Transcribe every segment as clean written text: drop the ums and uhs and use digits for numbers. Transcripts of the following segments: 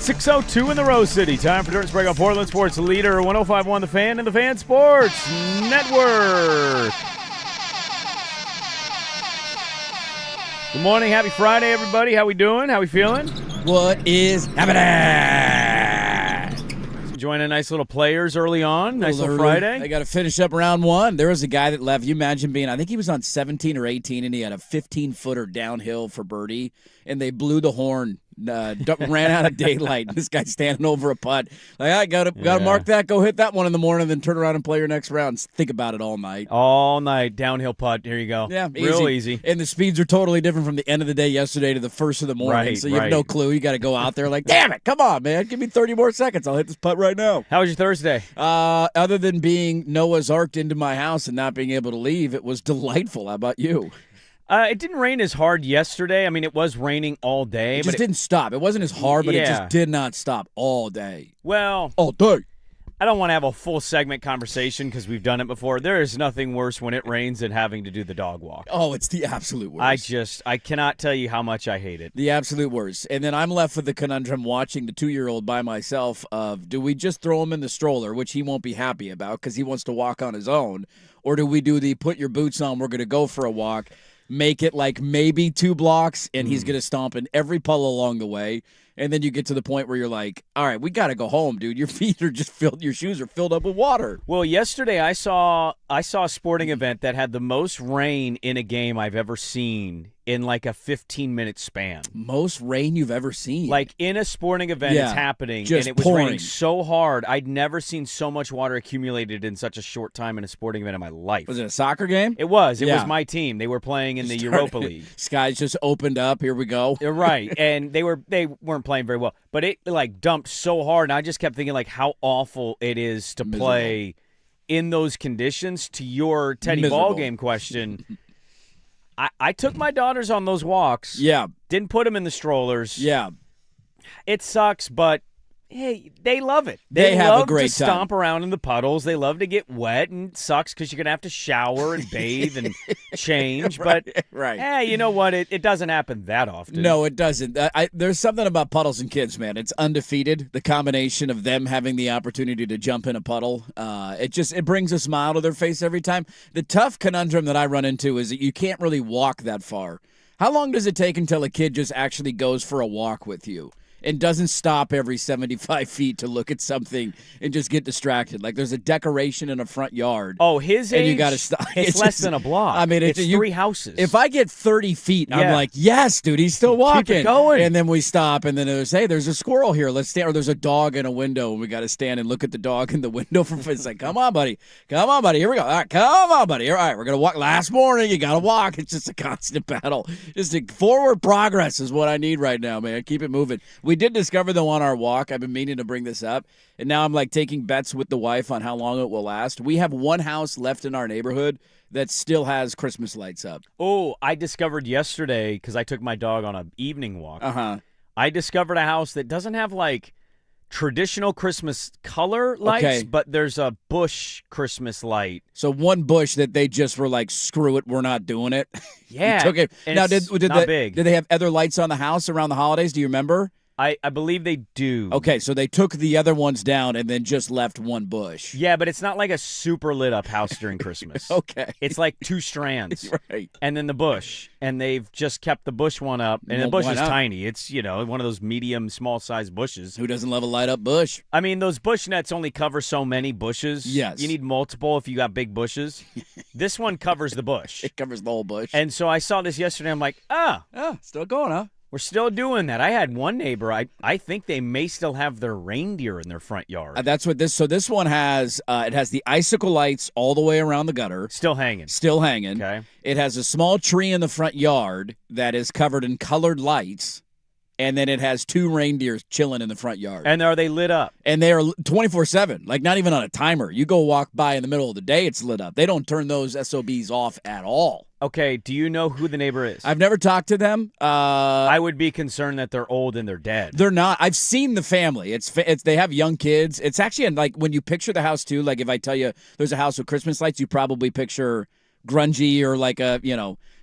6:02 in the Rose City. Time for Dirt and Sprague on Portland Sports Leader 105.1 The Fan and the Fan Sports Network. Good morning. Happy Friday, everybody. How we doing? How we feeling? What is happening? Enjoying a nice little players early on. Nice little Friday. I got to finish up round one. There was a guy that left. You imagine being, I think he was on 17 or 18, and he had a 15-footer downhill for birdie, and they blew the horn. Ran out of daylight. This guy's standing over a putt. Like, I got to mark that. Go hit that one in the morning, then turn around and play your next round. Think about it all night. All night downhill putt. Here you go. Yeah, real easy. And the speeds are totally different from the end of the day yesterday to the first of the morning. Right, so you have no clue. You got to go out there like, damn it, come on, man, give me 30 more seconds. I'll hit this putt right now. How was your Thursday? Other than being Noah's Arked into my house and not being able to leave, it was delightful. How about you? It didn't rain as hard yesterday. I mean, it was raining all day. It just didn't stop. It wasn't as hard, but it just did not stop all day. Well, all day. I don't want to have a full segment conversation because we've done it before. There is nothing worse when it rains than having to do the dog walk. Oh, it's the absolute worst. I cannot tell you how much I hate it. The absolute worst. And then I'm left with the conundrum watching the 2-year-old by myself of, do we just throw him in the stroller, which he won't be happy about because he wants to walk on his own, or do we do the put your boots on, we're going to go for a walk, make it like maybe 2 blocks, and he's going to stomp in every puddle along the way. And then you get to the point where you're like, all right, we got to go home, dude. Your feet are just filled. Your shoes are filled up with water. Well, yesterday I saw a sporting event that had the most rain in a game I've ever seen in like a 15-minute span. Most rain you've ever seen? Like in a sporting event, it's happening, just and it was pouring. raining so hard. I'd never seen so much water accumulated in such a short time in a sporting event in my life. Was it a soccer game? It was. It was my team. They were playing in the Europa League. Skies just opened up. Here we go. Right, and they weren't playing very well, but it like dumped so hard, and I just kept thinking like how awful it is to play in those conditions. To your Teddy ball game question. I took my daughters on those walks. Yeah. Didn't put them in the strollers. Yeah. It sucks, but hey, they love it. They have a great love to stomp around in the puddles. They love to get wet, and it sucks because you're going to have to shower and bathe and change. But hey, you know what? It doesn't happen that often. No, it doesn't. There's something about puddles and kids, man. It's undefeated. The combination of them having the opportunity to jump in a puddle, it brings a smile to their face every time. The tough conundrum that I run into is that you can't really walk that far. How long does it take until a kid just actually goes for a walk with you and doesn't stop every 75 feet to look at something and just get distracted? Like there's a decoration in a front yard. Oh, his age? And you got to stop. It's less than a block. I mean, it's 3 houses. If I get 30 feet, I'm like, yes, dude, he's still walking. Keep it going. And then we stop, and then there's a squirrel here. Let's stand. Or there's a dog in a window, and we got to stand and look at the dog in the window. It's like, come on, buddy. Come on, buddy. Here we go. All right, come on, buddy. All right, we're going to walk. Last morning, you got to walk. It's just a constant battle. Just forward progress is what I need right now, man. Keep it moving. We did discover, though, on our walk, I've been meaning to bring this up, and now I'm like taking bets with the wife on how long it will last. We have one house left in our neighborhood that still has Christmas lights up. Oh, I discovered yesterday, because I took my dog on an evening walk. I discovered a house that doesn't have like traditional Christmas color lights, but there's a bush Christmas light. So one bush that they just were like, screw it, we're not doing it. Yeah. Took it. Now, did big. Did they have other lights on the house around the holidays? Do you remember? I believe they do. Okay, so they took the other ones down and then just left one bush. Yeah, but it's not like a super lit up house during Christmas. Okay. It's like 2 strands. Right. And then the bush. And they've just kept the bush one up. And the bush is tiny. It's, one of those medium, small-sized bushes. Who doesn't love a light-up bush? I mean, those bush nets only cover so many bushes. Yes. You need multiple if you got big bushes. This one covers the bush. It covers the whole bush. And so I saw this yesterday. I'm like, still going, huh? We're still doing that. I had one neighbor, I think they may still have their reindeer in their front yard. That's what this one has. It has the icicle lights all the way around the gutter. Still hanging. Okay. It has a small tree in the front yard that is covered in colored lights. And then it has 2 reindeers chilling in the front yard. And are they lit up? And they are 24/7, like not even on a timer. You go walk by in the middle of the day, it's lit up. They don't turn those SOBs off at all. Okay, do you know who the neighbor is? I've never talked to them. I would be concerned that they're old and they're dead. They're not. I've seen the family. It's they have young kids. It's actually like when you picture the house too. Like if I tell you there's a house with Christmas lights, you probably picture grungy or like a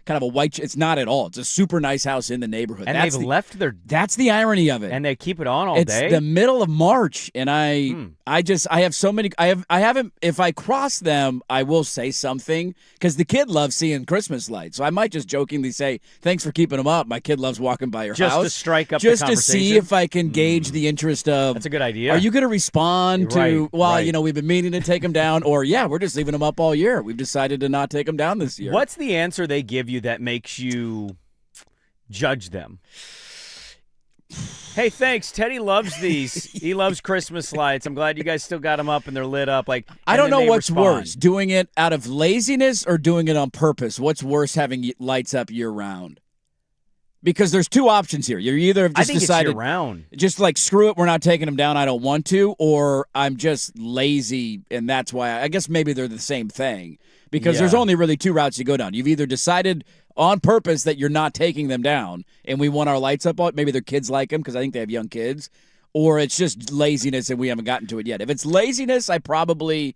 kind of a white. It's not at all. It's a super nice house in the neighborhood. And they've left their. That's the irony of it. And they keep it on all day. It's the middle of March, and I have so many. I haven't. If I cross them, I will say something because the kid loves seeing Christmas lights. So I might just jokingly say, "Thanks for keeping them up." My kid loves walking by your house just to strike up just the to conversation. see if I can gauge the interest of. That's a good idea. Are you going to respond to? Well, right. we've been meaning to take them down, or we're just leaving them up all year. We've decided to not take them down this year. What's the answer they give you that makes you judge them? Hey, thanks. Teddy loves these. He loves Christmas lights. I'm glad you guys still got them up and they're lit up. I don't know what's worse, doing it out of laziness or doing it on purpose. What's worse, having lights up year round? Because there's two options here. You're either have just decided it's year round. Just screw it, we're not taking them down. I don't want to, or I'm just lazy, and that's why I guess maybe they're the same thing. Because there's only really two routes you go down. You've either decided on purpose that you're not taking them down, and we want our lights up. Maybe their kids like them because I think they have young kids, or it's just laziness and we haven't gotten to it yet. If it's laziness, I probably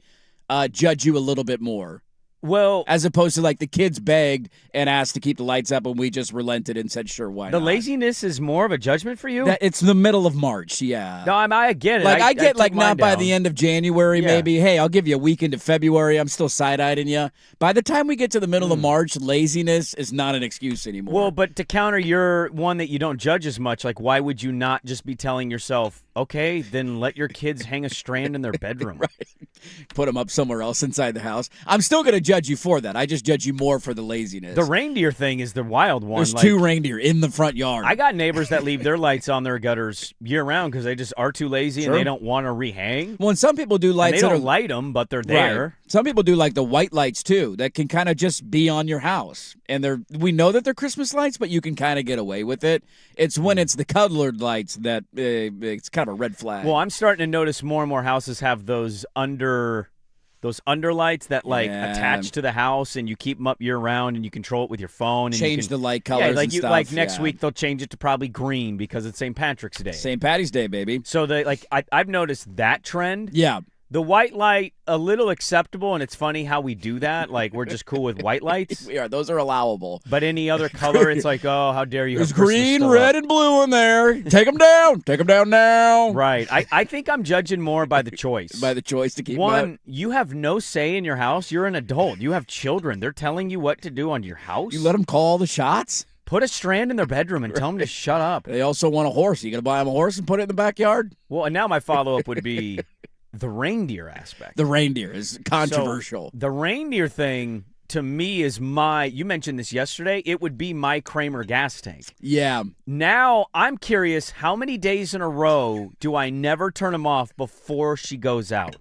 judge you a little bit more. Well, as opposed to the kids begged and asked to keep the lights up, and we just relented and said, "Sure, why not?" The laziness is more of a judgment for you. It's the middle of March, yeah. No, I get it. I get not by the end of January, maybe. Hey, I'll give you a week into February. I'm still side-eyeing you. By the time we get to the middle of March, laziness is not an excuse anymore. Well, but to counter your one that you don't judge as much, why would you not just be telling yourself, okay, then let your kids hang a strand in their bedroom? Right. Put them up somewhere else inside the house. I'm still going to judge you for that. I just judge you more for the laziness. The reindeer thing is the wild one. There's two reindeer in the front yard. I got neighbors that leave their lights on their gutters year-round because they just are too lazy and they don't want to rehang. Well, and some people do lights and they don't light them, but they're there. Right. Some people do the white lights, too, that can kind of just be on your house. And we know that they're Christmas lights, but you can kind of get away with it. It's when it's the colored lights that it's kind of a red flag. Well, I'm starting to notice more and more houses have those underlights that attach to the house, and you keep them up year round, and you control it with your phone. And change the light colors. And stuff. Next week they'll change it to probably green because it's St. Patrick's Day. St. Patty's Day, baby. So I've noticed that trend. Yeah. The white light, a little acceptable, and it's funny how we do that. We're just cool with white lights. We are. Those are allowable. But any other color, it's oh, how dare you? There's green, red, and blue in there. Take them down. Take them down now. Right. I think I'm judging more by the choice. By the choice to keep One, you have no say in your house. You're an adult. You have children. They're telling you what to do on your house. You let them call the shots? Put a strand in their bedroom and tell them to shut up. They also want a horse. You going to buy them a horse and put it in the backyard? Well, and now my follow-up would be the reindeer aspect. The reindeer is controversial. So, the reindeer thing, to me, is you mentioned this yesterday, it would be my Kramer gas tank. Yeah. Now, I'm curious, how many days in a row do I never turn them off before she goes out?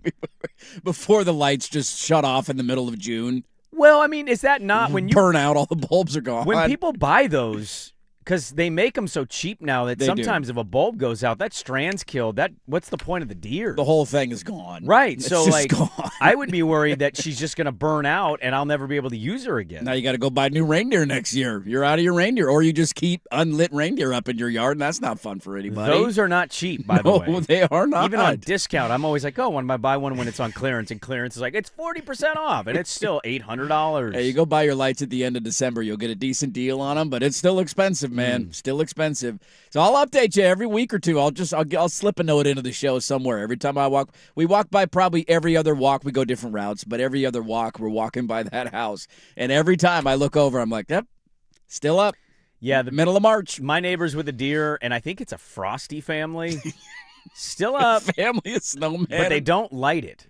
Before the lights just shut off in the middle of June? Well, I mean, is that not when you burn out, all the bulbs are gone? When people buy those, because they make them so cheap now that sometimes if a bulb goes out, that strand's killed. What's the point of the deer? The whole thing is gone. Right. It's so just gone. I would be worried that she's just going to burn out and I'll never be able to use her again. Now you got to go buy new reindeer next year. You're out of your reindeer, or you just keep unlit reindeer up in your yard, and that's not fun for anybody. Those are not cheap, by the way. No, they are not. Even on discount, I'm always like, when I buy one when it's on clearance, and clearance is it's 40% off, and it's still $800. Hey, you go buy your lights at the end of December, you'll get a decent deal on them, but it's still expensive, man. Still expensive. So I'll update you every week or two. I'll slip a note into the show somewhere. Every time we walk by probably every other walk. We go different routes, but every other walk we're walking by that house. And every time I look over, I'm like, yep, still up. Yeah, the middle of March. My neighbor's with a deer, and I think it's a Frosty family. Still up. Family of snowmen. But they don't light it.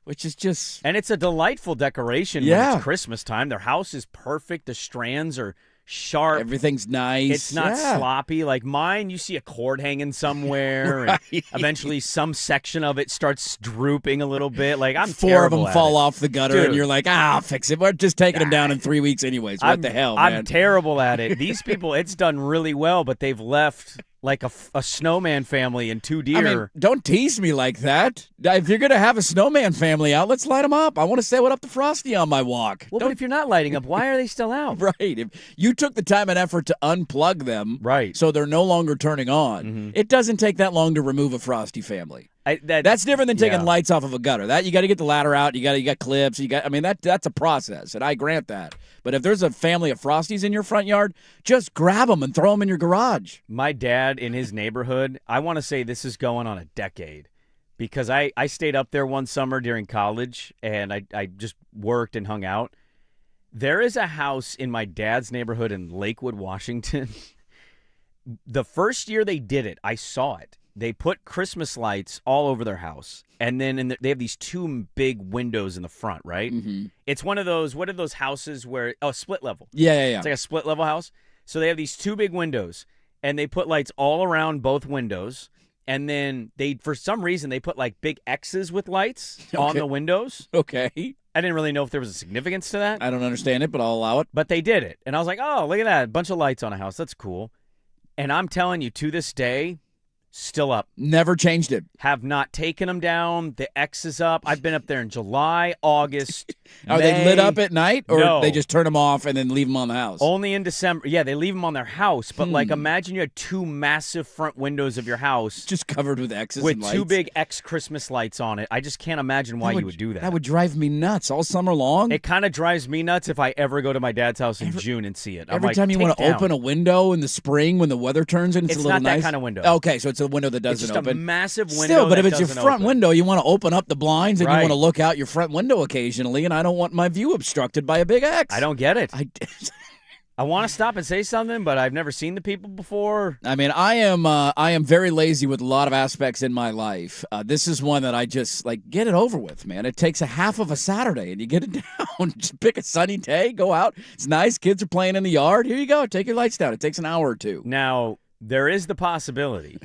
Which is just... And it's a delightful decoration when it's Christmas time. Their house is perfect. The strands are sharp. Everything's nice. It's not sloppy. Like mine, you see a cord hanging somewhere, and eventually some section of it starts drooping a little bit. I'm Four of them fall it. off the gutter, Dude. And you're like, I'll fix it. We're just taking them down in 3 weeks anyways. What the hell, man? I'm terrible at it. These people, it's done really well, but they've left a snowman family and 2 deer. I mean, don't tease me like that. If you're going to have a snowman family out, let's light them up. I want to say what up to Frosty on my walk. Well, but if you're not lighting up, why are they still out? Right. If you took the time and effort to unplug them, right, so they're no longer turning on, it doesn't take that long to remove a Frosty family. That's different than taking lights off of a gutter. That you got to get the ladder out. You got clips. That's a process, and I grant that. But if there's a family of Frosties in your front yard, just grab them and throw them in your garage. My dad in his neighborhood, I want to say this is going on a decade, because I stayed up there one summer during college, and I just worked and hung out. There is a house in my dad's neighborhood in Lakewood, Washington. The first year they did it, I saw it. They put Christmas lights all over their house, and then they have these two big windows in the front, right? Mm-hmm. It's one of those, what are those houses where, split level. Yeah. It's like a split level house. So they have these two big windows, and they put lights all around both windows, and then for some reason, they put like big X's with lights on the windows. Okay. I didn't really know if there was a significance to that. I don't understand it, but I'll allow it. But they did it, and I was like, oh, look at that, a bunch of lights on a house. That's cool. And I'm telling you, to this day, still up. Never changed it. Have not taken them down. The X is up. I've been up there in July, August, Are May. they lit up at night, or No. they just turn them off and then leave them on the house? Only in December. Yeah, they leave them on their house. But, imagine you had two massive front windows of your house. Just covered with X's with and lights. two big X Christmas lights on it. I just can't imagine why you would do that. That would drive me nuts all summer long. It kind of drives me nuts if I ever go to my dad's house in June and see it. Every time you want to open a window in the spring when the weather turns in, it's a little not nice. That kind of window. Okay, so it's a window that doesn't open. open. A massive window. Still, but if it's your front open. window, you want to open up the blinds and you want to look out your front window occasionally, and I don't want my view obstructed by a big X. I don't get it. I want to stop and say something, but I've never seen the people before. I mean, I am very lazy with a lot of aspects in my life. This is one that I just get it over with, man. It takes a half of a Saturday, and you get it down. Just pick a sunny day, go out. It's nice. Kids are playing in the yard. Here you go. Take your lights down. It takes an hour or two. Now, there is the possibility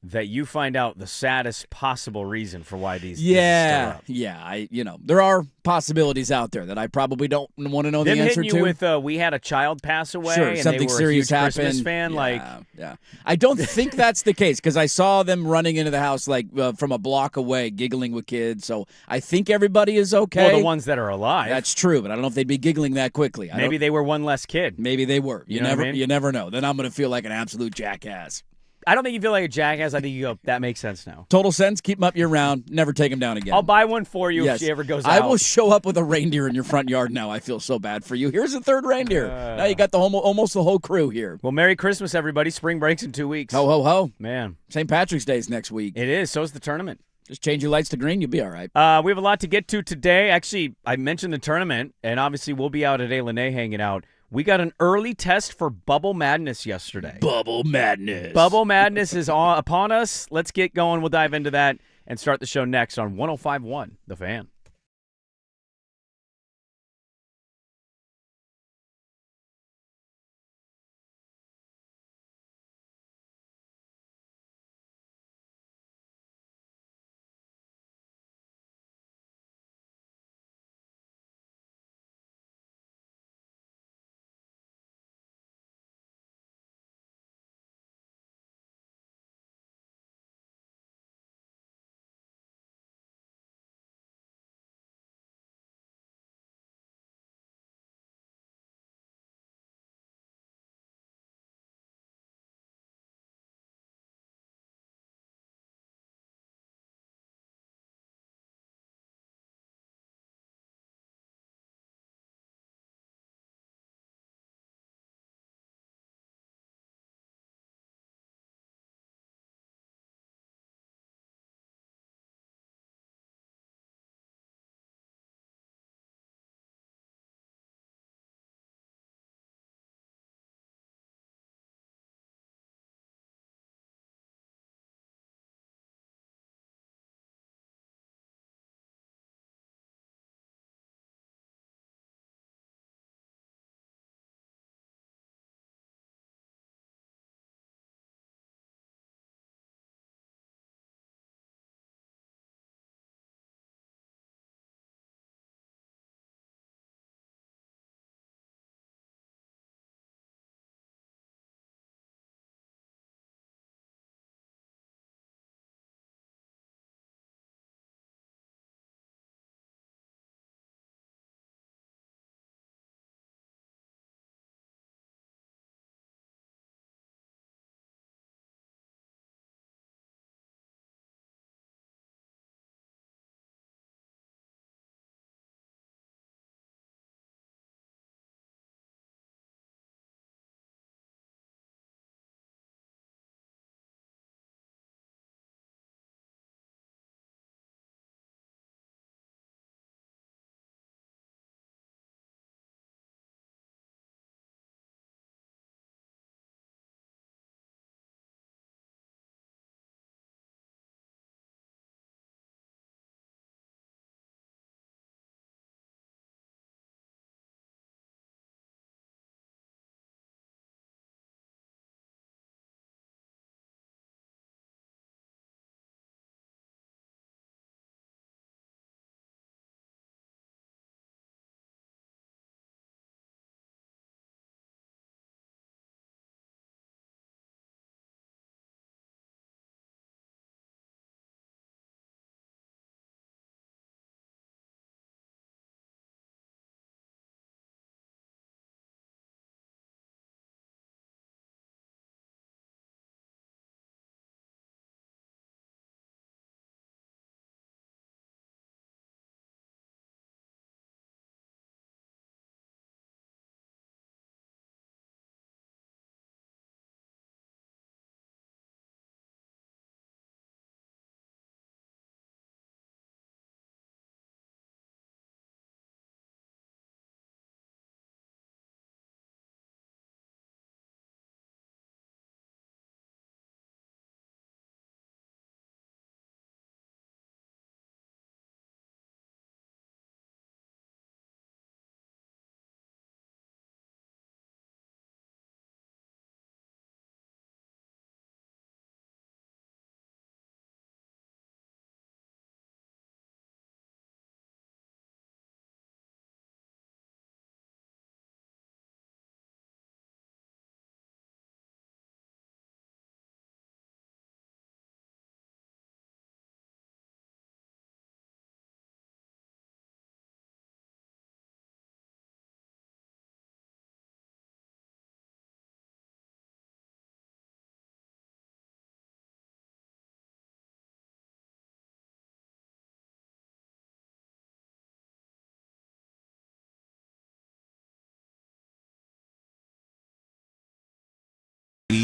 that you find out the saddest possible reason for why these. Yeah. There are possibilities out there that I probably don't want to know the answer hitting you to. with we had a child pass away, sure, and something they were serious a huge happened. Christmas fan, yeah. I don't think that's the case, because I saw them running into the house from a block away, giggling with kids. So I think everybody is okay. Well, the ones that are alive. That's true, but I don't know if they'd be giggling that quickly. Maybe they were one less kid. Maybe they were. You know what I mean? You never know. Then I'm going to feel like an absolute jackass. I don't think you feel like a jackass. I think you go, that makes sense now. Total sense. Keep them up year round. Never take them down again. I'll buy one for you if she ever goes out. I will show up with a reindeer in your front yard now. I feel so bad for you. Here's the third reindeer. Now you got almost the whole crew here. Well, Merry Christmas, everybody. Spring break's in 2 weeks. Ho, ho, ho. Man. St. Patrick's Day is next week. It is. So is the tournament. Just change your lights to green. You'll be all right. We have a lot to get to today. Actually, I mentioned the tournament, and obviously we'll be out at A-Lene hanging out. We got an early test for Bubble Madness yesterday. Bubble Madness. Bubble Madness is upon us. Let's get going. We'll dive into that and start the show next on 105.1 The Fan.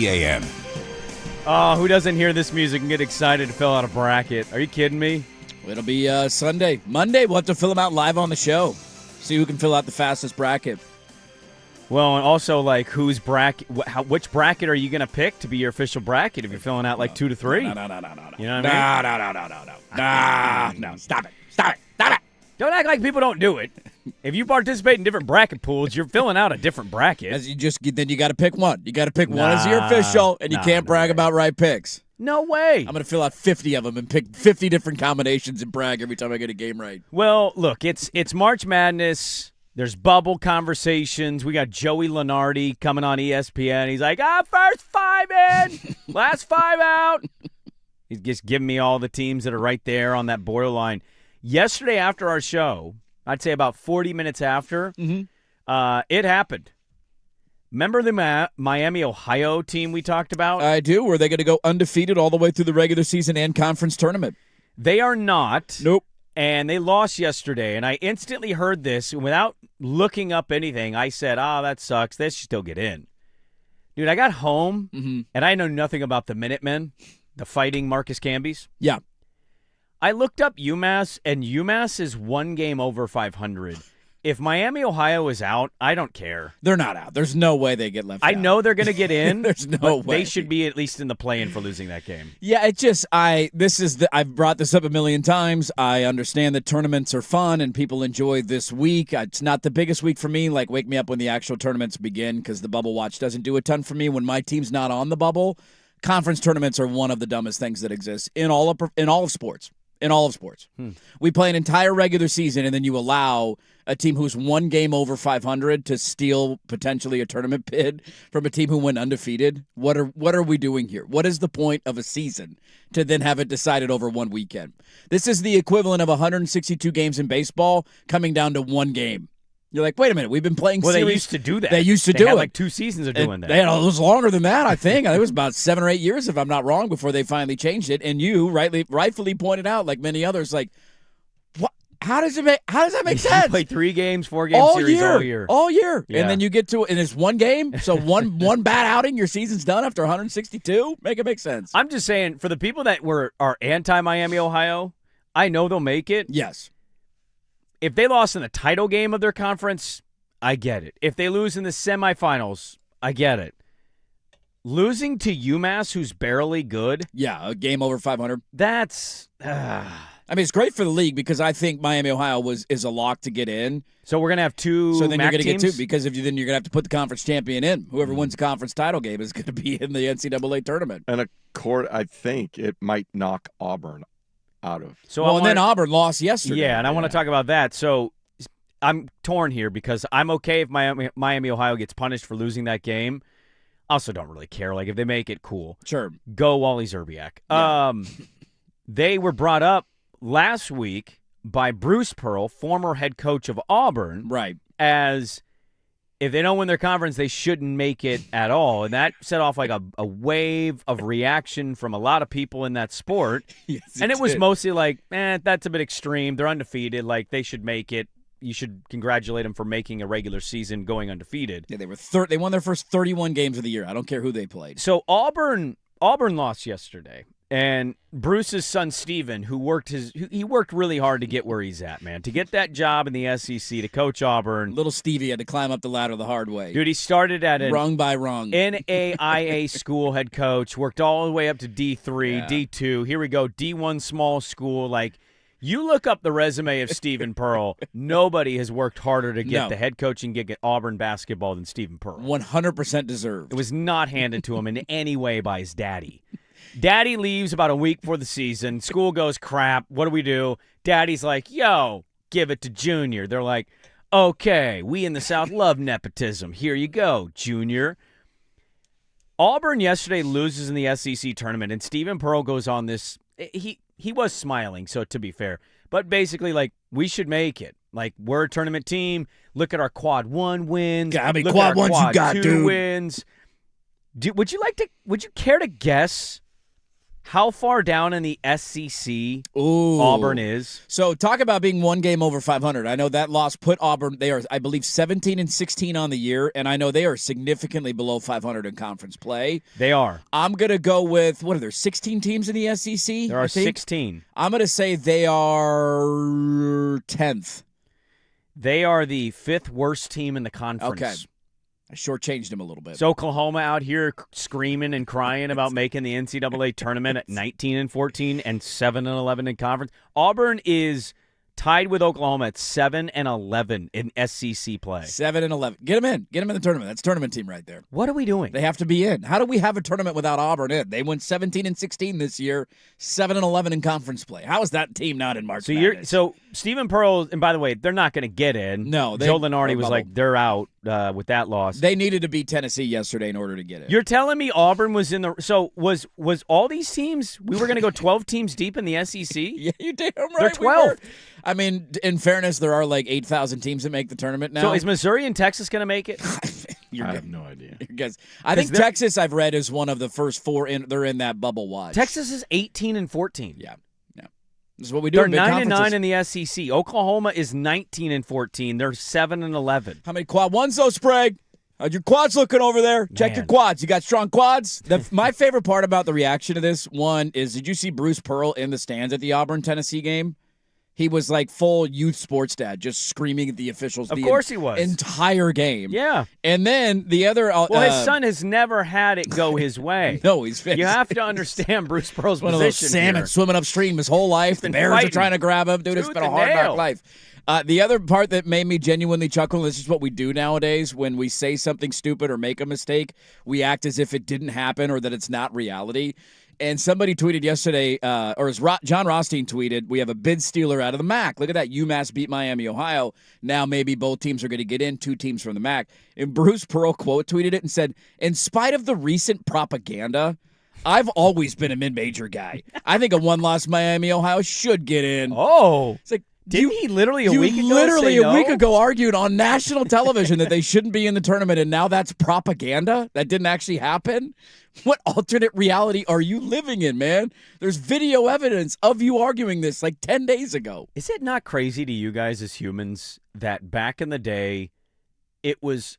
AM. Oh, who doesn't hear this music and get excited to fill out a bracket? Are you kidding me? It'll be Sunday. Monday, we'll have to fill them out live on the show. See who can fill out the fastest bracket. Well, and also, like, whose bracket? Which bracket are you going to pick to be your official bracket if you're filling out, like, 2 to 3? No. You know what I mean? No. Stop it. Don't act like people don't do it. If you participate in different bracket pools, you're filling out a different bracket. Then you got to pick one. You got to pick one as your official, and you can't brag about right picks. No way. I'm going to fill out 50 of them and pick 50 different combinations and brag every time I get a game right. Well, look, it's March Madness. There's bubble conversations. We got Joey Lenardi coming on ESPN. He's like, first 5 in, last 5 out. He's just giving me all the teams that are right there on that borderline. Yesterday after our show, I'd say about 40 minutes after, it happened. Remember the Miami, Ohio team we talked about? I do. Were they going to go undefeated all the way through the regular season and conference tournament? They are not. Nope. And they lost yesterday, and I instantly heard this. Without looking up anything, I said, that sucks. They should still get in. Dude, I got home, and I know nothing about the Minutemen, the Fighting Marcus Camby's. Yeah. I looked up UMass, and UMass is 1 game over 500. If Miami, Ohio is out, I don't care. They're not out. There's no way they get left out. I know they're going to get in. There's no way. They should be at least in the play-in for losing that game. Yeah, I've brought this up a million times. I understand that tournaments are fun and people enjoy this week. It's not the biggest week for me. Like, wake me up when the actual tournaments begin because the bubble watch doesn't do a ton for me. When my team's not on the bubble, conference tournaments are one of the dumbest things that exist in all of sports. In all of sports. We play an entire regular season, and then you allow a team who's 1 game over 500 to steal potentially a tournament bid from a team who went undefeated. What are we doing here? What is the point of a season to then have it decided over 1 weekend? This is the equivalent of 162 games in baseball coming down to 1 game. You're like, wait a minute, we've been playing series. They used to do that. They used to they do had it. Like 2 seasons of doing that. It was longer than that, I think. It was about 7 or 8 years, if I'm not wrong, before they finally changed it. And you rightfully pointed out, like many others, like, what? How does that make sense? You play 3 games, 4 game series all year. Yeah. And then you get to it, and it's 1 game. So one bad outing, your season's done after 162. Make it make sense. I'm just saying, for the people that are anti-Miami, Ohio, I know they'll make it. Yes. If they lost in the title game of their conference, I get it. If they lose in the semifinals, I get it. Losing to UMass, who's barely good. Yeah, a game over 500. That's... I mean, it's great for the league because I think Miami, Ohio is a lock to get in. So we're going to have 2 So then MAC you're going to teams? get 2 because then you're going to have to put the conference champion in. Whoever wins the conference title game is going to be in the NCAA tournament. And I think it might knock Auburn out of. And then Auburn lost yesterday. Yeah, and I want to talk about that. So I'm torn here because I'm okay if Miami, Ohio gets punished for losing that game. Also don't really care. Like, if they make it, cool. Sure. Go Wally Zerbiak. Yeah. They were brought up last week by Bruce Pearl, former head coach of Auburn, right, as if they don't win their conference, they shouldn't make it at all. And that set off like a wave of reaction from a lot of people in that sport. Yes, and it was mostly like, that's a bit extreme. They're undefeated. Like, they should make it. You should congratulate them for making a regular season going undefeated. Yeah, they won their first 31 games of the year. I don't care who they played. So Auburn lost yesterday. And Bruce's son, Steven, he worked really hard to get where he's at, man. To get that job in the SEC, to coach Auburn. Little Stevie had to climb up the ladder the hard way. Dude, he started at rung by rung. NAIA school head coach, worked all the way up to D3, Yeah. D2. Here we go, D1 small school. Like, you look up the resume of Stephen Pearl, nobody has worked harder to get the head coaching gig at Auburn basketball than Stephen Pearl. 100% deserved. It was not handed to him in any way by his daddy. Daddy leaves about a week before the season. School goes crap. What do we do? Daddy's like, yo, give it to Junior. They're like, okay, we in the South love nepotism. Here you go, Junior. Auburn yesterday loses in the SEC tournament, and Stephen Pearl goes on this. He was smiling, so to be fair. But basically, like, we should make it. Like, we're a tournament team. Look at our quad 1 wins. How many Look quad at our ones quad you got, 2 dude? wins. Would you care to guess how far down in the SEC Ooh. Auburn is. So talk about being one game over 500. I know that loss put Auburn, they are, I believe, 17-16 on the year, and I know they are significantly below 500 in conference play. They are. I'm going to go with, what are there, 16 teams in the SEC? There are 16. I'm going to say they are 10th. They are the 5th worst team in the conference. Okay. I shortchanged him a little bit. Is Oklahoma out here screaming and crying about making the NCAA tournament at 19-14 and 7-11 in conference? Auburn is tied with Oklahoma at 7-11 in SEC play. 7-11. Get them in. Get them in the tournament. That's tournament team right there. What are we doing? They have to be in. How do we have a tournament without Auburn in? They went 17-16 this year, 7-11 in conference play. How is that team not in March Madness? So Stephen Pearl, and by the way, they're not going to get in. No, Joe Lenardi was like, they're out with that loss. They needed to beat Tennessee yesterday in order to get in. You're telling me Auburn was in the – so was all these teams – we were going to go 12 teams deep in the SEC? Yeah, you damn right. They're 12. I mean, in fairness, there are like 8,000 teams that make the tournament now. So is Missouri and Texas going to make it? I have no idea. I think Texas, I've read, is one of the first 4 in. They're in that bubble watch. Texas is 18-14. Yeah. This is what we do. They're 9-9 in the SEC. Oklahoma is 19-14. They're 7-11. How many quad ones though, Sprague? How's your quads looking over there? Check your quads. You got strong quads? My favorite part about the reaction to this one is, did you see Bruce Pearl in the stands at the Auburn-Tennessee game? He was like full youth sports dad, just screaming at the officials. Of course he was. Entire game. Yeah. And then the other... well, his son has never had it go his way. No, he's... You have to understand Bruce Pearl's one position. One of those salmon swimming upstream his whole life. The Bears are trying to grab him. Dude, it's been a hard knock life. The other part that made me genuinely chuckle, this is what we do nowadays, when we say something stupid or make a mistake, we act as if it didn't happen or that it's not reality. And somebody tweeted yesterday, John Rothstein tweeted, we have a bid stealer out of the MAC. Look at that. UMass beat Miami, Ohio. Now maybe both teams are going to get in, 2 teams from the MAC. And Bruce Pearl quote tweeted it and said, in spite of the recent propaganda, I've always been a mid-major guy. I think a one-loss Miami, Ohio should get in. Oh. It's like, didn't he literally a week ago literally a week ago argued on national television that they shouldn't be in the tournament, and now that's propaganda? That didn't actually happen? What alternate reality are you living in, man? There's video evidence of you arguing this like 10 days ago. Is it not crazy to you guys as humans that back in the day, it was,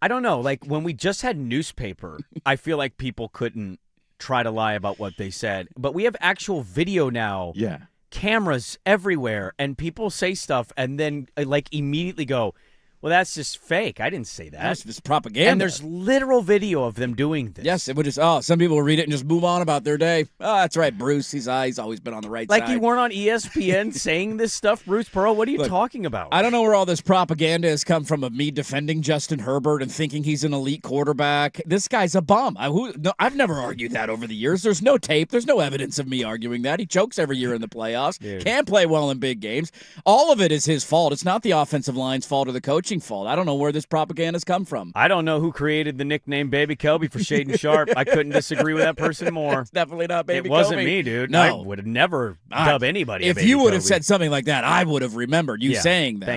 I don't know, like when we just had newspaper, I feel like people couldn't try to lie about what they said. But we have actual video now. Yeah. Cameras everywhere, and people say stuff and then like immediately go, well, that's just fake. I didn't say that. That's just propaganda. And there's literal video of them doing this. Yes, it would just, some people will read it and just move on about their day. Oh, that's right, Bruce. He's always been on the right side. Like you weren't on ESPN saying this stuff, Bruce Pearl? What are you talking about? I don't know where all this propaganda has come from of me defending Justin Herbert and thinking he's an elite quarterback. This guy's a bum. I've never argued that over the years. There's no tape. There's no evidence of me arguing that. He chokes every year in the playoffs. Dude. Can't play well in big games. All of it is his fault. It's not the offensive line's fault or the coaching fault. I don't know where this propaganda's come from. I don't know who created the nickname Baby Kelby for Shaden Sharp. I couldn't disagree with that person more. It's definitely not Baby Kelby. It wasn't me, dude. No. I would have never dubbed anybody If you would have said something like that, I would have remembered you saying that.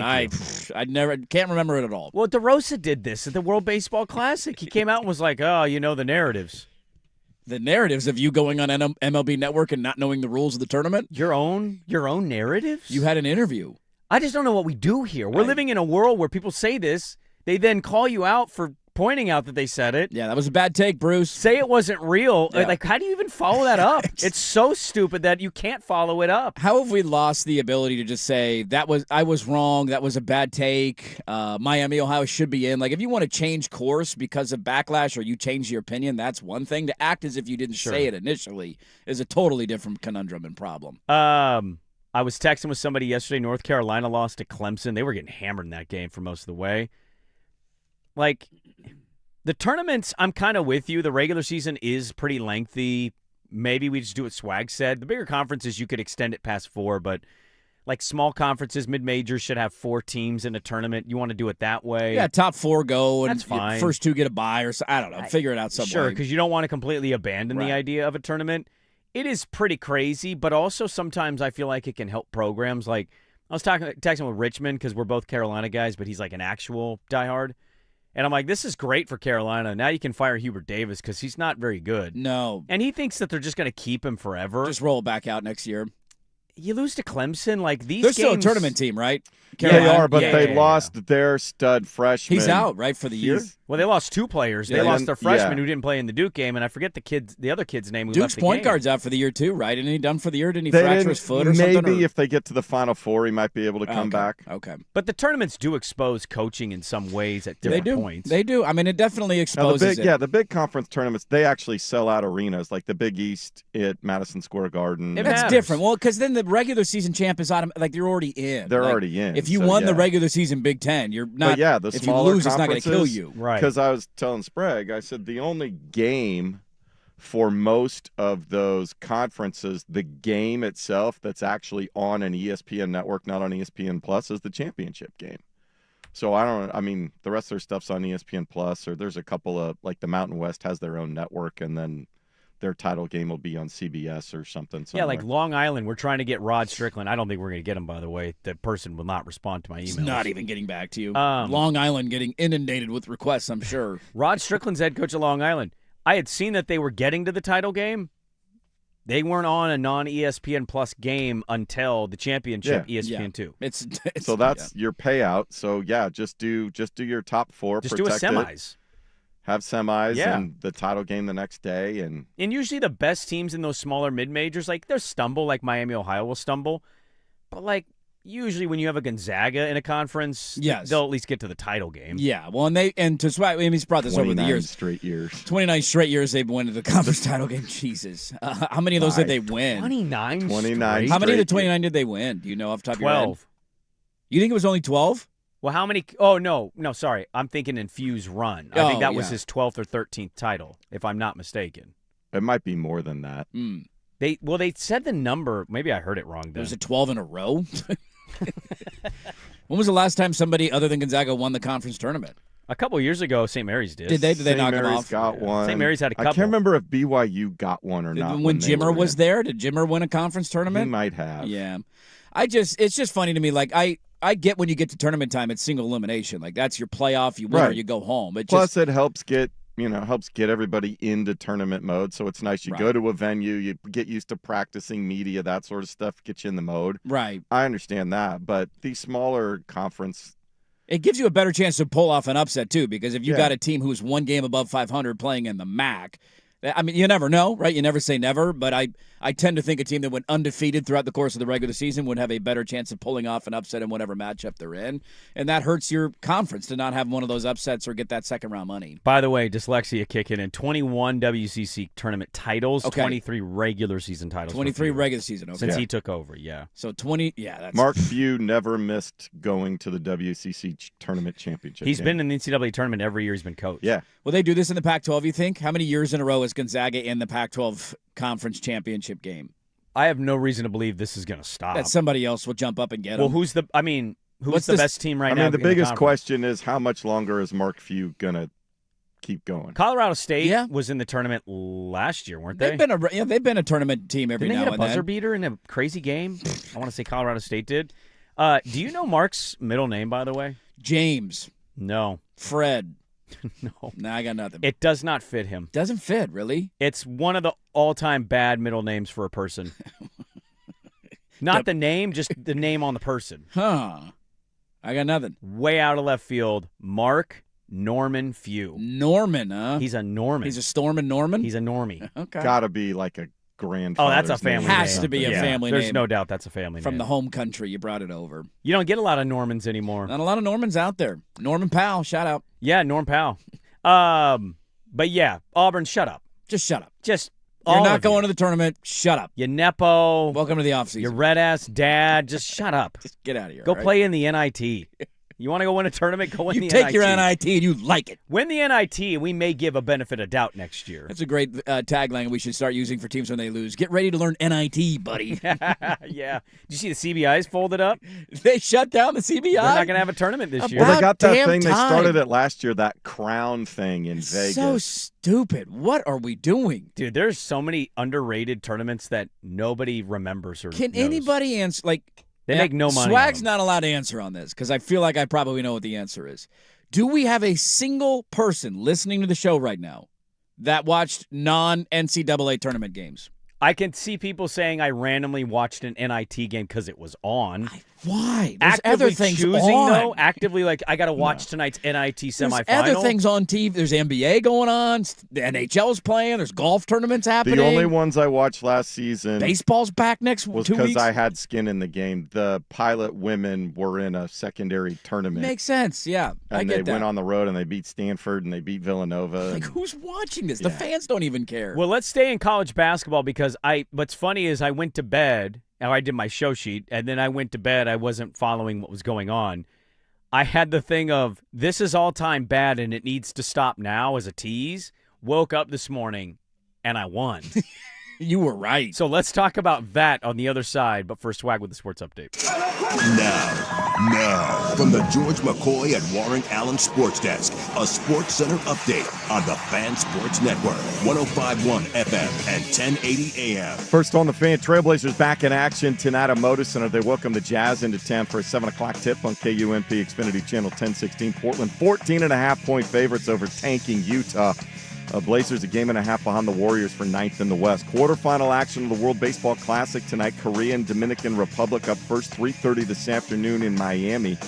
I never can't remember it at all. Well, DeRosa did this at the World Baseball Classic. He came out and was like, oh, you know the narratives. The narratives of you going on MLB Network and not knowing the rules of the tournament? Your own narratives? You had an interview. I just don't know what we do here. We're living in a world where people say this. They then call you out for pointing out that they said it. Yeah, that was a bad take, Bruce. Say it wasn't real. Yeah. Like, how do you even follow that up? It's so stupid that you can't follow it up. How have we lost the ability to just say, I was wrong, that was a bad take, Miami, Ohio should be in? Like, if you want to change course because of backlash or you change your opinion, that's one thing. To act as if you didn't say it initially is a totally different conundrum and problem. I was texting with somebody yesterday. North Carolina lost to Clemson. They were getting hammered in that game for most of the way. Like, the tournaments, I'm kind of with you. The regular season is pretty lengthy. Maybe we just do what Swag said. The bigger conferences, you could extend it past 4, but like small conferences, mid-majors should have 4 teams in a tournament. You want to do it that way. Yeah, top 4 go, and that's fine. First 2 get a bye, or I don't know. Figure it out some way. Sure, because you don't want to completely abandon the idea of a tournament. It is pretty crazy, but also sometimes I feel like it can help programs. Like, I was texting with Richmond because we're both Carolina guys, but he's like an actual diehard. And I'm like, this is great for Carolina. Now you can fire Hubert Davis because he's not very good. No. And he thinks that they're just going to keep him forever. Just roll back out next year. You lose to Clemson, like these They're games. still a tournament team, right? They are, but Yeah, they yeah, lost their stud freshman. He's out, right, for the year? Well, they lost 2 players. They Yeah. lost their freshman Yeah. who didn't play in the Duke game, and I forget the other kid's name who Duke's left the point game. guard's out for the year, too, right? Isn't he done for the year? Didn't he They fracture didn't- his foot or something? Maybe or? if they get to the Final Four, he might be able to come back. Okay. But the tournaments do expose coaching in some ways at different points. They do. I mean, it definitely Now, exposes it. the big conference tournaments, they actually sell out arenas, like the Big East at Madison Square Garden. It That's matters. different. Well, because then the regular season champ is like you're already in. They're Like, already in. If you so, won the yeah. regular season Big Ten, you're not. But yeah, the if you smaller lose, it's not going to kill conferences- you. Right. Because I was telling Sprague, I said the only game for most of those conferences, the game itself that's actually on an ESPN network, not on ESPN Plus, is the championship game. So I mean, the rest of their stuff's on ESPN Plus, or there's a couple of, like the Mountain West has their own network, and then their title game will be on CBS or something. Yeah, like somewhere. Long Island, we're trying to get Rod Strickland. I don't think we're going to get him, by the way. The person will not respond to my emails. He's not even getting back to you. Um, Long Island getting inundated with requests, I'm sure. Rod Strickland's head coach of Long Island. I had seen that they were getting to the title game. They weren't on a non-ESPN Plus game until the championship, ESPN 2. It's So that's your payout. So yeah, just do your top 4. Just do a protect it, semis. have semis, Yeah. and the title game the next day, and And usually the best teams in those smaller mid-majors, like they'll stumble, like Miami, Ohio will stumble. But like usually when you have a Gonzaga in a conference, Yes. they'll at least get to the title game. Yeah, well, and to Swag, I mean, he's brought this over the 29 years. straight years. 29 straight years they've won the conference title game. Jesus. How many of those did they win? 29 29 straight? How many of the straight 29 did they win? Do you know off the top of your head? 12. You think it was only 12? Well, how many? Oh, no, sorry. I'm thinking in Few's run. I think that was his 12th or 13th title, if I'm not mistaken. It might be more than that. They said the number. Maybe I heard it wrong then. Was it 12 in a row? When was the last time somebody other than Gonzaga won the conference tournament? A couple years ago, St. Mary's did. Did they St. knock him Mary's off? got one. St. Mary's had a I couple. can't remember if BYU got one or not. When they Jimmer were was in. there, did Jimmer win a conference He tournament? might have. Yeah. It's just funny to me. Like, I get when you get to tournament time, it's single elimination. Like, that's your playoff. You win or Right. you go home. It Plus, just, it helps get everybody into tournament mode. So it's nice. You Right. go to a venue, you get used to practicing media, that sort of stuff, get you in the mode. right. I understand that, but these smaller conference, It gives you a better chance to pull off an upset, too, because if you've Yeah. got a team who's one game above 500 playing in the MAC, I mean, you never know, right? You never say never, but I tend to think a team that went undefeated throughout the course of the regular season would have a better chance of pulling off an upset in whatever matchup they're in, and that hurts your conference to not have one of those upsets or get that second-round money. By the way, dyslexia kicking in. 21 WCC tournament titles, Okay. 23 regular season titles. for 23 Few. regular season, okay. Since he took over, yeah. So 20, yeah, that's Mark Few never missed going to the WCC tournament championship. He's game. been in the NCAA tournament every year he's been coached. Yeah. Will they do this in the Pac-12, you think? How many years in a row is Gonzaga in the Pac-12 conference championship game? I have no reason to believe this is going to stop. That somebody else will jump up and get Well, them. who's the What's the this- best team right I now? mean, the in biggest conference? question is how much longer is Mark Few going to keep going? Colorado State Yeah. was in the tournament last year, weren't they? They've been a tournament team every Didn't they now hit a and buzzer then. beater in a crazy game? I want to say Colorado State did. Do you know Mark's middle name, by the way? James, No. Fred. No. Nah, I got nothing. It does not fit him. Doesn't fit, really. It's one of the all-time bad middle names for a person. Not the name, just the name on the person. Huh. I got nothing. Way out of left field, Mark Norman Few. Norman, huh? He's a Norman. He's a Stormin' Norman? He's a normie. Okay. Got to be like a grandfather. Oh, that's a family name. Has to be a Yeah, family There's name. no doubt that's a family From name. the home country, you brought it over. You don't get a lot of Normans anymore. Not a lot of Normans out there. Norman Powell, shout out. Yeah, Norm Powell. But yeah, Auburn, shut up. Just shut up. Just You're all not of going you. to the tournament. Shut up. You Nepo, Welcome to the offseason. your red ass dad. Just shut up. Just get out of here. Go all right? play in the NIT. You want to go win a tournament? Go win You the take NIT. your NIT and you like it. Win the NIT, and we may give a benefit of doubt next year. That's a great tagline we should start using for teams when they lose. Get ready to learn NIT, buddy. Yeah. Did you see the CBI's folded up? They shut down the CBI. They're not going to have a tournament this year. Well, they About got that damn thing. They time. started it last year, that crown thing in Vegas. So stupid. What are we doing? Dude, there's so many underrated tournaments that nobody remembers or Can knows. anybody answer? Like, They make no money. Swag's on them. not allowed to answer on this because I feel like I probably know what the answer is. Do we have a single person listening to the show right now that watched non-NCAA tournament games? I can see people saying I randomly watched an NIT game because it was on. Why? There's Actively other things choosing, on. though, actively, like, I got to watch tonight's NIT semifinal. There's other things on TV. There's NBA going on. The NHL's playing. There's golf tournaments happening. The only ones I watched last season baseball's back next 2 weeks. was because I had skin in the game. The Pilot women were in a secondary tournament. Makes sense, yeah. I get that. And they went on the road and they beat Stanford and they beat Villanova. Like, who's watching this? The fans don't even care. Well, let's stay in college basketball because what's funny is I went to bed. I did my show sheet, and then I went to bed. I wasn't following what was going on. I had the thing of, this is all-time bad, and it needs to stop now as a tease. Woke up this morning, and I won. You were right. So let's talk about that on the other side, but first, Swag with the sports update. Now, from the George McCoy and Warren Allen Sports Desk, a Sports Center update on the Fan Sports Network, 105.1 FM and 1080 AM. First on the Fan, Trailblazers back in action tonight at Moda Center. They welcome the Jazz into town for a 7 o'clock tip on KUMP Xfinity Channel 1016. Portland 14.5-point favorites over tanking Utah. Blazers a game and a half behind the Warriors for 9th in the West. Quarterfinal action of the World Baseball Classic tonight. Korea and Dominican Republic up first, 3:30 this afternoon in Miami.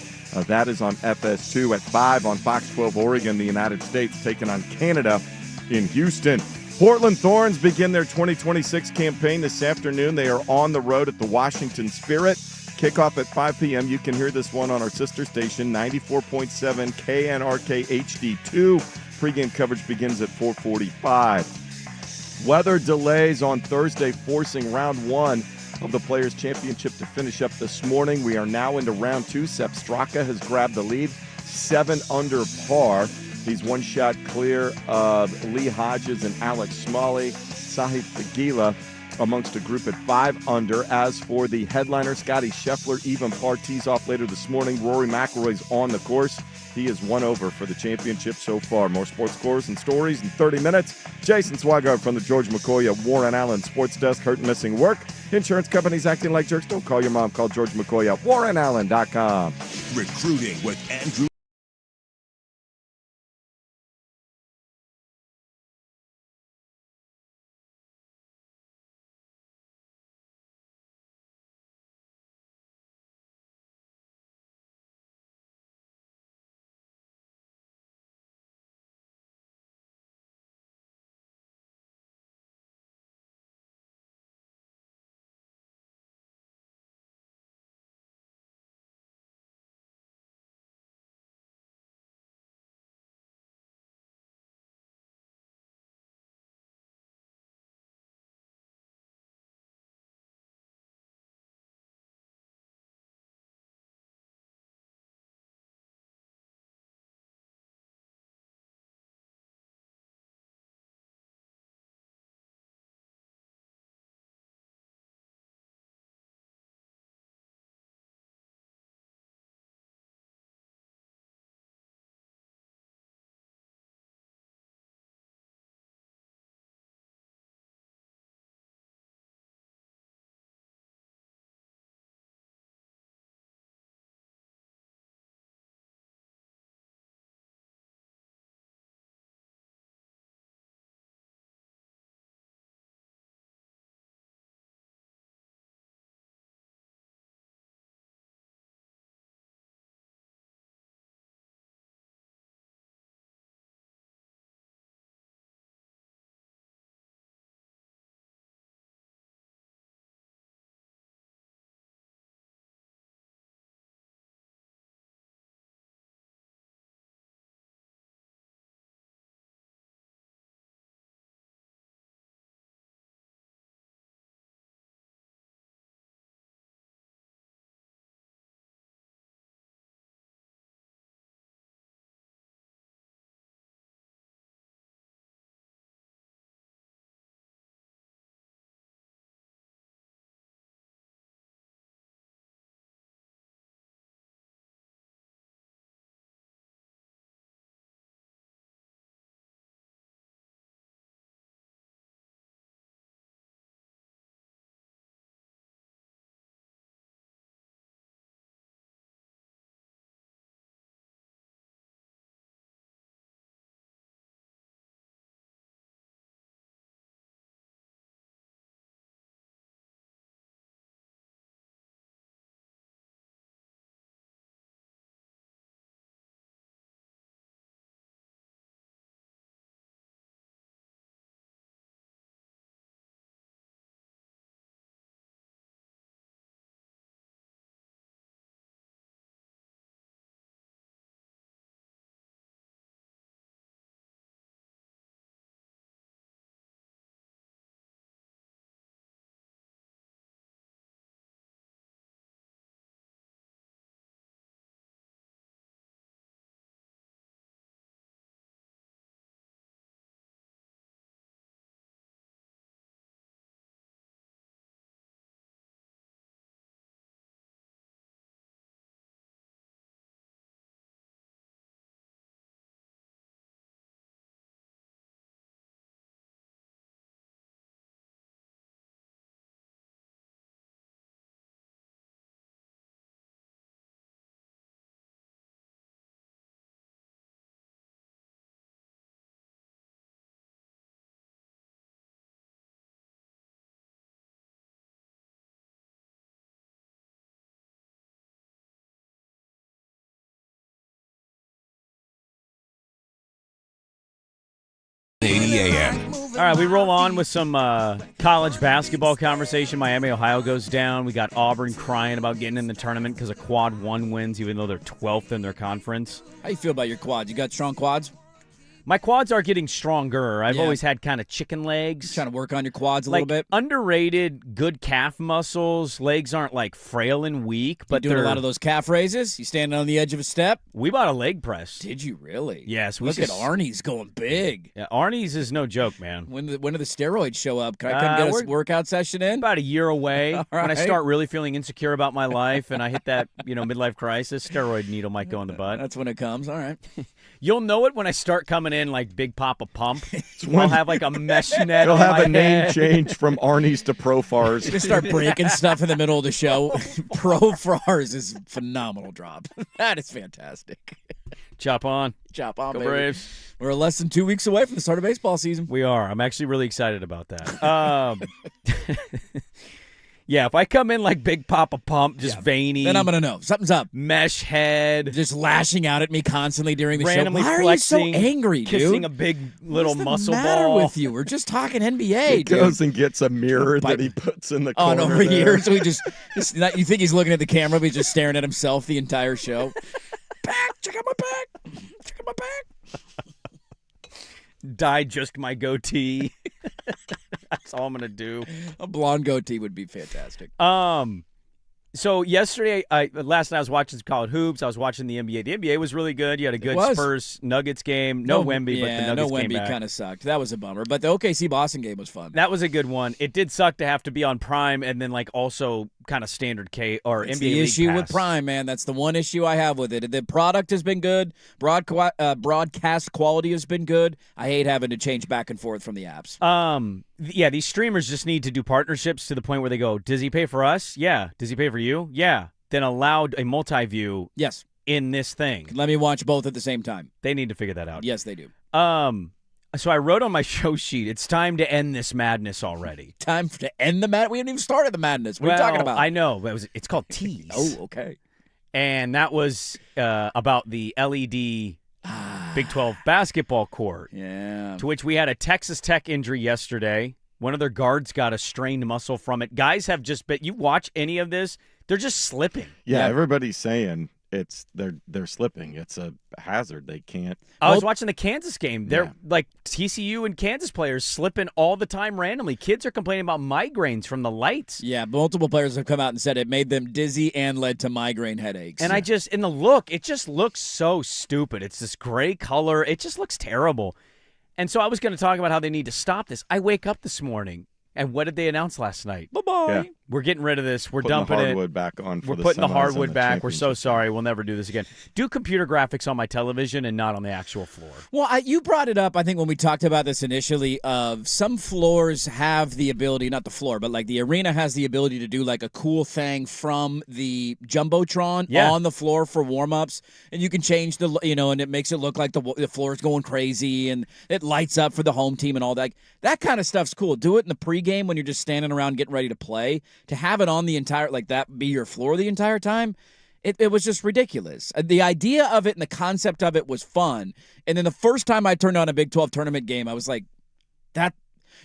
That is on FS2 at 5 on Fox 12 Oregon. The United States taking on Canada in Houston. Portland Thorns begin their 2026 campaign this afternoon. They are on the road at the Washington Spirit. Kickoff at 5 p.m. You can hear this one on our sister station, 94.7 KNRK HD2. Pregame coverage begins at 4:45. Weather delays on Thursday forcing round 1 of the Players' Championship to finish up this morning. We are now into round 2. Sepp Straka has grabbed the lead, 7 under par. He's one shot clear of Lee Hodges and Alex Smalley. Sahith Theegala amongst a group at 5 under. As for the headliner, Scotty Scheffler, even par tees off later this morning. Rory McIlroy's on the course. He is 1 over for the championship so far. More sports scores and stories in 30 minutes. Jason Swigart from the George McCoy at Warren Allen Sports Desk. Hurt and missing work. Insurance companies acting like jerks. Don't call your mom. Call George McCoy at warrenallen.com. Recruiting with Andrew All right, we roll on with some college basketball conversation. Miami, Ohio goes down. We got Auburn crying about getting in the tournament because of quad one wins, even though they're 12th in their conference. How you feel about your quads? You got strong quads? My quads are getting stronger. I've always had kind of chicken legs. Trying to work on your quads a little bit. Underrated, good calf muscles. Legs aren't like frail and weak, but you doing a lot of those calf raises? You standing on the edge of a step? We bought a leg press. Did you really? Yes. Look at Arnie's going big. Yeah, Arnie's is no joke, man. When do the steroids show up? Can I come get a workout session in? About a year away. All When I right. start really feeling insecure about my life and I hit that midlife crisis, steroid needle might go in the butt. That's when it comes. All right. You'll know it when I start coming in like Big Papa Pump. I'll have like a mesh net. He'll on have my a name head. change from Arnie's to Profars. Just start breaking stuff in the middle of the show. Profars is a phenomenal drop. That is fantastic. Chop on. Chop on, Go baby. Braves. We're less than 2 weeks away from the start of baseball season. We are. I'm actually really excited about that. Yeah, if I come in like Big Papa Pump, just veiny. Then I'm going to know. Something's up. Mesh head. Just lashing out at me constantly during the Randomly show. Why flexing, are you so angry, dude? Kissing a big little What's the muscle matter ball. with you? We're just talking NBA, He dude. goes and gets a mirror that he puts in the corner over there. here, so he just not, you think he's looking at the camera, but he's just staring at himself the entire show. Back, check out my back. Check out my back. Dye just my goatee. That's all I'm gonna do. A blonde goatee would be fantastic. So yesterday, last night I was watching some college hoops. I was watching the NBA. The NBA was really good. You had a good Spurs Nuggets game. No Wemby, but the Nuggets came back. No Wemby kind of sucked. That was a bummer. But the OKC Boston game was fun. That was a good one. It did suck to have to be on Prime and then like also kind of standard K or It's NBA the League issue Pass. with Prime, man. That's the one issue I have with it. The product has been good. Broadcast quality has been good. I hate having to change back and forth from the apps. Yeah, these streamers just need to do partnerships to the point where they go, does he pay for us? Yeah. Does he pay for you? Yeah. Then allowed a multi-view Yes. in this thing. Let me watch both at the same time. They need to figure that out. Yes, they do. So I wrote on my show sheet, it's time to end this madness already. Time to end the madness? We haven't even started the madness. What are you talking about? I know. But it's called Tease. Oh, okay. And that was about the LED Big 12 basketball court. Yeah. To which we had a Texas Tech injury yesterday. One of their guards got a strained muscle from it. Guys have just been, you watch any of this, they're just slipping. Yeah, everybody's saying they're slipping. It's a hazard. They can't. I was watching the Kansas game. They're like TCU and Kansas players slipping all the time randomly. Kids are complaining about migraines from the lights. Yeah, multiple players have come out and said it made them dizzy and led to migraine headaches. And in the look, it just looks so stupid. It's this gray color. It just looks terrible. And so I was going to talk about how they need to stop this. I wake up this morning, and what did they announce last night? Bye-bye. Yeah. We're getting rid of this. We're Putting dumping the it. hardwood back on for We're the putting the semis hardwood and the back. We're so championship. sorry. We'll never do this again. Do computer graphics on my television and not on the actual floor. Well, you brought it up, I think, when we talked about this initially, of some floors have the ability, not the floor, but like the arena has the ability to do like a cool thing from the Jumbotron on the floor for warm-ups, and you can change the, and it makes it look like the floor is going crazy, and it lights up for the home team and all that. That kind of stuff's cool. Do it in the pregame when you're just standing around getting ready to play. To have it on the entire, like that be your floor the entire time, it was just ridiculous. The idea of it and the concept of it was fun. And then the first time I turned on a Big 12 tournament game, I was like, that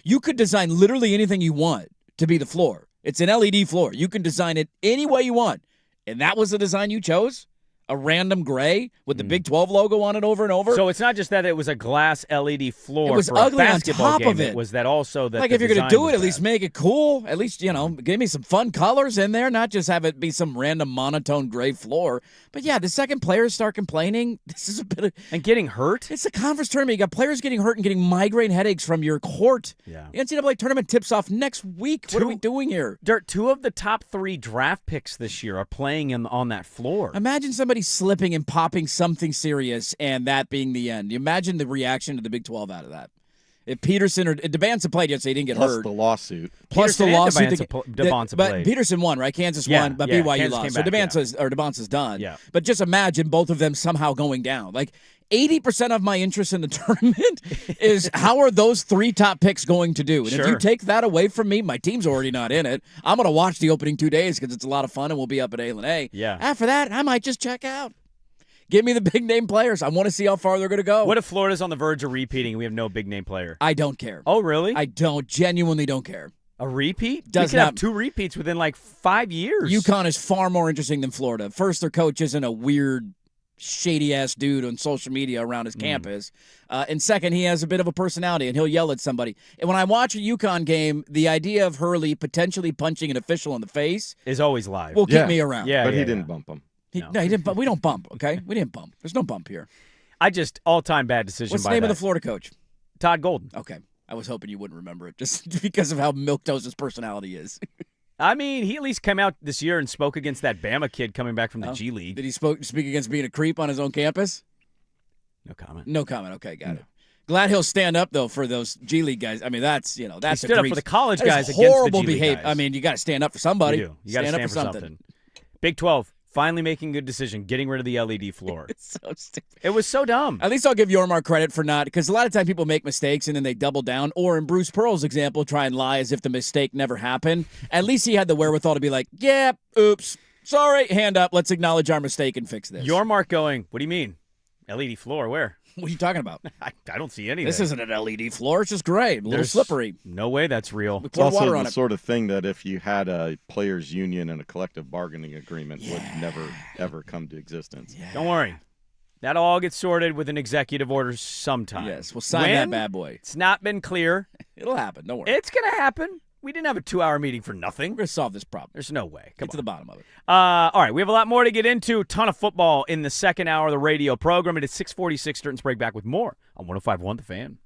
you could design literally anything you want to be the floor. It's an LED floor. You can design it any way you want. And that was the design you chose? A random gray with the Big 12 logo on it over and over? So it's not just that it was a glass LED floor. It was for ugly a on basketball top game. of it. It was that also that like the if you're going to design do was it, at least bad. make it cool. At least, give me some fun colors in there, not just have it be some random monotone gray floor. But yeah, the second players start complaining, this is a bit of... And getting hurt? It's a conference tournament. You got players getting hurt and getting migraine headaches from your court. Yeah. The NCAA tournament tips off next week. What are we doing here? Dirt, 2 of the top 3 draft picks this year are playing on that floor. Imagine somebody slipping and popping something serious and that being the end. You imagine the reaction to the Big 12 out of that. If Peterson or DeBanza played yesterday, he didn't get Plus hurt. the lawsuit. Plus Peterson the and lawsuit. DeBanza but played. Peterson won, right? Kansas won, but BYU Kansas lost. came So back, DeBanza's done. Yeah. But just imagine both of them somehow going down. Like 80% of my interest in the tournament is how are those 3 top picks going to do? And if you take that away from me, my team's already not in it. I'm going to watch the opening 2 days because it's a lot of fun and we'll be up at A&A. Yeah. After that, I might just check out. Give me the big name players. I want to see how far they're going to go. What if Florida's on the verge of repeating and we have no big name player? I don't care. Oh, really? I genuinely don't care. A repeat? Does we could have 2 repeats within like 5 years. UConn is far more interesting than Florida. First, their coach isn't a weird, shady-ass dude on social media around his campus. And second, he has a bit of a personality, and he'll yell at somebody. And when I watch a UConn game, the idea of Hurley potentially punching an official in the face is always live. will keep me around. But he didn't bump him. No, he didn't. We don't bump, okay? We didn't bump. There's no bump here. All-time bad decision. What's the name of the Florida coach? Todd Golden. Okay. I was hoping you wouldn't remember it just because of how milquetoast's personality is. I mean, he at least came out this year and spoke against that Bama kid coming back from the G League. Did he speak against being a creep on his own campus? No comment. No comment. Okay, got it. Glad he'll stand up though for those G League guys. I mean, that's he stood up for the college guys against horrible the G League behavior. guys. I mean, you got to stand up for somebody. You do. You got to stand for something. Big 12 finally making a good decision, getting rid of the LED floor. It's so stupid. It was so dumb. At least I'll give Yormark credit for not, because a lot of time people make mistakes and then they double down, or in Bruce Pearl's example, try and lie as if the mistake never happened. At least he had the wherewithal to be like, yeah, oops, sorry, hand up, let's acknowledge our mistake and fix this. Yormark going, what do you mean? LED floor, where? What are you talking about? I don't see anything. This isn't an LED floor. It's just gray, a little slippery. No way that's real. It's also the sort of thing that if you had a players' union and a collective bargaining agreement would never, ever come to existence. Yeah. Don't worry. That'll all get sorted with an executive order sometime. Yes, we'll sign that bad boy. It's not been clear. It'll happen. Don't worry. It's going to happen. We didn't have a 2-hour meeting for nothing. We're going to solve this problem. There's no way. Get to the bottom of it. All right, we have a lot more to get into. Ton of football in the second hour of the radio program. It is 6:46. Sturt and Sprague back with more on 105.1 The Fan.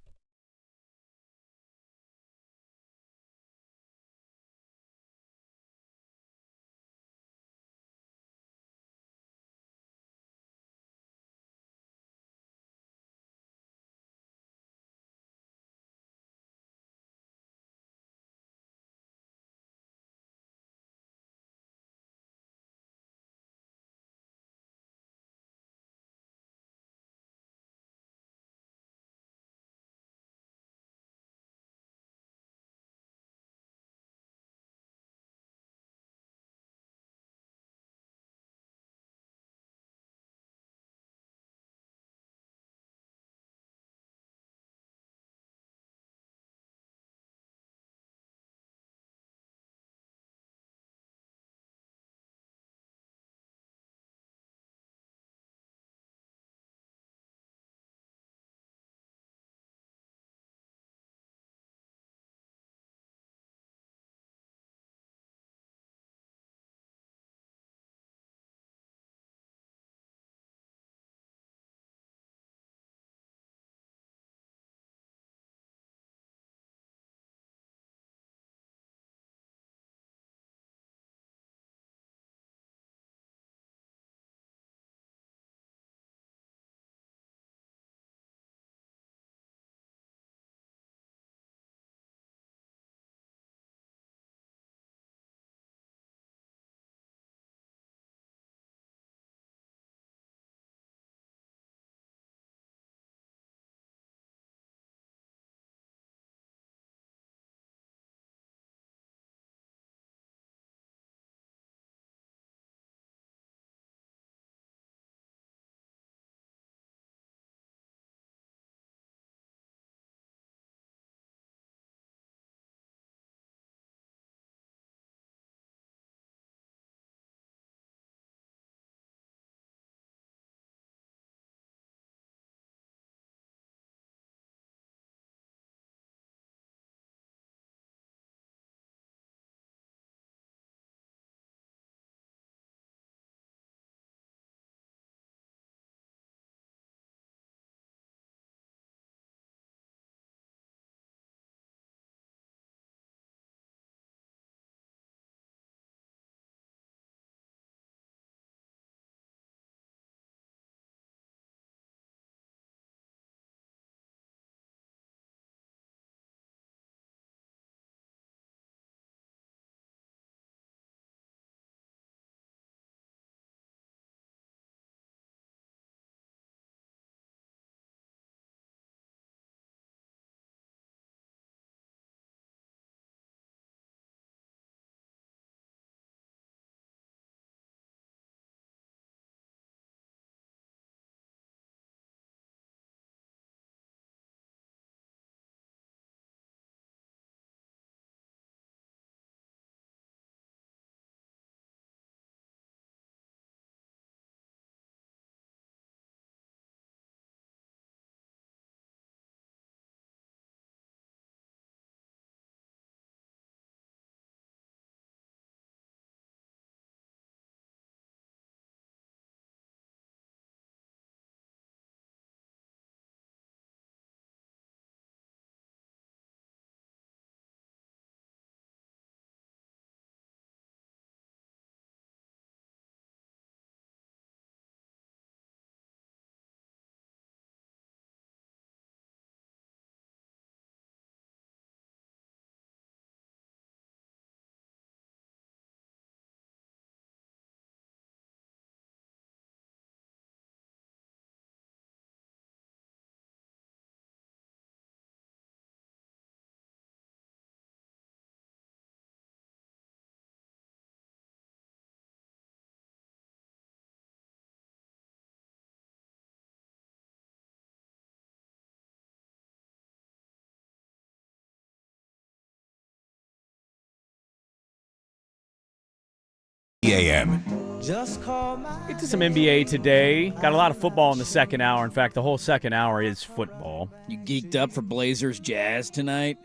AM. Get to some NBA today. Got a lot of football in the second hour. In fact, the whole second hour is football. You geeked up for Blazers Jazz tonight?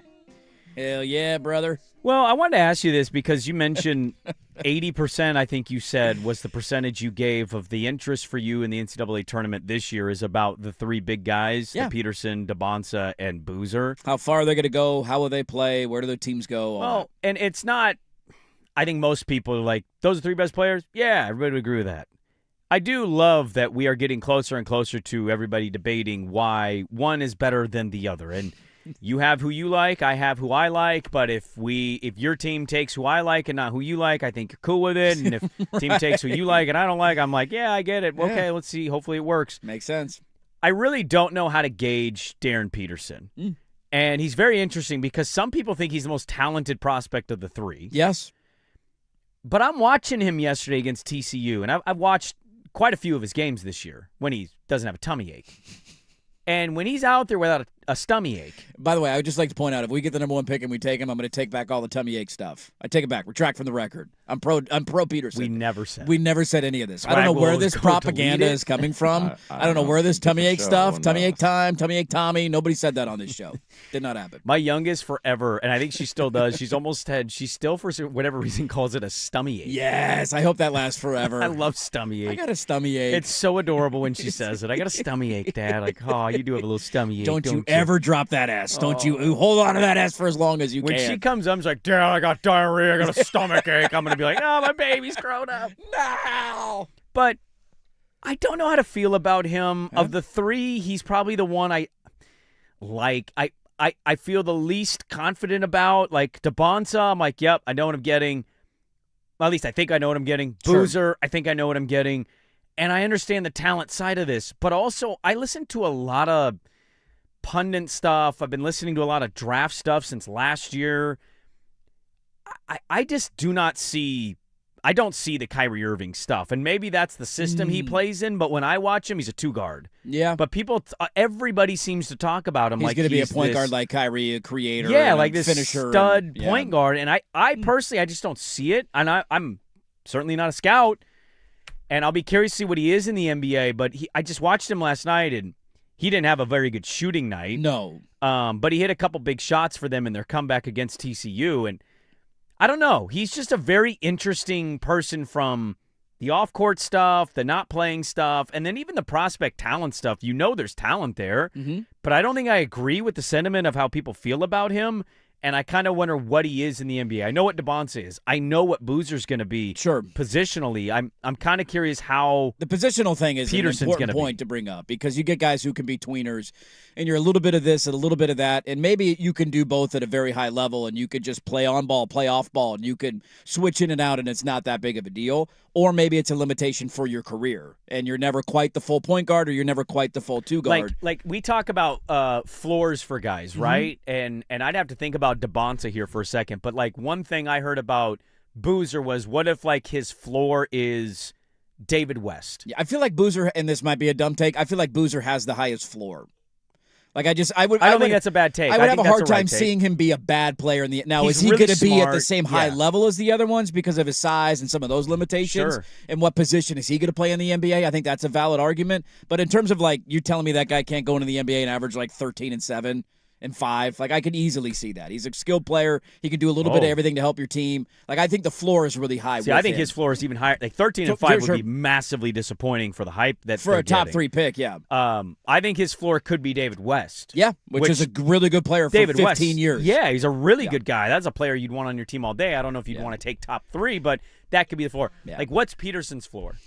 Hell yeah, brother. Well, I wanted to ask you this because you mentioned 80%, I think you said, was the percentage you gave of the interest for you in the NCAA tournament this year is about the three big guys, the Peterson, DeBonsa, and Boozer. How far are they going to go? How will they play? Where do their teams go? Well, and it's not – I think most people are like, those are three best players? Yeah, everybody would agree with that. I do love that we are getting closer and closer to everybody debating why one is better than the other. And you have who you like, I have who I like, but if your team takes who I like and not who you like, I think you're cool with it. And if team takes who you like and I don't like, I'm like, yeah, I get it. Yeah. Okay, let's see. Hopefully it works. Makes sense. I really don't know how to gauge Darren Peterson. And he's very interesting because some people think he's the most talented prospect of the three. Yes. But I'm watching him yesterday against TCU, and I've watched quite a few of his games this year when he doesn't have a tummy ache. And when he's out there without a stomach ache. By the way, I would just like to point out, if we get the number one pick and we take him, I'm going to take back all the tummy ache stuff. I take it back. Retract from the record. I'm pro Peterson. We never said any of this. I don't know where this propaganda is coming from. I don't know where this tummy ache stuff, tummy ache time, tummy ache Tommy. Nobody said that on this show. Did not happen. My youngest forever, and I think she still does. She still for whatever reason calls it a stomach ache. Yes, I hope that lasts forever. I love stomach ache. I got a stomach ache. It's so adorable when she says it. I got a stomach ache, Dad. Like, oh, you do have a little stomach ache. Don't you ever drop that S. Don't you hold on to that S for as long as you can. When she comes up, she's like, Dad, I got diarrhea. I got a stomach ache. I'm going to be like, no, my baby's grown up. No. But I don't know how to feel about him. Of the three, he's probably the one I like. I feel the least confident about. Like DeBonsa, I'm like, yep, I know what I'm getting. Well, at least I think I know what I'm getting. Sure. Boozer, I think I know what I'm getting. And I understand the talent side of this. But also, I listen to a lot of pundit stuff. I've been listening to a lot of draft stuff since last year. I just do not see – I don't see the Kyrie Irving stuff. And maybe that's the system he plays in, but when I watch him, he's a two-guard. Yeah. But everybody seems to talk about him he's like going to be a point this, guard like Kyrie, a creator. Yeah, and like a this finisher stud point guard. And I personally, I just don't see it. And I'm certainly not a scout. And I'll be curious to see what he is in the NBA. But I just watched him last night, and he didn't have a very good shooting night. No. But he hit a couple big shots for them in their comeback against TCU. And I don't know. He's just a very interesting person from the off-court stuff, the not playing stuff, and then even the prospect talent stuff. You know there's talent there. But I don't think I agree with the sentiment of how people feel about him. And I kind of wonder what he is in the NBA. I know what DeBonsa is. I know what Boozer's going to be. Sure. Positionally, I'm kind of curious how the positional thing is Peterson's an important point to bring up because you get guys who can be tweeners, and you're a little bit of this and a little bit of that, and maybe you can do both at a very high level, and you could just play on ball, play off ball, and you could switch in and out, and it's not that big of a deal. Or maybe it's a limitation for your career, and you're never quite the full point guard, or you're never quite the full two guard. Like we talk about floors for guys, right? And I'd have to think about DeBonsa here for a second. But like one thing I heard about Boozer was, what if like his floor is David West? Yeah, I feel like Boozer, and this might be a dumb take, I feel like Boozer has the highest floor. Like I don't think that's a bad take. I would have a hard time right seeing him be a bad player in the. Now, He's is he really going to be at the smart. same high level as the other ones because of his size and some of those limitations? Sure. And what position is he going to play in the NBA? I think that's a valid argument. But in terms of like you telling me that guy can't go into the NBA and average like 13 and 7 and 5, like I could easily see that. He's a skilled player. He can do a little bit of everything to help your team. Like I think the floor is really high. See, I think his floor is even higher. Like 13 and 5 would be massively disappointing for the hype that for a top 3 pick. Yeah. I think his floor could be David West. Yeah, which is a really good player for David 15 West, years. Yeah, he's a really good guy. That's a player you'd want on your team all day. I don't know if you'd want to take top 3, but that could be the floor. Yeah. Like, what's Peterson's floor?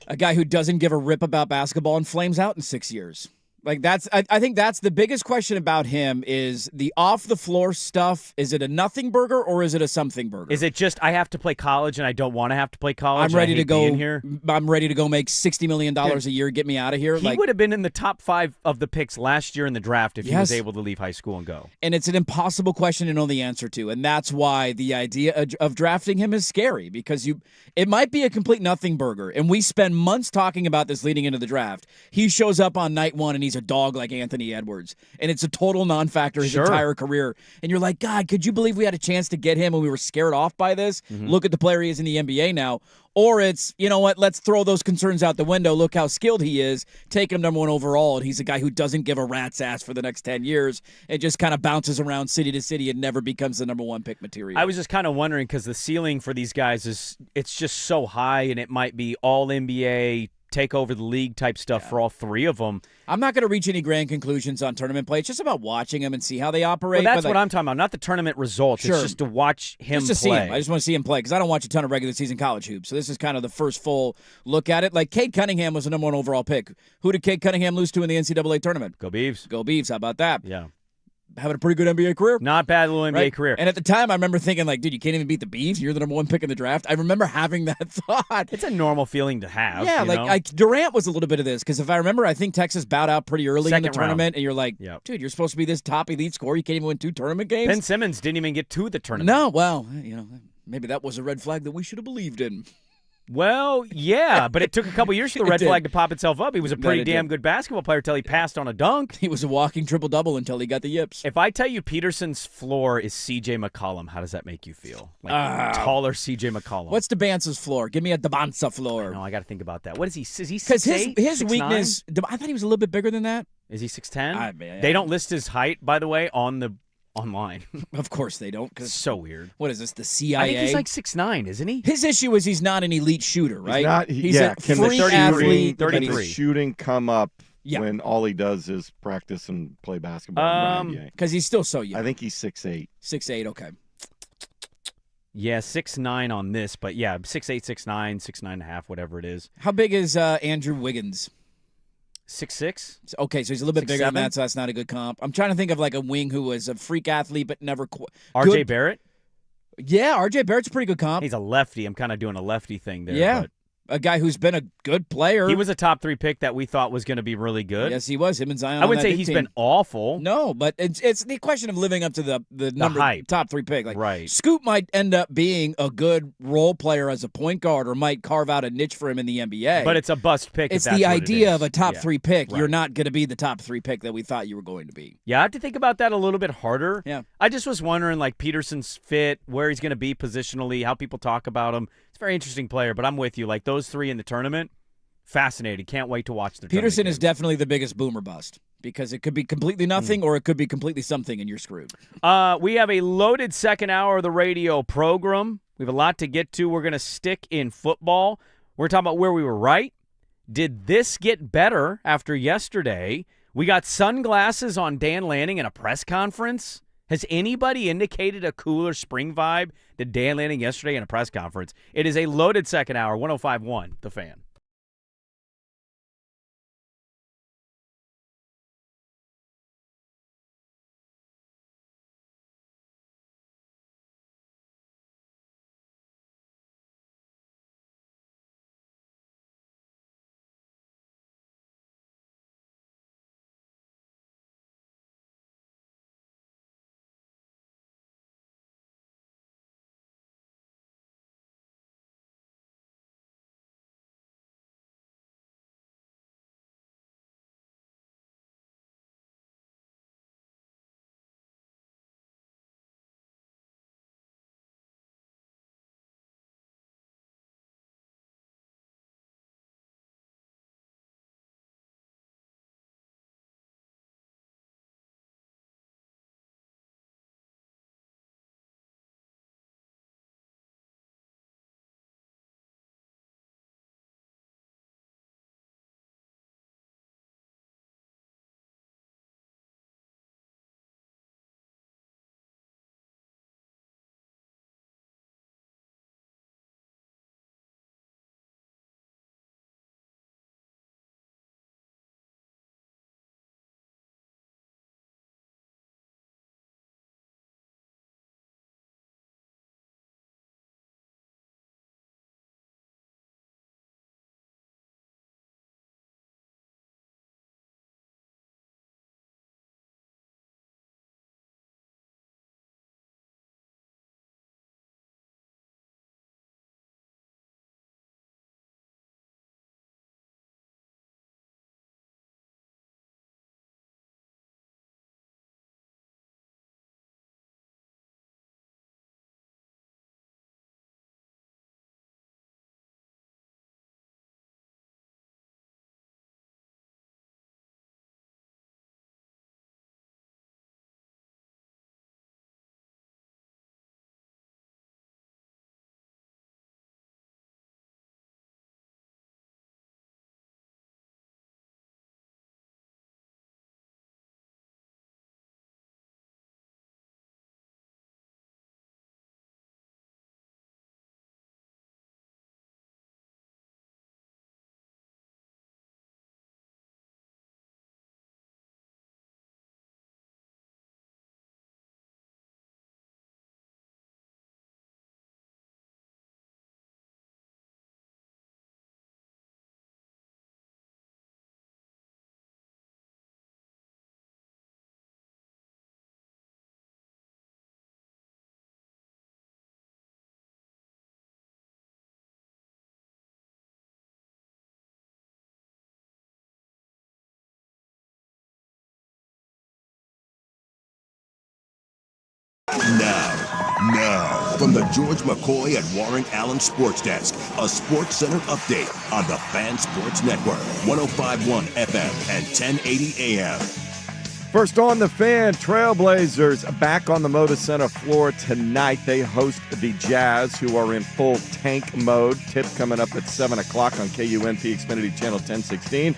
A guy who doesn't give a rip about basketball and flames out in 6 years. Like I think that's the biggest question about him is the off the floor stuff. Is it a nothing burger or is it a something burger? Is it just I have to play college and I don't want to have to play college? I'm ready to go here. I'm ready to go make $60 million a year. Get me out of here. He would have been in the top 5 of the picks last year in the draft if he was able to leave high school and go. And it's an impossible question to know the answer to, and that's why the idea of drafting him is scary because it might be a complete nothing burger. And we spend months talking about this leading into the draft. He shows up on night 1 and he's he's a dog like Anthony Edwards. And it's a total non-factor his Sure. entire career. And you're like, God, could you believe we had a chance to get him and we were scared off by this? Mm-hmm. Look at the player he is in the NBA now. Or it's, you know what, let's throw those concerns out the window. Look how skilled he is. Take him number 1 overall, and he's a guy who doesn't give a rat's ass for the next 10 years. It just kind of bounces around city to city and never becomes the number 1 pick material. I was just kind of wondering because the ceiling for these guys it's just so high, and it might be all NBA, take over the league type stuff for all 3 of them. I'm not going to reach any grand conclusions on tournament play. It's just about watching them and see how they operate. Well, that's what I'm talking about, not the tournament results. Sure. It's just to watch him just to play. see him. I just want to see him play because I don't watch a ton of regular season college hoops. So this is kind of the first full look at it. Like Cade Cunningham was the number 1 overall pick. Who did Cade Cunningham lose to in the NCAA tournament? Go Beavs. Go Beavs. How about that? Yeah. Having a pretty good NBA career. Not bad little NBA Right? career. And at the time, I remember thinking, like, dude, you can't even beat the Beavs. You're the number 1 pick in the draft. I remember having that thought. It's a normal feeling to have. Yeah, you like know? Durant was a little bit of this because if I remember, I think Texas bowed out pretty early in the Second round. tournament, and you're like, Yep. dude, you're supposed to be this top elite scorer. You can't even win 2 tournament games. Ben Simmons didn't even get to the tournament. No, well, you know, maybe that was a red flag that we should have believed in. Well, yeah, but it took a couple years for the It red did. flag to pop itself up. He was a pretty it damn did. good basketball player until he passed on a dunk. He was a walking triple-double until he got the yips. If I tell you Peterson's floor is C.J. McCollum, how does that make you feel? Like taller C.J. McCollum. What's DeBance's floor? Give me a DeBanza floor. No, I got to think about that. What is he? Is he Because 6'8", his 6'9"? weakness, I thought he was a little bit bigger than that. Is he 6'10"? Yeah. They don't list his height, by the way, on the online. Of course they don't. Cause So weird. what is this, the CIA? I think he's like 6'9", isn't he? His issue is he's not an elite shooter, right? He's not. He's yeah, a can the freak 33, athlete. Can the 33. shooting come up Yeah. when all he does is practice and play basketball? in the NBA? Because he's still so young. I think he's 6'8". 6'8", okay. Yeah, 6'9" on this, but yeah, 6'8", 6'9", 6'9.5", whatever it is. How big is Andrew Wiggins? 6'6"? Okay, so he's a little bit bigger than 6'7"? that, so that's not a good comp. I'm trying to think of like a wing who was a freak athlete but never R.J. Barrett? Yeah, R.J. Barrett's a pretty good comp. He's a lefty. I'm kind of doing a lefty thing there. Yeah. But A guy who's been a good player. he was a top 3 pick that we thought was going to be really good. Yes, he was. Him and Zion. I on wouldn't that say big he's team. been awful. No, but it's the question of living up to the number hype. top 3 pick. Like Right. Scoot might end up being a good role player as a point guard, or might carve out a niche for him in the NBA. But it's a bust pick. if it's that's the what it idea is. of a top Yeah. 3 pick. You're Right. not going to be the top 3 pick that we thought you were going to be. Yeah, I have to think about that a little bit harder. Yeah. I just was wondering, like, Peterson's fit, where he's going to be positionally, how people talk about him. It's a very interesting player, but I'm with you. Like, those 3 in the tournament, fascinated. Can't wait to watch the Peterson tournament is games. definitely the biggest boomer bust because it could be completely nothing or it could be completely something, and you're screwed. We have a loaded second hour of the radio program. We have a lot to get to. We're going to stick in football. We're talking about where we were right. Did this get better after yesterday? We got sunglasses on Dan Lanning in a press conference. Has anybody indicated a cooler spring vibe than Dan Lanning yesterday in a press conference? It is a loaded second hour, 105.1, The Fan. Now, from the George McCoy and Warren Allen Sports Desk, a Sports Center update on the Fan Sports Network, 105.1 FM and 1080 AM. First on the Fan, Trailblazers back on the Moda Center floor tonight. They host the Jazz, who are in full tank mode. Tip coming up at 7 o'clock on KUNP Xfinity Channel 1016.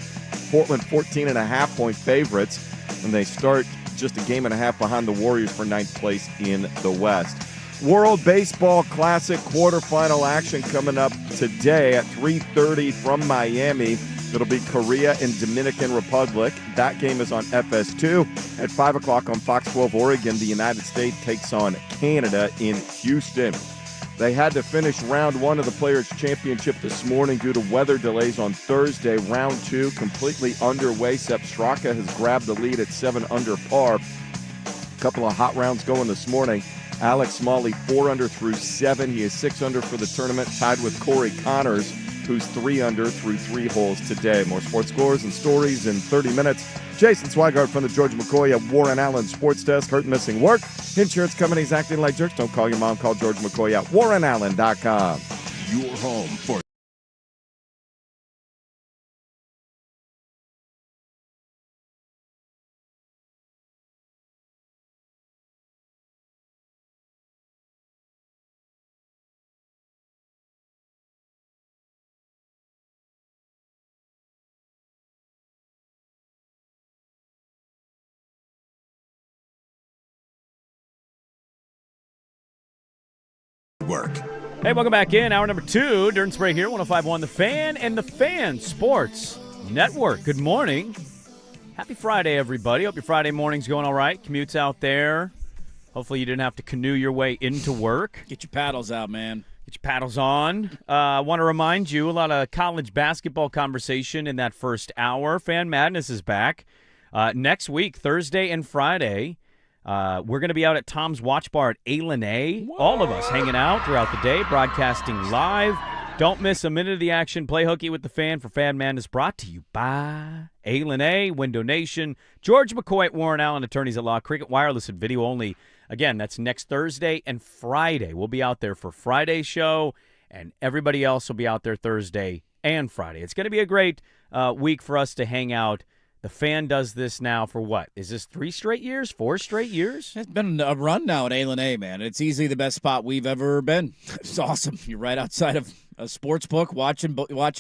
Portland 14.5-point favorites, and they start just a game and a half behind the Warriors for ninth place in the West. World Baseball Classic quarterfinal action coming up today at 3:30 from Miami. It'll be Korea and Dominican Republic. That game is on FS2. At 5 o'clock on Fox 12 Oregon, the United States takes on Canada in Houston. They had to finish round one of the Players' Championship this morning due to weather delays on Thursday. Round two completely underway. Sepp Straka has grabbed the lead at 7 under par. A couple of hot rounds going this morning. Alex Smalley 4 under through 7. He is 6 under for the tournament, tied with Corey Connors, who's 3 under through 3 holes today. More sports scores and stories in 30 minutes. Jason Swigart from the George McCoy at Warren Allen Sports Desk. Hurt, missing work. Insurance companies acting like jerks. Don't call your mom. Call George McCoy at warrenallen.com. Your home for work. Hey, welcome back in. Hour number 2. Durden Sprague here, 105.1 The Fan and the Fan Sports Network. Good morning. Happy Friday, everybody. Hope your Friday morning's going all right. Commutes out there. Hopefully you didn't have to canoe your way into work. Get your paddles out, man. Get your paddles on. I want to remind you, a lot of college basketball conversation in that first hour. Fan Madness is back. Next week, Thursday and Friday, we're going to be out at Tom's Watch Bar at A. All of us hanging out throughout the day, broadcasting live. Don't miss a minute of the action. Play hooky with the Fan for Fan Madness, brought to you by A, Window Nation, George McCoy at Warren Allen, Attorneys at Law, Cricket Wireless and Video Only. Again, that's next Thursday and Friday. We'll be out there for Friday's show, and everybody else will be out there Thursday and Friday. It's going to be a great week for us to hang out. The Fan does this now for what? Is this 3 straight years? 4 straight years? It's been a run now at A, man. It's easily the best spot we've ever been. It's awesome. You're right outside of a sports book, watching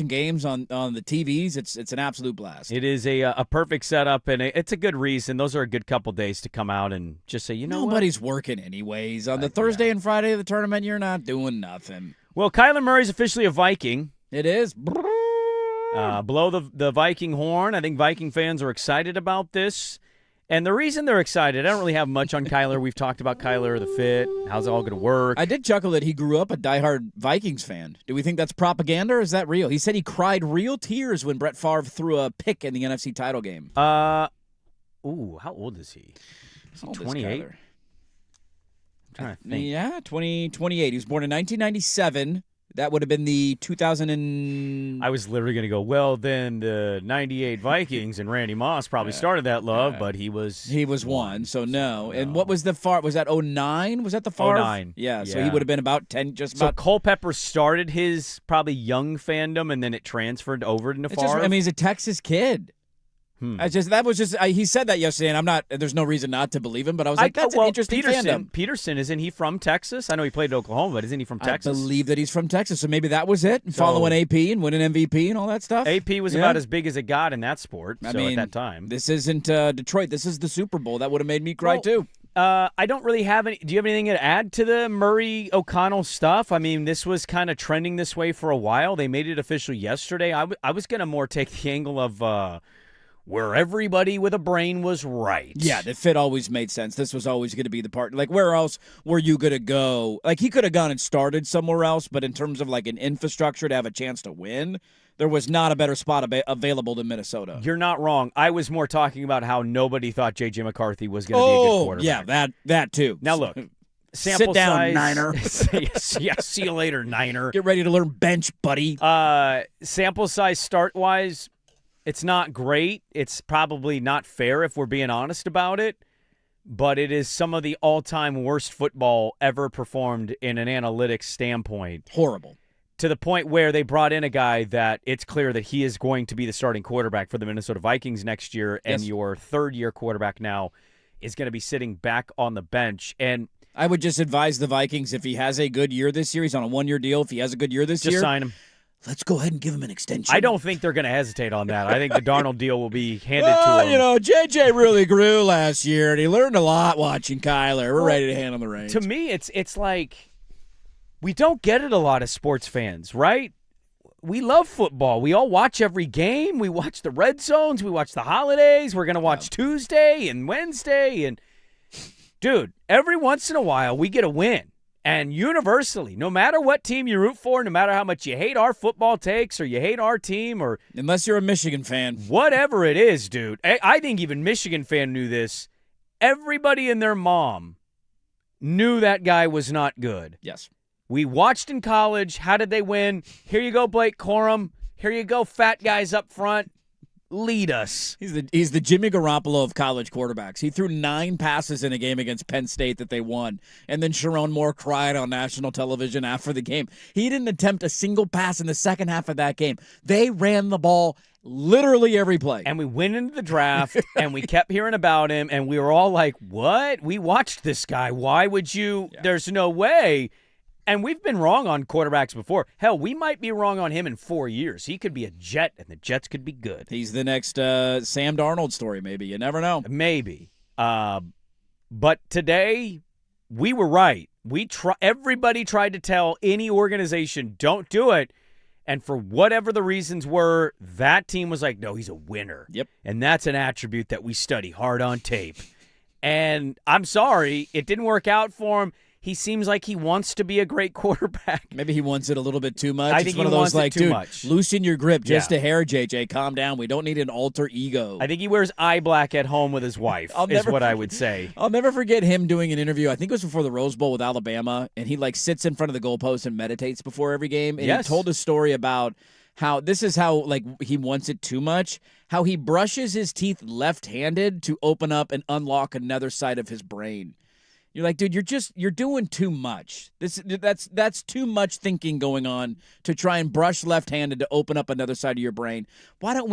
games on the TVs. It's an absolute blast. It is a perfect setup, and it's a good reason. Those are a good couple days to come out and just say, nobody's working anyways. On the Thursday and Friday of the tournament, you're not doing nothing. Well, Kyler Murray's officially a Viking. It is. Blow the Viking horn. I think Viking fans are excited about this. And the reason they're excited, I don't really have much on Kyler. We've talked about Kyler, the fit, how's it all going to work. I did chuckle that he grew up a diehard Vikings fan. Do we think that's propaganda or is that real? He said he cried real tears when Brett Favre threw a pick in the NFC title game. How old is he? Is he 28? Yeah, 28. He was born in 1997. That would have been the 2000 I was literally going to go, well, then the 98 Vikings and Randy Moss probably started that love, but he was one, so no. And what was the Favre? Was that 09? Was that the Favre? 09. Yeah, so he would have been about 10, just about. So Culpepper started his probably young fandom, and then it transferred over to Favre? He's a Texas kid. He said that yesterday, and there's no reason not to believe him, but I was like, that's an interesting fandom. Peterson, isn't he from Texas? I know he played at Oklahoma, but isn't he from Texas? I believe that he's from Texas, so maybe that was it, following AP and winning MVP and all that stuff. AP was about as big as it got in that sport, at that time. This isn't Detroit. This is the Super Bowl. That would have made me cry, too. I don't really have any. Do you have anything to add to the Murray O'Connell stuff? I mean, this was kind of trending this way for a while. They made it official yesterday. I was going to more take the angle of where everybody with a brain was right. Yeah, the fit always made sense. This was always going to be the part. Like, where else were you going to go? Like, he could have gone and started somewhere else, but in terms of, like, an infrastructure to have a chance to win, there was not a better spot available than Minnesota. You're not wrong. I was more talking about how nobody thought J.J. McCarthy was going to be a good quarterback. Yeah, that too. Now, look. Sample Sit down, size, Niner. Yeah, see you later, Niner. Get ready to learn bench, buddy. Sample size start-wise, it's not great. It's probably not fair if we're being honest about it. but it is some of the all-time worst football ever performed in an analytics standpoint. Horrible. To the point where they brought in a guy that it's clear that he is going to be the starting quarterback for the Minnesota Vikings next year, and your third-year quarterback now is going to be sitting back on the bench. And I would just advise the Vikings, if he has a good year this year, he's on a one-year deal. If he has a good year this year, just sign him. Let's go ahead and give him an extension. I don't think they're going to hesitate on that. I think the Darnold deal will be handed to him. You know, JJ really grew last year, and he learned a lot watching Kyler. We're ready to hand him the reins. To me, it's like we don't get it a lot as sports fans, right? We love football. We all watch every game. We watch the red zones. We watch the holidays. We're going to watch Tuesday and Wednesday. And, dude, every once in a while we get a win. And universally, no matter what team you root for, no matter how much you hate our football takes or you hate our team or – unless you're a Michigan fan. Whatever it is, dude. I think even Michigan fan knew this. Everybody and their mom knew that guy was not good. Yes. We watched in college. How did they win? Here you go, Blake Corum. Here you go, fat guys up front. Lead us. He's the Jimmy Garoppolo of college quarterbacks. He threw 9 passes in a game against Penn State that they won, and then Sharon Moore cried on national television after the game. He didn't attempt a single pass in the second half of that game. They ran the ball literally every play. And we went into the draft, and we kept hearing about him, and we were all like, what? We watched this guy. Why would you? Yeah. There's no way. And we've been wrong on quarterbacks before. Hell, we might be wrong on him in 4 years. He could be a Jet, and the Jets could be good. He's the next Sam Darnold story, maybe. You never know. Maybe. But today, we were right. Everybody tried to tell any organization, don't do it. And for whatever the reasons were, that team was like, no, he's a winner. Yep. And that's an attribute that we study hard on tape. And I'm sorry, it didn't work out for him. He seems like he wants to be a great quarterback. Maybe he wants it a little bit too much. I think it's one he of those wants like, it too dude, much. Loosen your grip just a hair, JJ. Calm down. We don't need an alter ego. I think he wears eye black at home with his wife, I would say. I'll never forget him doing an interview. I think it was before the Rose Bowl with Alabama, and he like sits in front of the goalpost and meditates before every game. And he told a story about how this is how like he wants it too much, how he brushes his teeth left-handed to open up and unlock another side of his brain. You're like, dude, you're doing too much. That's too much thinking going on to try and brush left-handed to open up another side of your brain. Why don't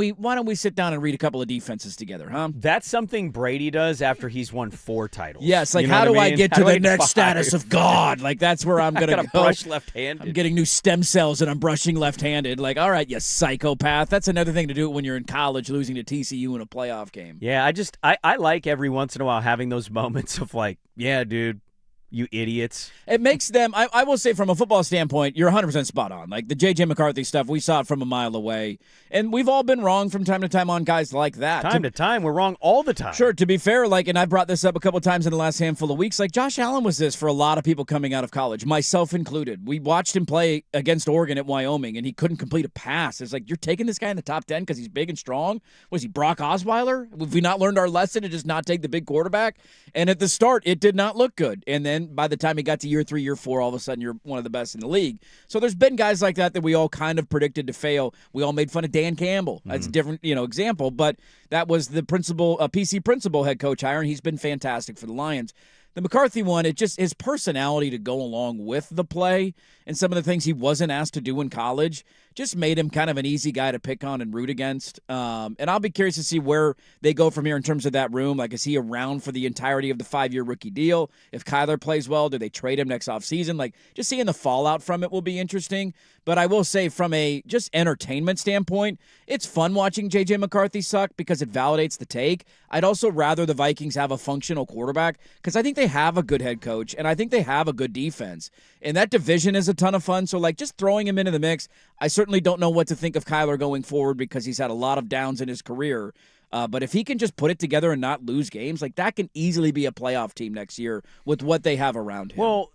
we sit down and read a couple of defenses together, huh? That's something Brady does after he's won 4 titles. Yes, like you know how do I get to the next status of God? Like that's where I'm gonna go. Brush left-handed. I'm getting new stem cells and I'm brushing left-handed. Like, all right, you psychopath. That's another thing to do when you're in college, losing to TCU in a playoff game. Yeah, I like every once in a while having those moments of like, yeah, dude, you idiots. It makes them, I will say from a football standpoint, you're 100% spot on. Like the J.J. McCarthy stuff, we saw it from a mile away. And we've all been wrong from time to time on guys like that. Time to time, we're wrong all the time. Sure, to be fair, like, and I've brought this up a couple times in the last handful of weeks, like Josh Allen was this for a lot of people coming out of college, myself included. We watched him play against Oregon at Wyoming, and he couldn't complete a pass. It's like, you're taking this guy in the top 10 because he's big and strong? Was he Brock Osweiler? Have we not learned our lesson to just not take the big quarterback? And at the start, it did not look good. And then by the time he got to year 3, year 4, all of a sudden you're one of the best in the league. So there's been guys like that we all kind of predicted to fail. We all made fun of Dan Campbell. That's a different, example, but that was the PC principal head coach hire, and he's been fantastic for the Lions. The McCarthy one, it just his personality to go along with the play and some of the things he wasn't asked to do in college just made him kind of an easy guy to pick on and root against. And I'll be curious to see where they go from here in terms of that room. Like, is he around for the entirety of the 5-year rookie deal? If Kyler plays well, do they trade him next offseason? Like, just seeing the fallout from it will be interesting. But I will say from a just entertainment standpoint, it's fun watching J.J. McCarthy suck because it validates the take. I'd also rather the Vikings have a functional quarterback because I think they have a good head coach and I think they have a good defense. And that division is a ton of fun. So, like, just throwing him into the mix, I certainly don't know what to think of Kyler going forward because he's had a lot of downs in his career. But if he can just put it together and not lose games, like that can easily be a playoff team next year with what they have around him. Well,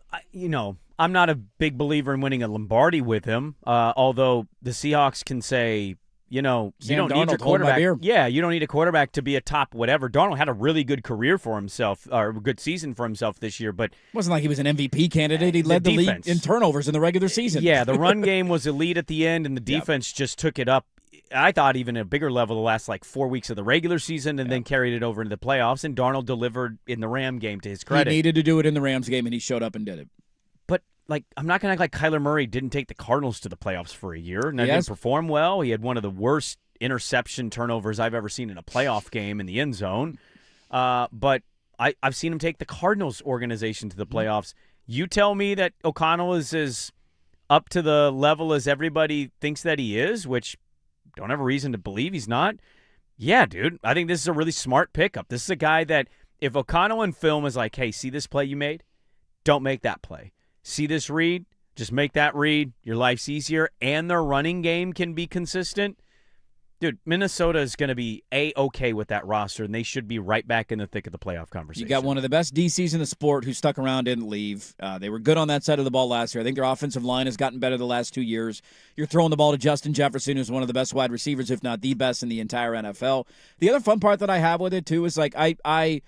I'm not a big believer in winning a Lombardi with him, although the Seahawks can say, you don't need your quarterback. Yeah, you don't need a quarterback to be a top whatever. Darnold had a really good career for himself, or a good season for himself this year, but it wasn't like he was an MVP candidate. He led the league in turnovers in the regular season. Yeah, the run game was elite at the end, and the defense just took it up I thought even a bigger level the last 4 weeks of the regular season and then carried it over into the playoffs. And Darnold delivered in the Ram game to his credit. He needed to do it in the Rams game, and he showed up and did it. But, I'm not going to act like Kyler Murray didn't take the Cardinals to the playoffs for a year. And didn't perform well. He had one of the worst interception turnovers I've ever seen in a playoff game in the end zone. But I've seen him take the Cardinals organization to the playoffs. You tell me that O'Connell is as up to the level as everybody thinks that he is, which don't have a reason to believe he's not. Yeah, dude, I think this is a really smart pickup. This is a guy that if O'Connell in film is like, hey, see this play you made? Don't make that play. See this read? Just make that read. Your life's easier, and their running game can be consistent. Dude, Minnesota is going to be A-okay with that roster, and they should be right back in the thick of the playoff conversation. You got one of the best DCs in the sport who stuck around, didn't leave. They were good on that side of the ball last year. I think their offensive line has gotten better the last 2 years. You're throwing the ball to Justin Jefferson, who's one of the best wide receivers, if not the best in the entire NFL. The other fun part that I have with it, too, is I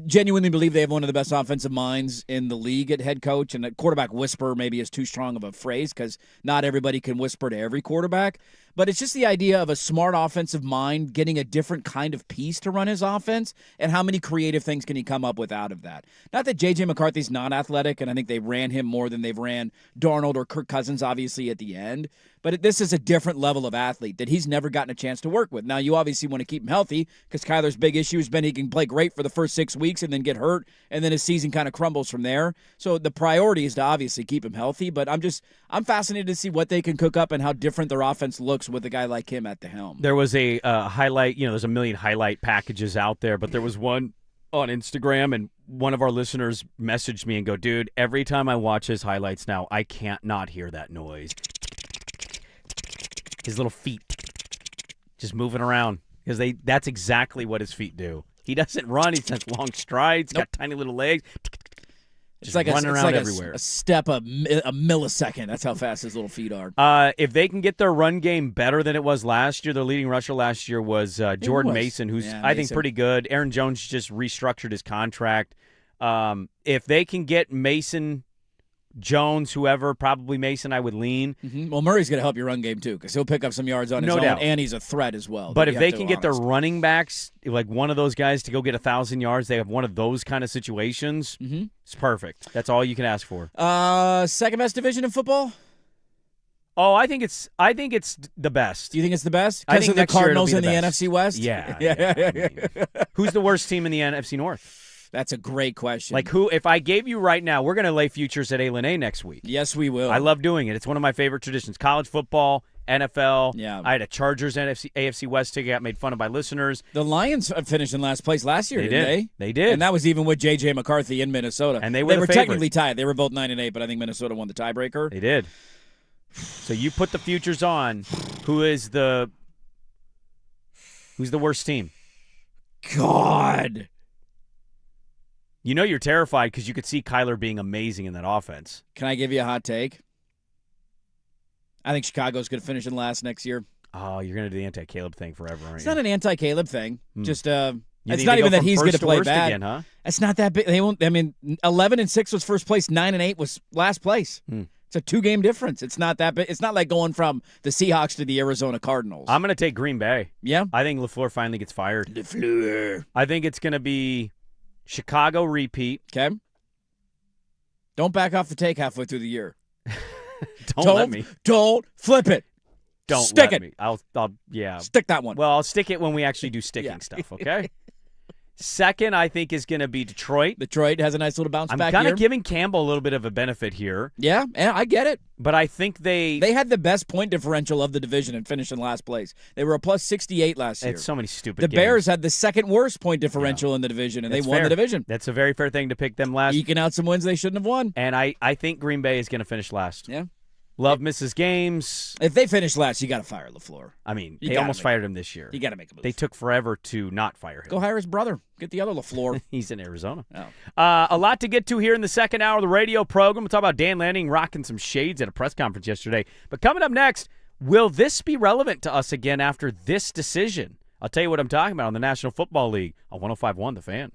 genuinely believe they have one of the best offensive minds in the league at head coach, and a quarterback whisper maybe is too strong of a phrase because not everybody can whisper to every quarterback. But it's just the idea of a smart offensive mind getting a different kind of piece to run his offense, and how many creative things can he come up with out of that. Not that J.J. McCarthy's not athletic, and I think they ran him more than they've ran Darnold or Kirk Cousins, obviously, at the end. But this is a different level of athlete that he's never gotten a chance to work with. Now, you obviously want to keep him healthy because Kyler's big issue has been he can play great for the first 6 weeks and then get hurt, and then his season kind of crumbles from there. So the priority is to obviously keep him healthy, but I'm fascinated to see what they can cook up and how different their offense looks with a guy like him at the helm. There was a highlight, there's a million highlight packages out there, but there was one on Instagram, and one of our listeners messaged me and go, dude, every time I watch his highlights now, I can't not hear that noise. His little feet just moving around because that's exactly what his feet do. He doesn't run. He has long strides. Got tiny little legs. It's like running around everywhere. A step a millisecond. That's how fast his little feet are. If they can get their run game better than it was last year, their leading rusher last year was Jordan Mason, who's I think pretty good. Aaron Jones just restructured his contract. If they can get Mason, Jones, whoever, probably Mason, I would lean. Mm-hmm. Well, Murray's going to help your run game, too, because he'll pick up some yards on his own, and he's a threat as well. But if they can get their running backs, like one of those guys to go get 1,000 yards, they have one of those kind of situations, it's perfect. That's all you can ask for. Second best division in football? Oh, I think it's the best. Do you think it's the best? I think of the Cardinals in the best. NFC West? Yeah. I mean, who's the worst team in the NFC North? That's a great question. Like who? If I gave you right now, we're going to lay futures at A-Lane A next week. Yes, we will. I love doing it. It's one of my favorite traditions. College football, NFL. Yeah. I had a Chargers AFC West ticket. Got made fun of by listeners. The Lions finished in last place last year, didn't they? They did. And that was even with J.J. McCarthy in Minnesota. And they were technically tied. They were both 9-8, but I think Minnesota won the tiebreaker. They did. So you put the futures on. Who's the worst team? God. You know you're terrified because you could see Kyler being amazing in that offense. Can I give you a hot take? I think Chicago's going to finish in last next year. Oh, you're going to do the anti-Caleb thing forever, aren't you? It's not an anti-Caleb thing. Just it's need not to even go that he's going to play bad. Again, huh? It's not that big. They won't. I mean, 11-6 was first place. 9-8 was last place. It's a 2-game difference. It's not that big. It's not like going from the Seahawks to the Arizona Cardinals. I'm going to take Green Bay. Yeah, I think LaFleur finally gets fired. LaFleur. I think it's going to be Chicago repeat. Okay. Don't back off the take halfway through the year. Don't let me. Don't flip it. Don't stick let it. me. I'll yeah. Stick that one. Well, I'll stick it when we actually do sticking stuff, okay? Second, I think, is going to be Detroit. Detroit has a nice little bounce back I'm kind of giving Campbell a little bit of a benefit here. Yeah, I get it. But I think they had the best point differential of the division and finished in last place. They were a plus 68 last year. It's so many stupid The games. Bears had the second worst point differential in the division, and they won the division. That's a very fair thing to pick them last. Eking out some wins they shouldn't have won. And I think Green Bay is going to finish last. Yeah. Love misses games. If they finish last, you got to fire LaFleur. I mean, they almost fired him this year. You got to make a move. They took forever to not fire him. Go hire his brother. Get the other LaFleur. He's in Arizona. Oh. A lot to get to here in the second hour of the radio program. We'll talk about Dan Lanning rocking some shades at a press conference yesterday. But coming up next, will this be relevant to us again after this decision? I'll tell you what I'm talking about on the National Football League on 105.1 The Fan.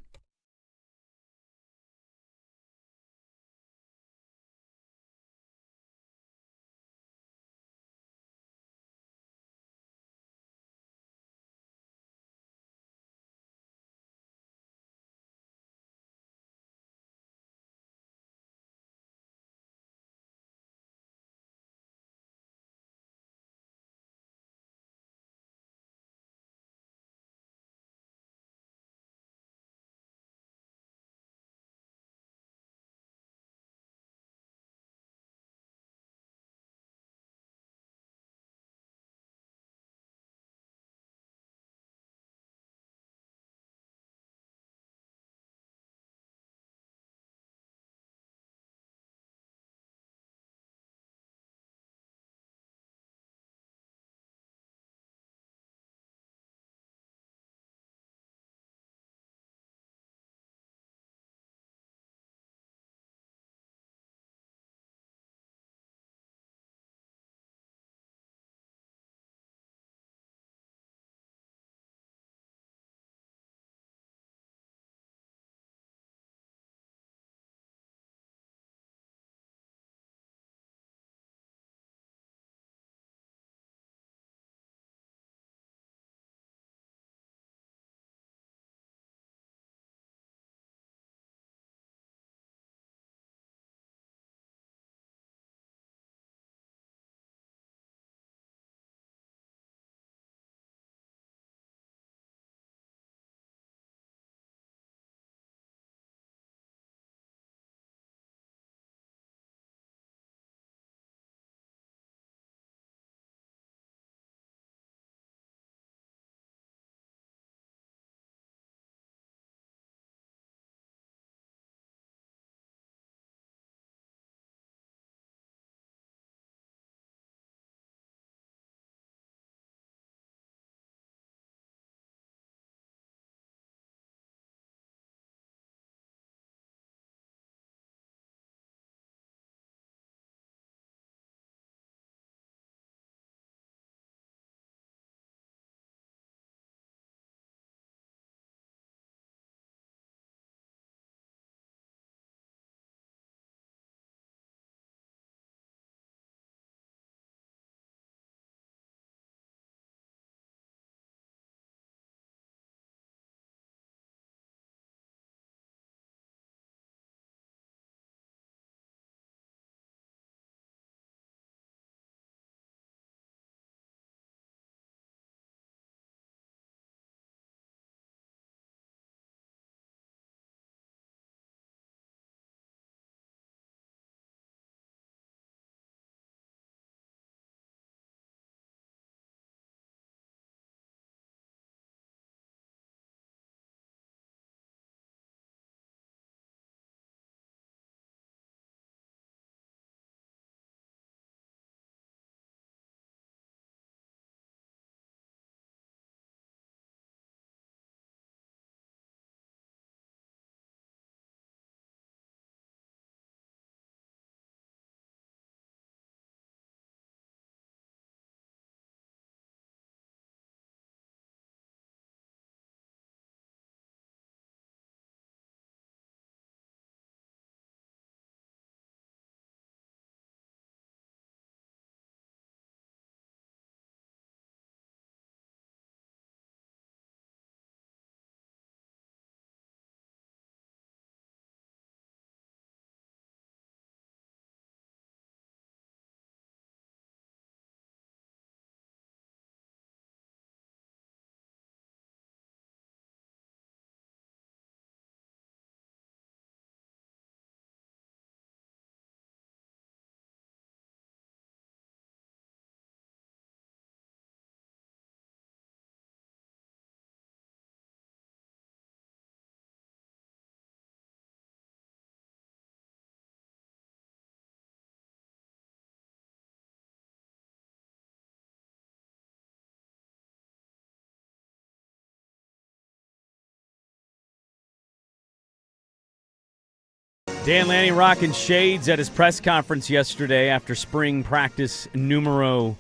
Dan Lanning rocking shades at his press conference yesterday after spring practice numero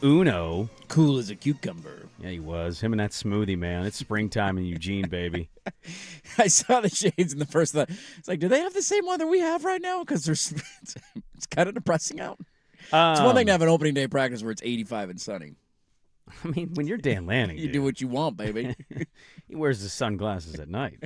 uno. Cool as a cucumber. Yeah, he was. Him and that smoothie, man. It's springtime in Eugene, baby. I saw the shades in the first thought. It's like, do they have the same weather we have right now? Because it's kind of depressing out. It's one thing to have an opening day practice where it's 85 and sunny. I mean, when you're Dan Lanning, You do what you want, baby. he wears his sunglasses at night.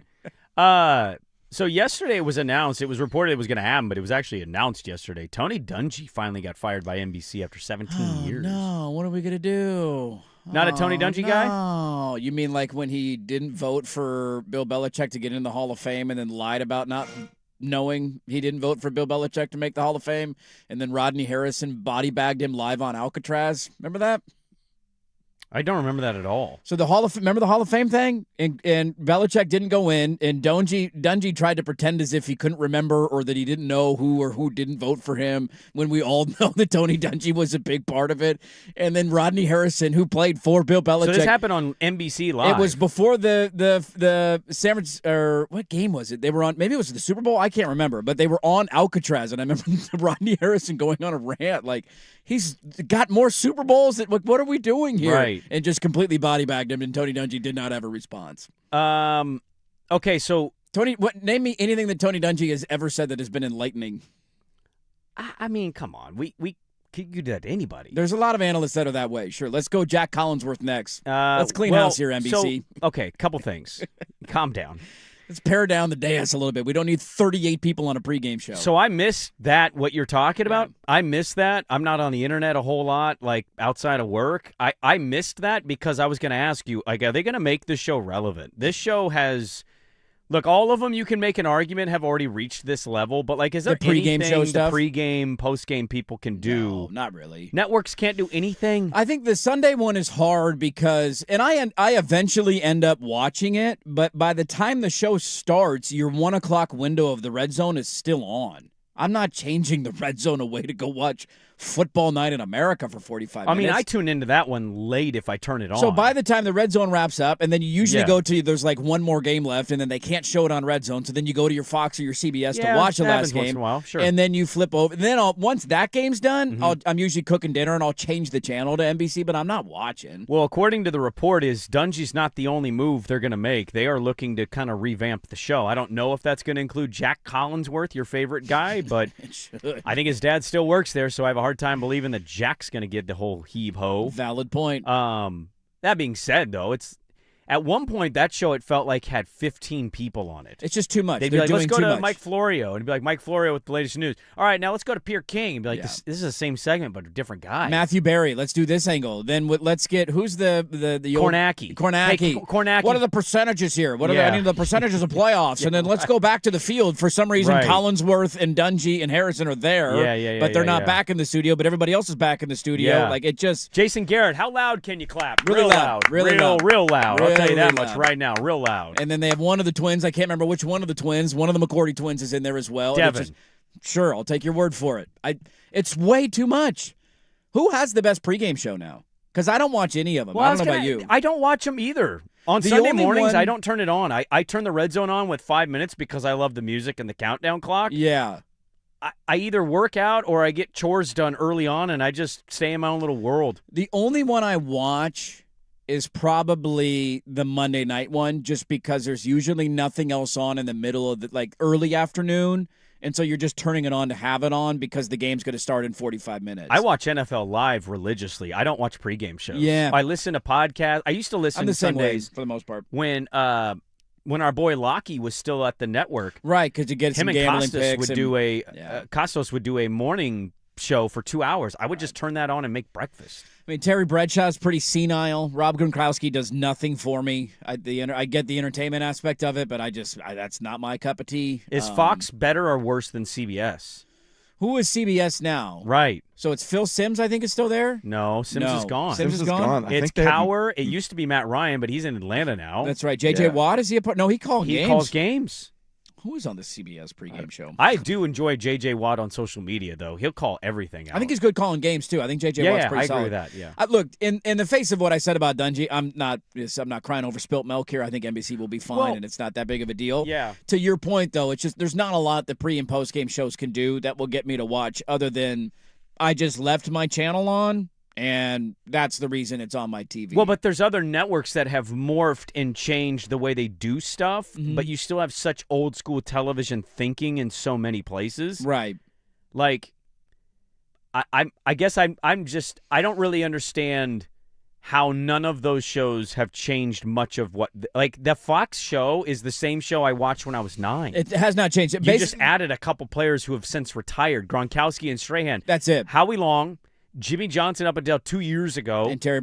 So yesterday it was announced, it was reported it was going to happen, but it was actually announced yesterday. Tony Dungy finally got fired by NBC after 17 years. No, what are we going to do? Not a Tony Dungy guy? No, you mean like when he didn't vote for Bill Belichick to get in the Hall of Fame and then lied about not knowing he didn't vote for Bill Belichick to make the Hall of Fame, and then Rodney Harrison body bagged him live on Alcatraz? Remember that? I don't remember that at all. So remember the Hall of Fame thing? And Belichick didn't go in, and Dungy tried to pretend as if he couldn't remember or that he didn't know who didn't vote for him, when we all know that Tony Dungy was a big part of it. And then Rodney Harrison, who played for Bill Belichick. So this happened on NBC Live. It was before the San Francisco, or what game was it? They were on, maybe it was the Super Bowl, I can't remember, but they were on Alcatraz, and I remember Rodney Harrison going on a rant like, he's got more Super Bowls. What are we doing here? Right. And just completely body bagged him, and Tony Dungy did not have a response. Okay, so Tony, name me anything that Tony Dungy has ever said that has been enlightening. I mean, come on, we could do that to anybody. There's a lot of analysts that are that way. Sure, let's go Jack Collinsworth next. Let's clean house here, NBC. Okay, couple things. Calm down. Let's pare down the dais a little bit. We don't need 38 people on a pregame show. So I missed that, what you're talking about. I missed that. I'm not on the internet a whole lot, like outside of work. I missed that because I was going to ask you, like, are they going to make this show relevant? This show has, look, all of them you can make an argument have already reached this level, but like, is there pregame anything show the stuff? pregame, postgame people can do? No, not really. Networks can't do anything? I think the Sunday one is hard because, and I eventually end up watching it, but by the time the show starts, your 1 o'clock window of the Red Zone is still on. I'm not changing the Red Zone away to go watch Football Night in America for 45 minutes. I mean, I tune into that one late if I turn it on. So by the time the Red Zone wraps up, and then you usually go to, there's like one more game left, and then they can't show it on Red Zone, so then you go to your Fox or your CBS to watch the last game. Once in a while, sure. And then you flip over. And then once that game's done, I'm usually cooking dinner, and I'll change the channel to NBC, but I'm not watching. Well, according to the report, Dungy's not the only move they're going to make. They are looking to kind of revamp the show. I don't know if that's going to include Jack Collinsworth, your favorite guy, but I think his dad still works there, so I have a hard time believing that Jack's going to get the whole heave-ho. Valid point. That being said, though, it's at one point that show it felt like had 15 people on it. It's just too much. They'd be like, let's go to Mike Florio, and it'd be like, Mike Florio with the latest news. All right, now let's go to Pierre King, and be like, this is the same segment but a different guy. Matthew Berry, let's do this angle. Then let's get who's the Kornacki. Kornacki. Hey, Kornacki. What are the percentages here? I need the percentages of playoffs, and then let's go back to the field. For some reason, Collinsworth and Dungy and Harrison are there, but they're not back in the studio. But everybody else is back in the studio. Yeah. Like it just. Jason Garrett, how loud can you clap? Really loud. Really loud. Real loud. I'll tell you that much loud. right now. Real loud. And then they have one of the twins. I can't remember which one of the twins. One of the McCourty twins is in there as well. Devin. Sure, I'll take your word for it. It's way too much. Who has the best pregame show now? Because I don't watch any of them. I don't know about you. I don't watch them either. On Sunday mornings, I don't turn it on. I turn the Red Zone on with 5 minutes because I love the music and the countdown clock. Yeah. I either work out or I get chores done early on, and I just stay in my own little world. The only one I watch is probably the Monday night one, just because there's usually nothing else on in the middle of the early afternoon, and so you're just turning it on to have it on because the game's going to start in 45 minutes. I watch NFL Live religiously. I don't watch pregame shows. Yeah, I listen to podcasts. I used to listen I'm the same Sundays way, for the most part. When our boy Lockie was still at the network, right? Because you get some gambling picks. Costos would do a morning show for 2 hours. I would just turn that on and make breakfast. I mean, Terry Bradshaw's pretty senile. Rob Gronkowski does nothing for me. I get the entertainment aspect of it, but that's not my cup of tea. Is Fox better or worse than CBS? Who is CBS now? Right. So it's Phil Simms, I think, is still there? No, Simms is gone. Simms is gone? It's Cower. It used to be Matt Ryan, but he's in Atlanta now. That's right. J.J. Watt, is he a part? No, he calls games. He calls games. Who is on the CBS pregame show? I do enjoy J.J. Watt on social media, though. He'll call everything out. I think he's good calling games, too. I think J.J. Watt's pretty solid. I agree with that, yeah. Look, in the face of what I said about Dungy, I'm not crying over spilt milk here. I think NBC will be fine, and it's not that big of a deal. Yeah. To your point, though, it's just there's not a lot that pre- and post-game shows can do that will get me to watch other than I just left my channel on, and that's the reason it's on my TV. Well, but there's other networks that have morphed and changed the way they do stuff, but you still have such old-school television thinking in so many places. Right. Like, I guess I don't really understand how none of those shows have changed much of what – like, the Fox show is the same show I watched when I was 9. It has not changed. You just added a couple players who have since retired, Gronkowski and Strahan. That's it. Howie Long, Jimmy Johnson up until 2 years ago. And Terry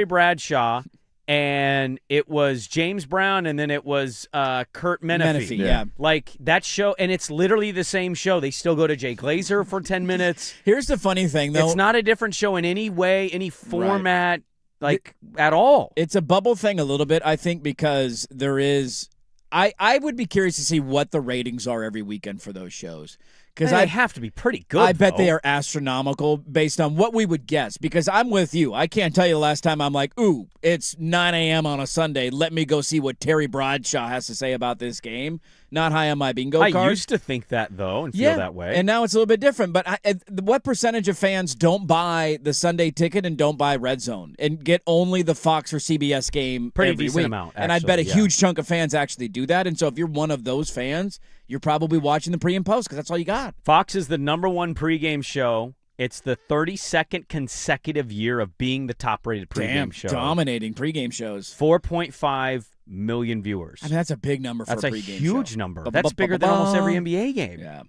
Bradshaw. And it was James Brown, and then it was Kurt Menefee. Yeah. Like, that show, and it's literally the same show. They still go to Jay Glazer for 10 minutes. Here's the funny thing, though. It's not a different show in any way, any format, at all. It's a bubble thing a little bit, I think, because there is – I would be curious to see what the ratings are every weekend for those shows. Because they have to be pretty good. I bet they are astronomical based on what we would guess. Because I'm with you. I can't tell you the last time I'm like, ooh, it's 9 a.m. on a Sunday. Let me go see what Terry Bradshaw has to say about this game. Not high on my bingo card. I used to think that, though, and feel that way. And now it's a little bit different. But what percentage of fans don't buy the Sunday ticket and don't buy Red Zone and get only the Fox or CBS game pretty every decent week? amount, actually, and I bet a huge chunk of fans actually do that. And so if you're one of those fans, you're probably watching the pre and post because that's all you got. Fox is the #1 pregame show. It's the 32nd consecutive year of being the top-rated pregame show. Dominating pregame shows. 4.5 million viewers. I mean, that's a big number for a pregame show. That's a huge number. That's bigger than almost every NBA game. Yeah.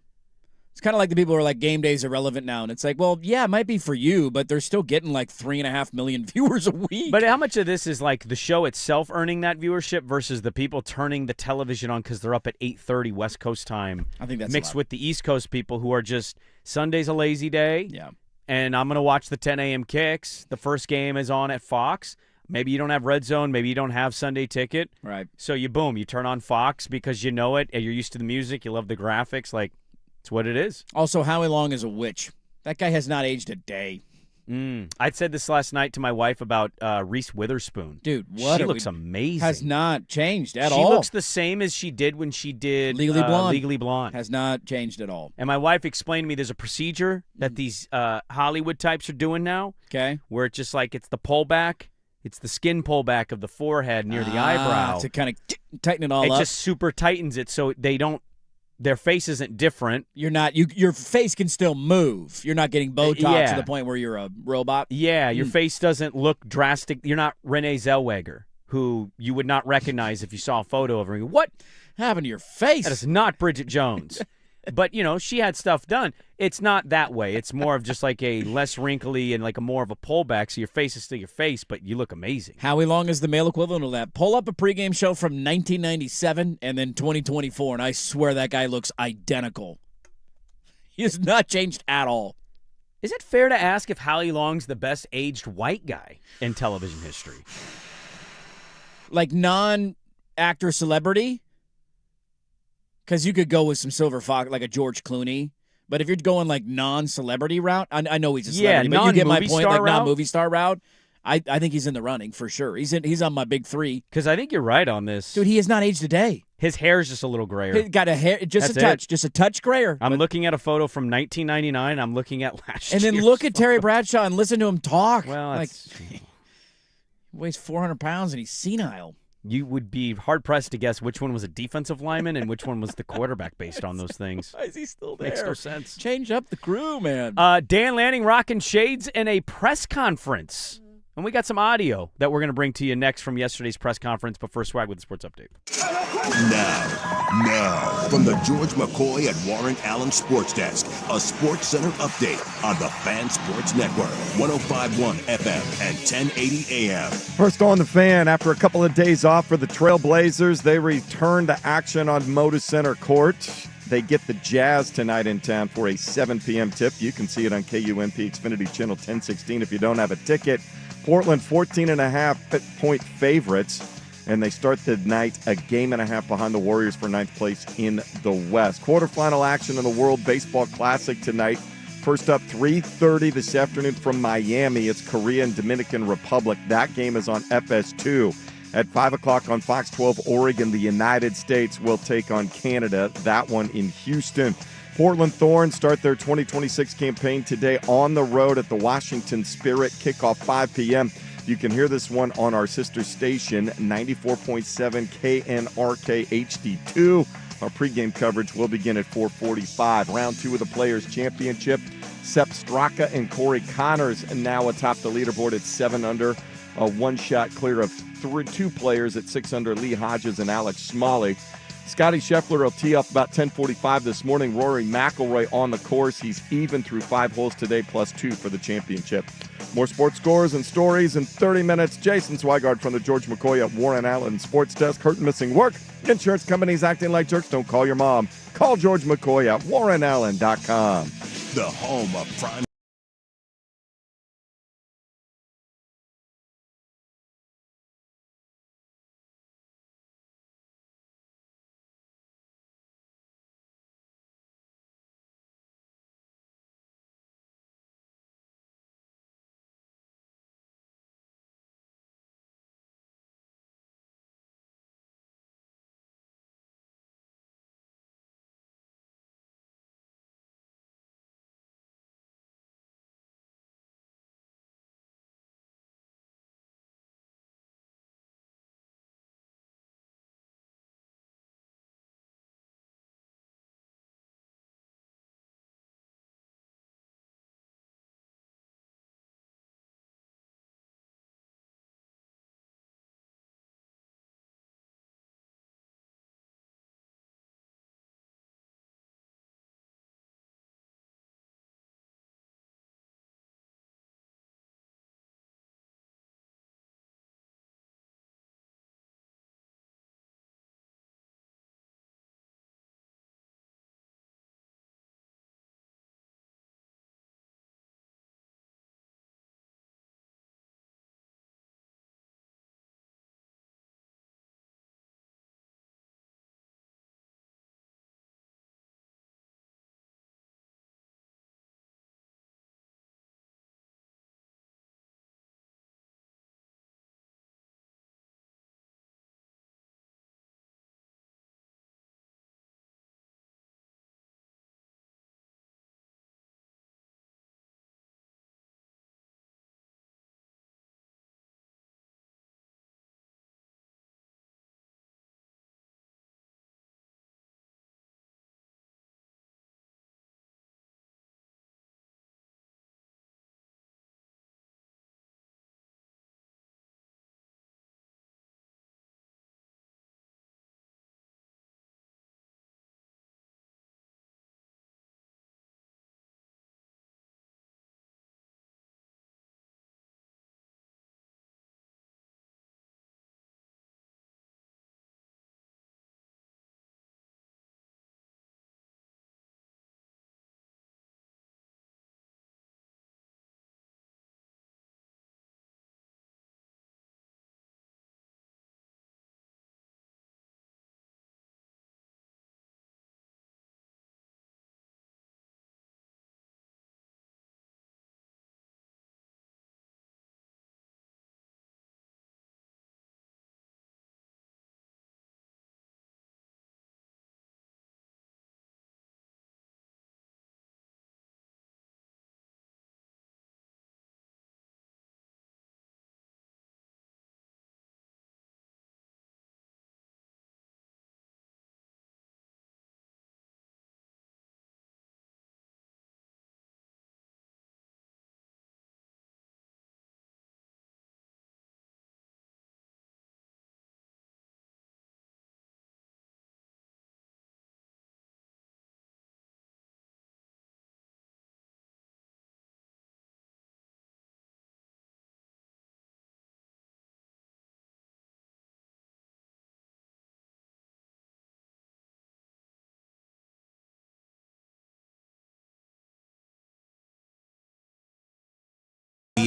It's kind of like the people who are like, game day's irrelevant now. And it's like, well, yeah, it might be for you, but they're still getting like 3.5 million viewers a week. But how much of this is like the show itself earning that viewership versus the people turning the television on because they're up at 8:30 West Coast time? I think that's mixed with the East Coast people who are just, Sunday's a lazy day. Yeah. And I'm going to watch the 10 a.m. kicks. The first game is on at Fox. Maybe you don't have Red Zone. Maybe you don't have Sunday Ticket. Right. So you turn on Fox because you know it, and you're used to the music, you love the graphics. Like, it's what it is. Also, Howie Long is a witch. That guy has not aged a day. I said this last night to my wife about Reese Witherspoon. Dude, what? She looks amazing. Has not changed at all. She looks the same as she did when she did Legally Blonde. Has not changed at all. And my wife explained to me there's a procedure that these Hollywood types are doing now. Okay. Where it's just like it's the pullback. It's the skin pullback of the forehead near the eyebrow. To kind of tighten it all up. It just super tightens it so they don't. Their face isn't different. You're not. Your face can still move. You're not getting Botox to the point where you're a robot. Yeah, your face doesn't look drastic. You're not Renee Zellweger, who you would not recognize if you saw a photo of her. What happened to your face? That is not Bridget Jones. But, she had stuff done. It's not that way. It's more of just like a less wrinkly and like a more of a pullback, so your face is still your face, but you look amazing. Howie Long is the male equivalent of that. Pull up a pregame show from 1997 and then 2024, and I swear that guy looks identical. He has not changed at all. Is it fair to ask if Howie Long's the best aged white guy in television history? Like non-actor celebrity? Because you could go with some silver fox, like a George Clooney. But if you're going like non-celebrity route, I know he's a celebrity, but you get my point, like non-movie star route. I think he's in the running for sure. He's on my big three. Because I think you're right on this. Dude, he has not aged a day. His hair is just a little grayer. He got a hair, just a touch grayer. I'm looking at a photo from 1999. I'm looking at last year. And then look at Terry Bradshaw and listen to him talk. Well, like, he weighs 400 pounds and he's senile. You would be hard-pressed to guess which one was a defensive lineman and which one was the quarterback based on those things. Why is he still there? Makes no sense. Change up the crew, man. Dan Lanning rocking shades in a press conference. And we got some audio that we're going to bring to you next from yesterday's press conference. But first, Swag with the Sports Update. Now, from the George McCoy and Warren Allen Sports Desk, a Sports Center update on the Fan Sports Network, 105.1 FM and 1080 AM. First on the Fan, after a couple of days off for the Trailblazers, they return to action on Moda Center Court. They get the Jazz tonight in town for a 7 p.m. tip. You can see it on KUMP Xfinity Channel 1016 if you don't have a ticket. Portland 14.5-point favorites. and they start the night a game and a half behind the Warriors for 9th place in the West. Quarterfinal action in the World Baseball Classic tonight. First up, 3:30 this afternoon from Miami. It's Korea and Dominican Republic. That game is on FS2. At 5 o'clock on Fox 12, Oregon, the United States will take on Canada. That one in Houston. Portland Thorns start their 2026 campaign today on the road at the Washington Spirit. Kickoff 5 p.m. You can hear this one on our sister station, 94.7 KNRK HD2. Our pregame coverage will begin at 4:45. Round 2 of the Players' Championship. Sepp Straka and Corey Connors now atop the leaderboard at 7 under. One shot clear of 2 players at 6 under, Lee Hodges and Alex Smalley. Scotty Scheffler will tee up about 10:45 this morning. Rory McIlroy on the course. He's even through 5 holes today, plus 2 for the championship. More sports scores and stories in 30 minutes. Jason Swigard from the George McCoy at Warren Allen Sports Desk. Hurt and missing work. Insurance companies acting like jerks. Don't call your mom. Call George McCoy at warrenallen.com. The home of prime.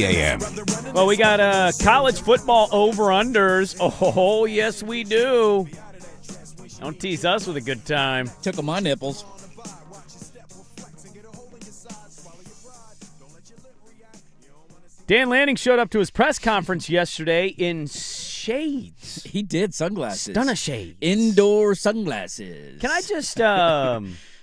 a.m. Well, we got college football over-unders. Oh, yes, we do. Don't tease us with a good time. Tickle my nipples. Dan Lanning showed up to his press conference yesterday in shades. He did, sunglasses. Stunner shades. Indoor sunglasses. Can I just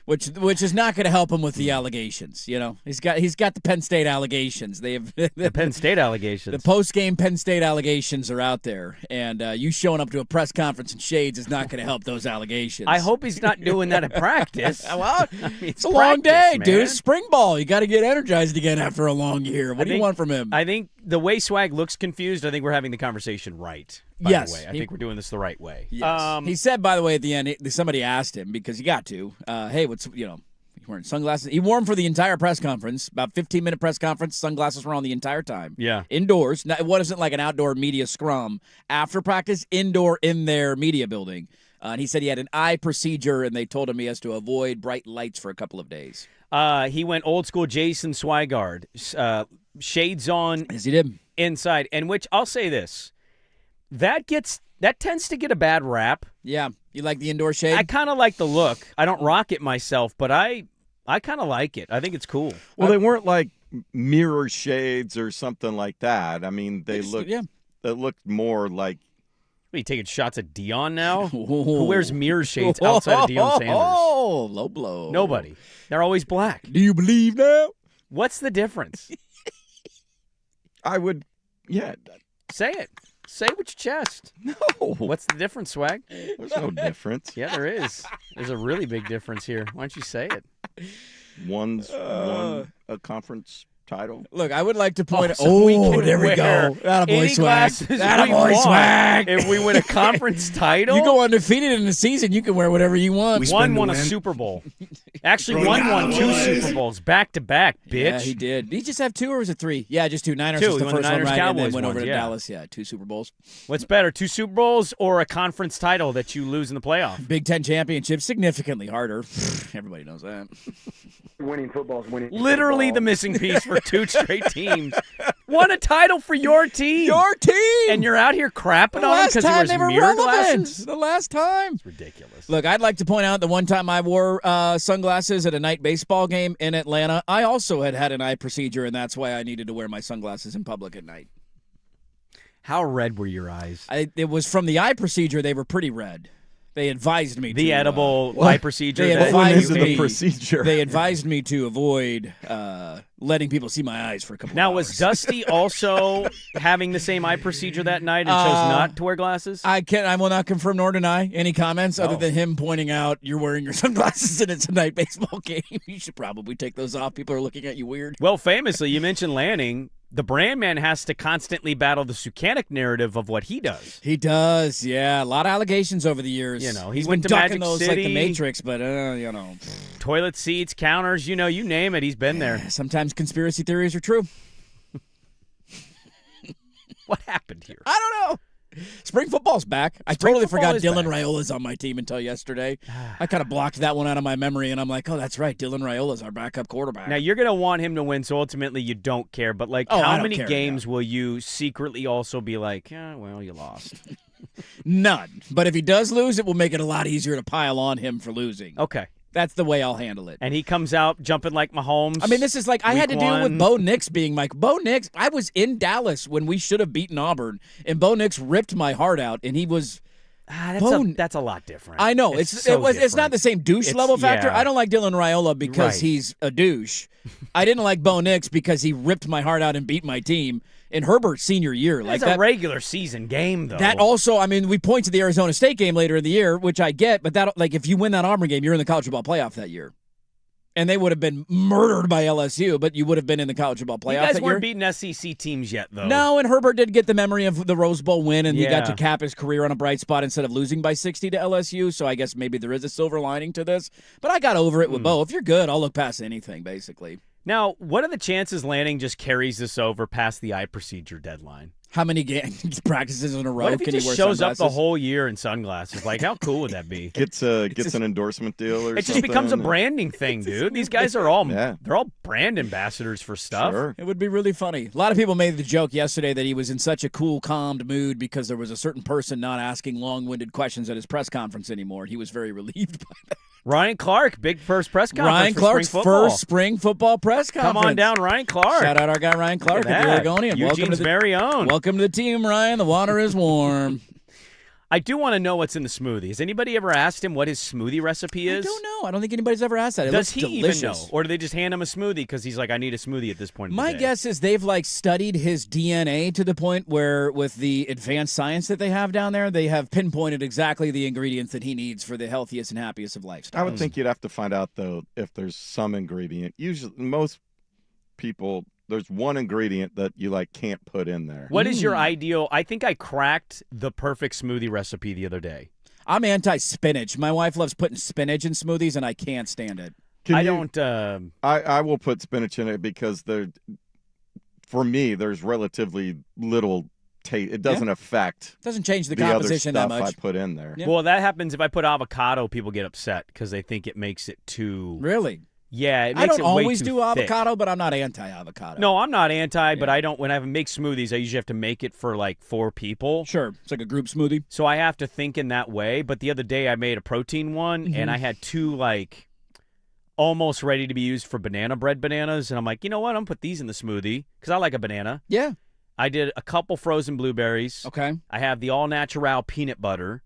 which is not going to help him with the allegations. You know, he's got the Penn State allegations. They have the Penn State allegations. The post-game Penn State allegations are out there, and you showing up to a press conference in shades is not going to help those allegations. I hope he's not doing that at practice. Well, it's a long day, dude. It's spring ball. You got to get energized again after a long year. What do you want from him? I think the way Swag looks confused, I think we're having the conversation right. Yes. By the way. I think we're doing this the right way. Yes. He said, by the way, at the end, somebody asked him, because he got to, hey, what's, he's wearing sunglasses. He wore them for the entire press conference, about 15-minute press conference. Sunglasses were on the entire time. Yeah. Indoors. Now, it wasn't like an outdoor media scrum. After practice, indoor in their media building. And he said he had an eye procedure, and they told him he has to avoid bright lights for a couple of days. He went old school Jason Swigard. Shades on. Yes, he did. Inside. And which, I'll say this. That tends to get a bad rap. Yeah. You like the indoor shade? I kind of like the look. I don't rock it myself, but I kind of like it. I think it's cool. Well, they weren't like mirror shades or something like that. I mean, they looked more like. What, are you taking shots at Deion now? Who wears mirror shades outside of Deion Sanders? Oh, low blow. Nobody. They're always black. Do you believe now? What's the difference? I would, yeah. Say it. Say it with your chest. No. What's the difference, Swag? There's no difference. Yeah, there is. There's a really big difference here. Why don't you say it? One's won a conference title. Look, I would like to point out. There we go. Attaboy Swag. Attaboy Swag. If we win a conference title. You go undefeated in the season, you can wear whatever you want. One won a Super Bowl. Actually, one won 2 Super Bowls back-to-back, bitch. Yeah, he did. Did he just have 2 or was it 3? Yeah, just 2. Niners 2. was the He won first the Niners, one, right? Cowboys and then went over to yeah. Dallas. Yeah, 2 Super Bowls. What's better, 2 Super Bowls or a conference title that you lose in the playoff? Big Ten championship, significantly harder. Everybody knows that. Winning football is winning. Literally football. the missing piece for 2 straight teams. Won a title for your team. Your team! And you're out here crapping on them because he wears mirror glasses? The last time. It's ridiculous. Look, I'd like to point out the one time I wore sunglasses at a night baseball game in Atlanta, I also had an eye procedure, and that's why I needed to wear my sunglasses in public at night. How red were your eyes? It was from the eye procedure. They were pretty red. They advised me the to. edible eye procedure. They What one is advised me, the procedure? They advised me to avoid letting people see my eyes for a couple Now, of hours. was Dusty also having the same eye procedure that night and chose not to wear glasses? I will not confirm nor deny any comments other than him pointing out you're wearing your sunglasses and it's a night baseball game. You should probably take those off. People are looking at you weird. Well, famously, you mentioned Lanning. The brand man has to constantly battle the Sukanic narrative of what he does. He does, yeah. A lot of allegations over the years. You know, he's went been to ducking Magic those City. like the Matrix, but Toilet seats, counters, you name it, he's been there. Sometimes conspiracy theories are true. What happened here? I don't know. Spring football's back. I Spring totally football forgot is Dylan back. Raiola's on my team until yesterday. I kind of blocked that one out of my memory, and I'm like, oh, that's right. Dylan Raiola's our backup quarterback. Now, you're going to want him to win, so ultimately you don't care. But, I how don't many care, games will you secretly also be like, well, you lost? None. But if he does lose, it will make it a lot easier to pile on him for losing. Okay. That's the way I'll handle it. And he comes out jumping like Mahomes. I mean, this is like I had to week deal one. with Bo Nix being like, Bo Nix, I was in Dallas when we should have beaten Auburn, and Bo Nix ripped my heart out, and he was that's a lot different. I know. It's It's not the same douche level factor. yeah. I don't like Dylan Raiola because Right. he's a douche. I didn't like Bo Nix because he ripped my heart out and beat my team. In Herbert's senior year, It's a regular season game, though. that also, I mean, we point to the Arizona State game later in the year, which I get, but that, like, if you win that Auburn game, you're in the college football playoff that year. And they would have been murdered by LSU, but you would have been in the college football playoff You guys that weren't year. beating SEC teams yet, though. No, and Herbert did get the memory of the Rose Bowl win, and he got to Yeah. cap his career on a bright spot instead of losing by 60 to LSU, so I guess maybe there is a silver lining to this. But I got over it with Bo. If you're good, I'll look past anything, basically. Now, what are the chances Lanning just carries this over past the eye procedure deadline? How many practices in a row What if he can just wear shows sunglasses? up the whole year in sunglasses? Like, how cool would that be? Gets an endorsement deal or It something. just becomes a branding thing, dude. These guys are all Yeah. they're all brand ambassadors for stuff. Sure. It would be really funny. A lot of people made the joke yesterday that he was in such a cool, calmed mood because there was a certain person not asking long-winded questions at his press conference anymore. He was very relieved by that. Ryan Clark, big first press conference. Ryan for Clark's spring football. first spring football press conference. Come on down, Ryan Clark. Shout out our guy Ryan Clark Look at at the that. Oregonian. Eugene's very own. Welcome to the team, Ryan. The water is warm. I do want to know what's in the smoothie. Has anybody ever asked him what his smoothie recipe is? I don't know. I don't think anybody's ever asked that. It Does looks he delicious. even know? Or do they just hand him a smoothie because he's like, I need a smoothie at this point in the My day? guess is they've studied his DNA to the point where with the advanced science that they have down there, they have pinpointed exactly the ingredients that he needs for the healthiest and happiest of lifestyles. I would think you'd have to find out, though, if there's some ingredient. Usually, most people, there's one ingredient that you can't put in there. What is your ideal? I think I cracked the perfect smoothie recipe the other day. I'm anti-spinach. My wife loves putting spinach in smoothies, and I can't stand it. I don't. I will put spinach in it because for me, there's relatively little taste. It doesn't affect Doesn't change the other composition stuff that much. I put in there. Yeah. Well, that happens if I put avocado. People get upset because they think it makes it too. Really? Yeah, it I makes don't it way always too do thick. avocado, but I'm not anti-avocado. No, I'm not anti, but Yeah. I don't. When I make smoothies, I usually have to make it for 4 people. Sure. It's like a group smoothie. So I have to think in that way. But the other day I made a protein one, and I had 2 almost ready to be used for banana bread bananas, and I'm like, you know what? I'm gonna put these in the smoothie because I like a banana. Yeah. I did a couple frozen blueberries. Okay. I have the all natural peanut butter,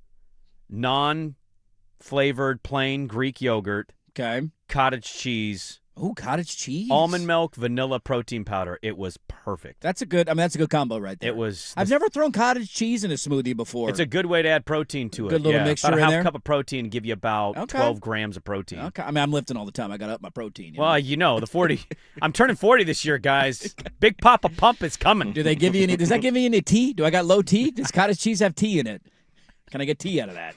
non-flavored plain Greek yogurt, Okay. cottage cheese, Oh, cottage cheese. almond milk, vanilla protein powder. It was perfect. That's a good combo right there. It was. I've never thrown cottage cheese in a smoothie before. It's a good way to add protein to it. Good little yeah. mixture about a in half there. cup of protein give you about 12 grams of protein. Okay. I mean, I'm lifting all the time. I got to up my protein. Well, the 40. I'm turning 40 this year, guys. Big Papa Pump is coming. Do they give you any? Does that give you any tea? Do I got low tea? Does cottage cheese have tea in it? Can I get tea out of that?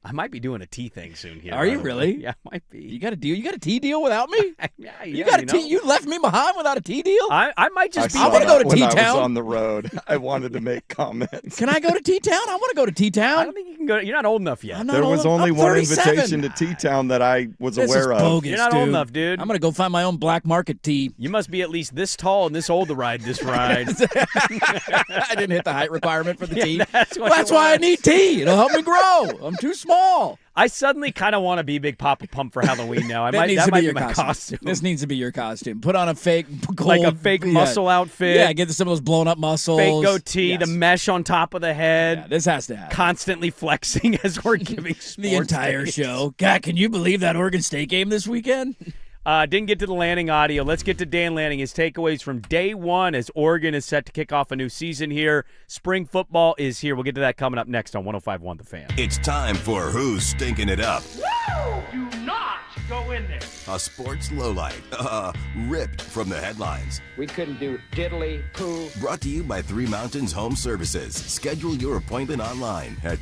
I might be doing a tea thing soon here. Are by you the way. really? Yeah, I might be. You got a deal? You got a tea deal without me? Yeah, You got a tea? You left me behind without a tea deal? I might just be. I wanna go to when I T-Town. was on the road. I wanted to make comments. Can I go to T-Town? I want to go to I T-Town. don't think you can go. You're not old enough yet. I'm not There old was enough. only I'm one 37. invitation to T-Town that I was This aware is of. bogus, You're not dude. old enough, dude. I'm going to go find my own black market tea. You must be at least this tall and this old to ride this ride. I didn't hit the height requirement for the tea. that's what Well, that's it why I was. need tea. It'll help me grow. I'm too small. I suddenly kind of want to be Big Papa Pump for Halloween now. That needs that to might be your my costume. This needs to be your costume. Put on a fake gold, Like a fake muscle outfit. Yeah, get some of those blown up muscles. Fake goatee, Yes. the mesh on top of the head. Yeah, this has to happen. Constantly flexing as we're giving sports The entire days. show. God, can you believe that Oregon State game this weekend? Didn't get to the Lanning audio. Let's get to Dan Lanning. His takeaways from day one as Oregon is set to kick off a new season here. Spring football is here. We'll get to that coming up next on 105.1 The Fan. It's time for Who's Stinking It Up? Do not go in there. A sports lowlight, ripped from the headlines. We couldn't do diddly poo. Brought to you by Three Mountains Home Services. Schedule your appointment online at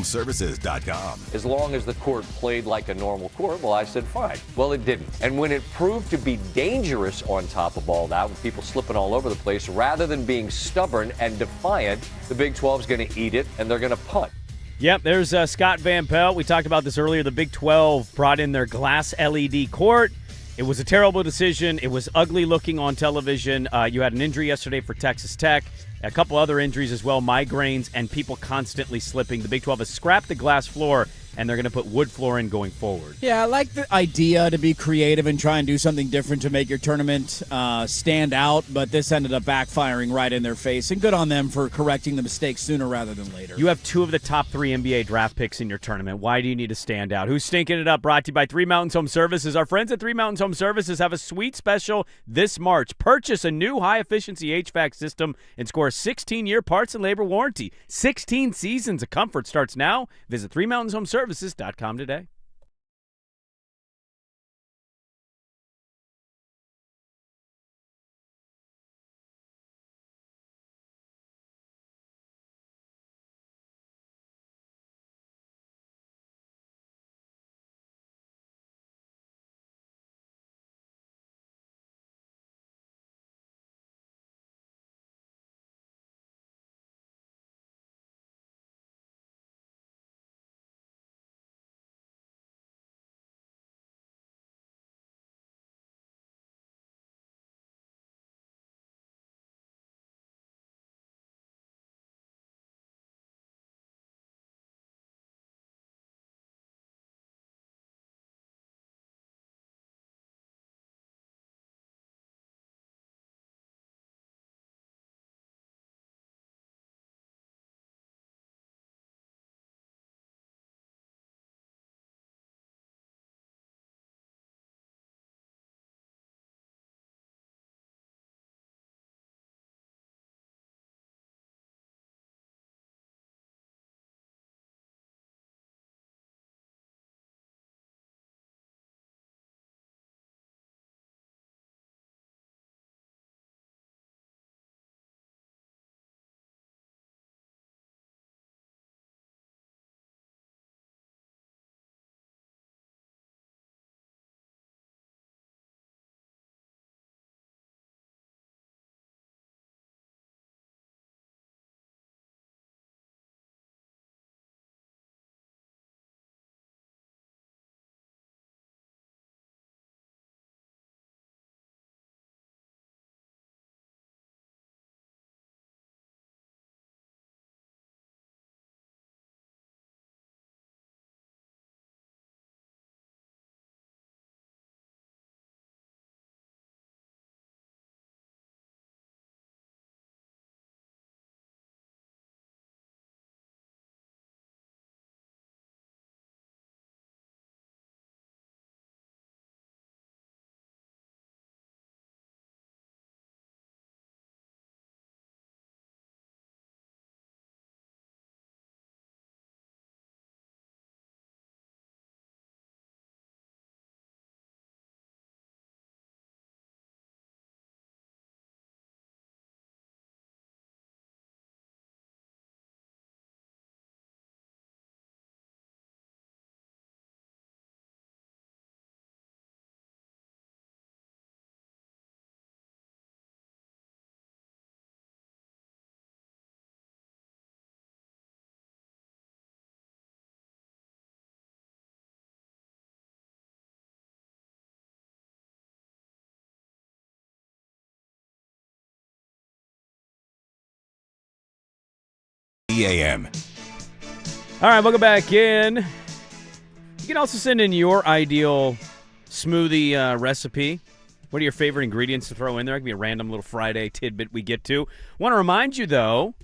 threemountainshomeservices.com. As long as the court played like a normal court, well, I said fine. Well, it didn't. And when it proved to be dangerous on top of all that, with people slipping all over the place, rather than being stubborn and defiant, the Big 12 is going to eat it and they're going to punt. Yep, there's Scott Van Pelt. We talked about this earlier. The Big 12 brought in their glass LED court. It was a terrible decision. It was ugly looking on television. You had an injury yesterday for Texas Tech, a couple other injuries as well, migraines, and people constantly slipping. The Big 12 has scrapped the glass floor, and they're going to put wood floor in going forward. Yeah, I like the idea to be creative and try and do something different to make your tournament stand out, but this ended up backfiring right in their face, and good on them for correcting the mistakes sooner rather than later. You have 2 of the top 3 NBA draft picks in your tournament. Why do you need to stand out? Who's stinking it up? Brought to you by Three Mountains Home Services. Our friends at Three Mountains Home Services have a sweet special this March. Purchase a new high-efficiency HVAC system and score a 16-year parts and labor warranty. 16 seasons of comfort starts now. Visit threemountainshomeservices.com today. AM. All right, welcome back in. You can also send in your ideal smoothie recipe. What are your favorite ingredients to throw in there? It could be a random little Friday tidbit we get to. Want to remind you, though,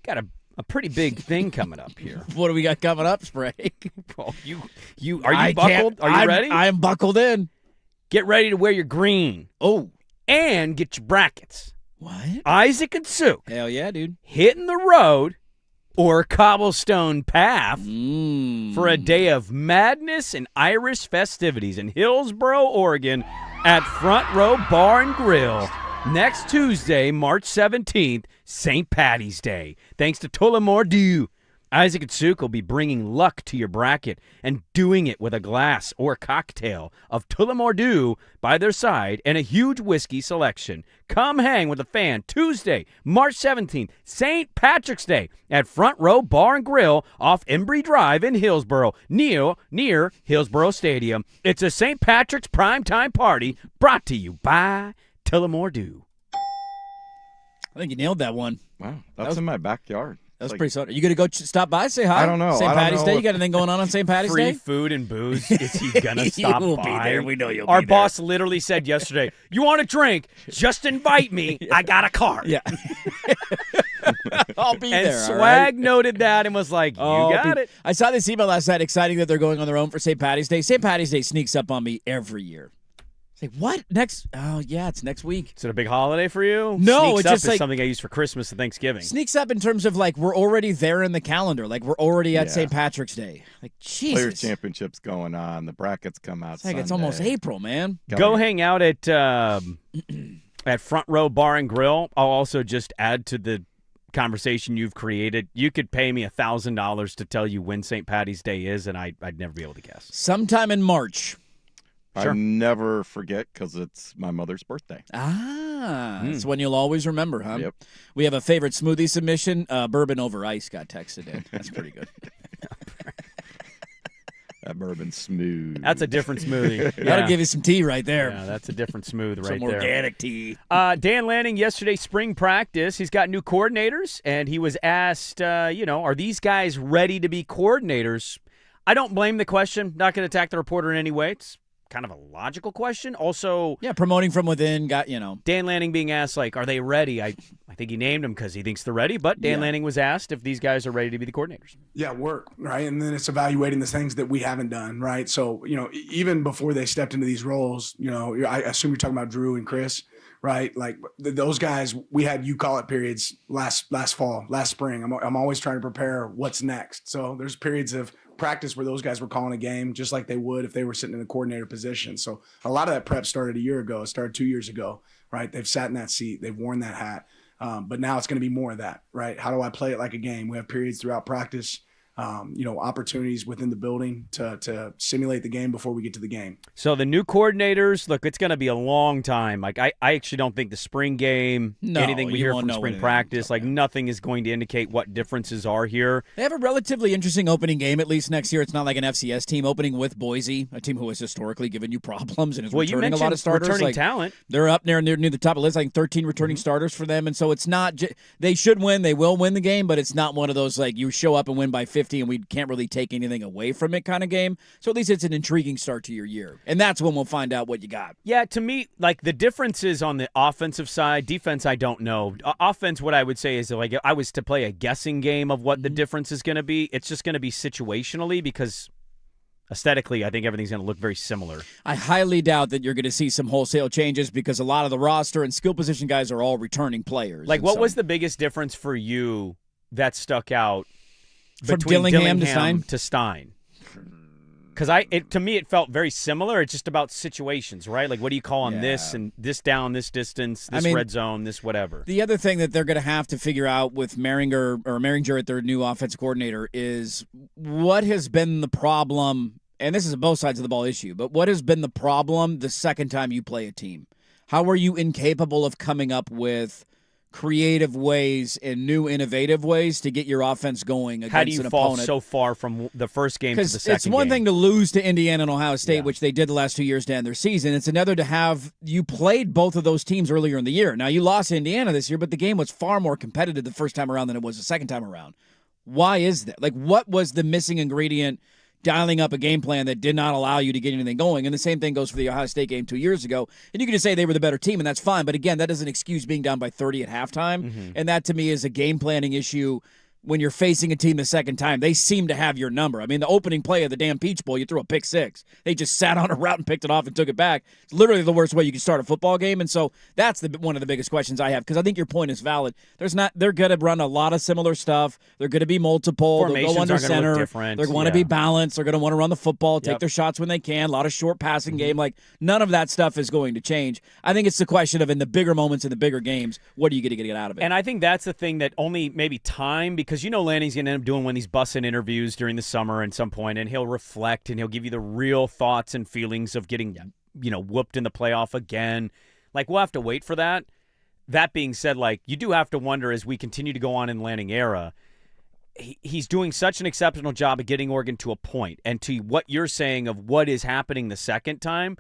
got a pretty big thing coming up here. What do we got coming up, Sprague? Well, are you buckled? Are you ready? I am buckled in. Get ready to wear your green. Oh. And get your brackets. What? Isaac and Suk. Hell yeah, dude. Hitting the road or cobblestone path for a day of madness and Irish festivities in Hillsboro, Oregon at Front Row Bar and Grill. Next Tuesday, March 17th, St. Patty's Day. Thanks to Tullamore Dew. Isaac and Suk will be bringing luck to your bracket and doing it with a glass or cocktail of Tullamore Dew by their side and a huge whiskey selection. Come hang with the fan Tuesday, March 17th, St. Patrick's Day at Front Row Bar and Grill off Embry Drive in Hillsboro, near Hillsboro Stadium. It's a St. Patrick's primetime party brought to you by Tullamore Dew. I think you nailed that one. Wow, that's in my backyard. That was pretty solid. Are you going to go stop by, say hi? I don't know. St. Patty's Day? You got anything going on St. Patty's Free Day? food and booze. Is he going to stop You'll by? be there. We know you'll Our be there. boss literally said yesterday, you want a drink? Just invite me. I got a card. Yeah. I'll be And there. Swag all right? noted that and was like, you got it. I saw this email last night exciting that they're going on their own for St. Patty's Day. St. Patty's Day sneaks up on me every year. It's like, what? Next? Oh, yeah, it's next week. Is it a big holiday for you? No, Sneaks it's up just is like- something I use for Christmas and Thanksgiving. Sneaks up in terms of, like, we're already there in the calendar. Like, we're already at Yeah. St. Patrick's Day. Like, Jesus. Players Championships going on. The brackets come out It's like Sunday. it's almost April, man. Go hang out at Front Row Bar and Grill. I'll also just add to the conversation you've created. You could pay me $1,000 to tell you when St. Patty's Day is, and I'd never be able to guess. Sometime in March. Sure. I never forget because it's my mother's birthday. That's when you'll always remember, huh? Yep. We have a favorite smoothie submission. Bourbon over ice got texted in. That's pretty good. That bourbon smooth. That's a different smoothie. That'll give you some tea right there. Yeah, that's a different smooth right Some there. organic tea. Dan Lanning, yesterday, spring practice. He's got new coordinators, and he was asked, are these guys ready to be coordinators? I don't blame the question. Not going to attack the reporter in any way. It's kind of a logical question. Also, Yeah, promoting from within, Dan Lanning being asked, are they ready? I think he named them because he thinks they're ready, but Dan Lanning was asked if these guys are ready to be the coordinators. Yeah, work, right? And then it's evaluating the things that we haven't done, right? So, even before they stepped into these roles, I assume you're talking about Drew and Chris, right? Like those guys, we had call it periods last fall, last spring. I'm always trying to prepare what's next. So there's periods of practice where those guys were calling a game just like they would if they were sitting in a coordinator position. So a lot of that prep started a year ago. It started 2 years ago, right? They've sat in that seat. They've worn that hat. But now it's going to be more of that, right? How do I play it like a game? We have periods throughout practice, opportunities within the building to simulate the game before we get to the game. So the new coordinators, look, it's going to be a long time. I actually don't think the spring game, anything we hear from spring practice, nothing is going to indicate what differences are here. They have a relatively interesting opening game, at least next year. It's not like an FCS team opening with Boise, a team who has historically given you problems and is returning a lot of starters. Returning talent. They're up near the top of the list, 13 returning starters for them. And so it's not they should win. They will win the game, but it's not one of those you show up and win by 50 and we can't really take anything away from it kind of game. So at least it's an intriguing start to your year. And that's when we'll find out what you got. Yeah, to me, the differences on the offensive side, defense, I don't know. Offense, what I would say is if I was to play a guessing game of what the difference is going to be, it's just going to be situationally because aesthetically, I think everything's going to look very similar. I highly doubt that you're going to see some wholesale changes because a lot of the roster and skill position guys are all returning players. What was the biggest difference for you that stuck out from between Dillingham to Stein? Because to me, it felt very similar. It's just about situations, right? What do you call on this and this down, this distance, this red zone, this whatever. The other thing that they're going to have to figure out with Merringer at their new offensive coordinator is what has been the problem, and this is a both sides of the ball issue, but what has been the problem the second time you play a team? How are you incapable of coming up with creative ways and new innovative ways to get your offense going against How do you an fall opponent. so far from the first game to the second It's one game? thing to lose to Indiana and Ohio State, which they did the last 2 years to end their season. It's another to have you played both of those teams earlier in the year. Now, you lost to Indiana this year, but the game was far more competitive the first time around than it was the second time around. Why is that? Like, what was the missing ingredient dialing up a game plan that did not allow you to get anything going? And the same thing goes for the Ohio State game 2 years ago. And you can just say they were the better team, and that's fine. But again, that doesn't excuse being down by 30 at halftime. And that, to me, is a game planning issue. When you're facing a team the second time, they seem to have your number. I mean, the opening play of the damn Peach Bowl, you threw a pick six. They just sat on a route and picked it off and took it back. It's literally the worst way you can start a football game. And so that's one of the biggest questions I have, because I think your point is valid. They're going to run a lot of similar stuff. They're going to be multiple. They'll go under center. They're going to be balanced. They're going to want to run the football, take their shots when they can. A lot of short passing game. Like, none of that stuff is going to change. I think it's the question of, in the bigger moments, in the bigger games, what are you going to get out of it? And I think that's the thing that only maybe time, because Lanning's going to end up doing one of these bussin' interviews during the summer at some point, and he'll reflect and he'll give you the real thoughts and feelings of getting, whooped in the playoff again. Like, we'll have to wait for that. That being said, like, you do have to wonder, as we continue to go on in the Lanning era, he's doing such an exceptional job of getting Oregon to a point. And to what you're saying of what is happening the second time,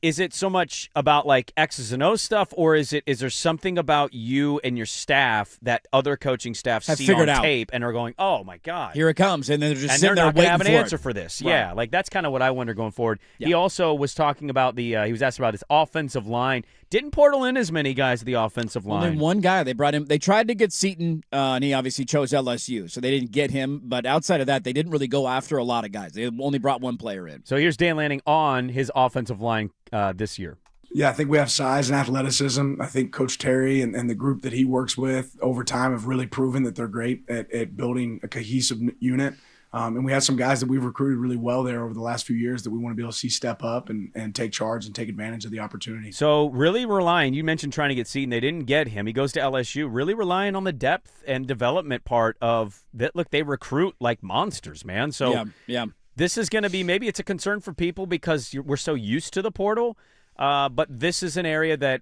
is it so much about like X's and O's stuff, or is there something about you and your staff that other coaching staff see on tape and are going, oh my God, here it comes, and then they're just and sitting they're there not going waiting to have an for answer it. for this? Right. Yeah, like that's kind of what I wonder going forward. Yeah. He also was talking about he was asked about his offensive line. Didn't portal in as many guys to the offensive line. Only one guy. They brought him. They tried to get Seton, and he obviously chose LSU, so they didn't get him. But outside of that, they didn't really go after a lot of guys. They only brought one player in. So here's Dan Lanning on his offensive line this year. Yeah, I think we have size and athleticism. I think Coach Terry and the group that he works with over time have really proven that they're great at building a cohesive unit. And we have some guys that we've recruited really well there over the last few years that we want to be able to see step up and take charge and take advantage of the opportunity. So really relying, you mentioned trying to get Seton. They didn't get him. He goes to LSU, really relying on the depth and development part of that. Look, they recruit like monsters, man. So yeah. This is going to be, maybe it's a concern for people because we're so used to the portal. But this is an area that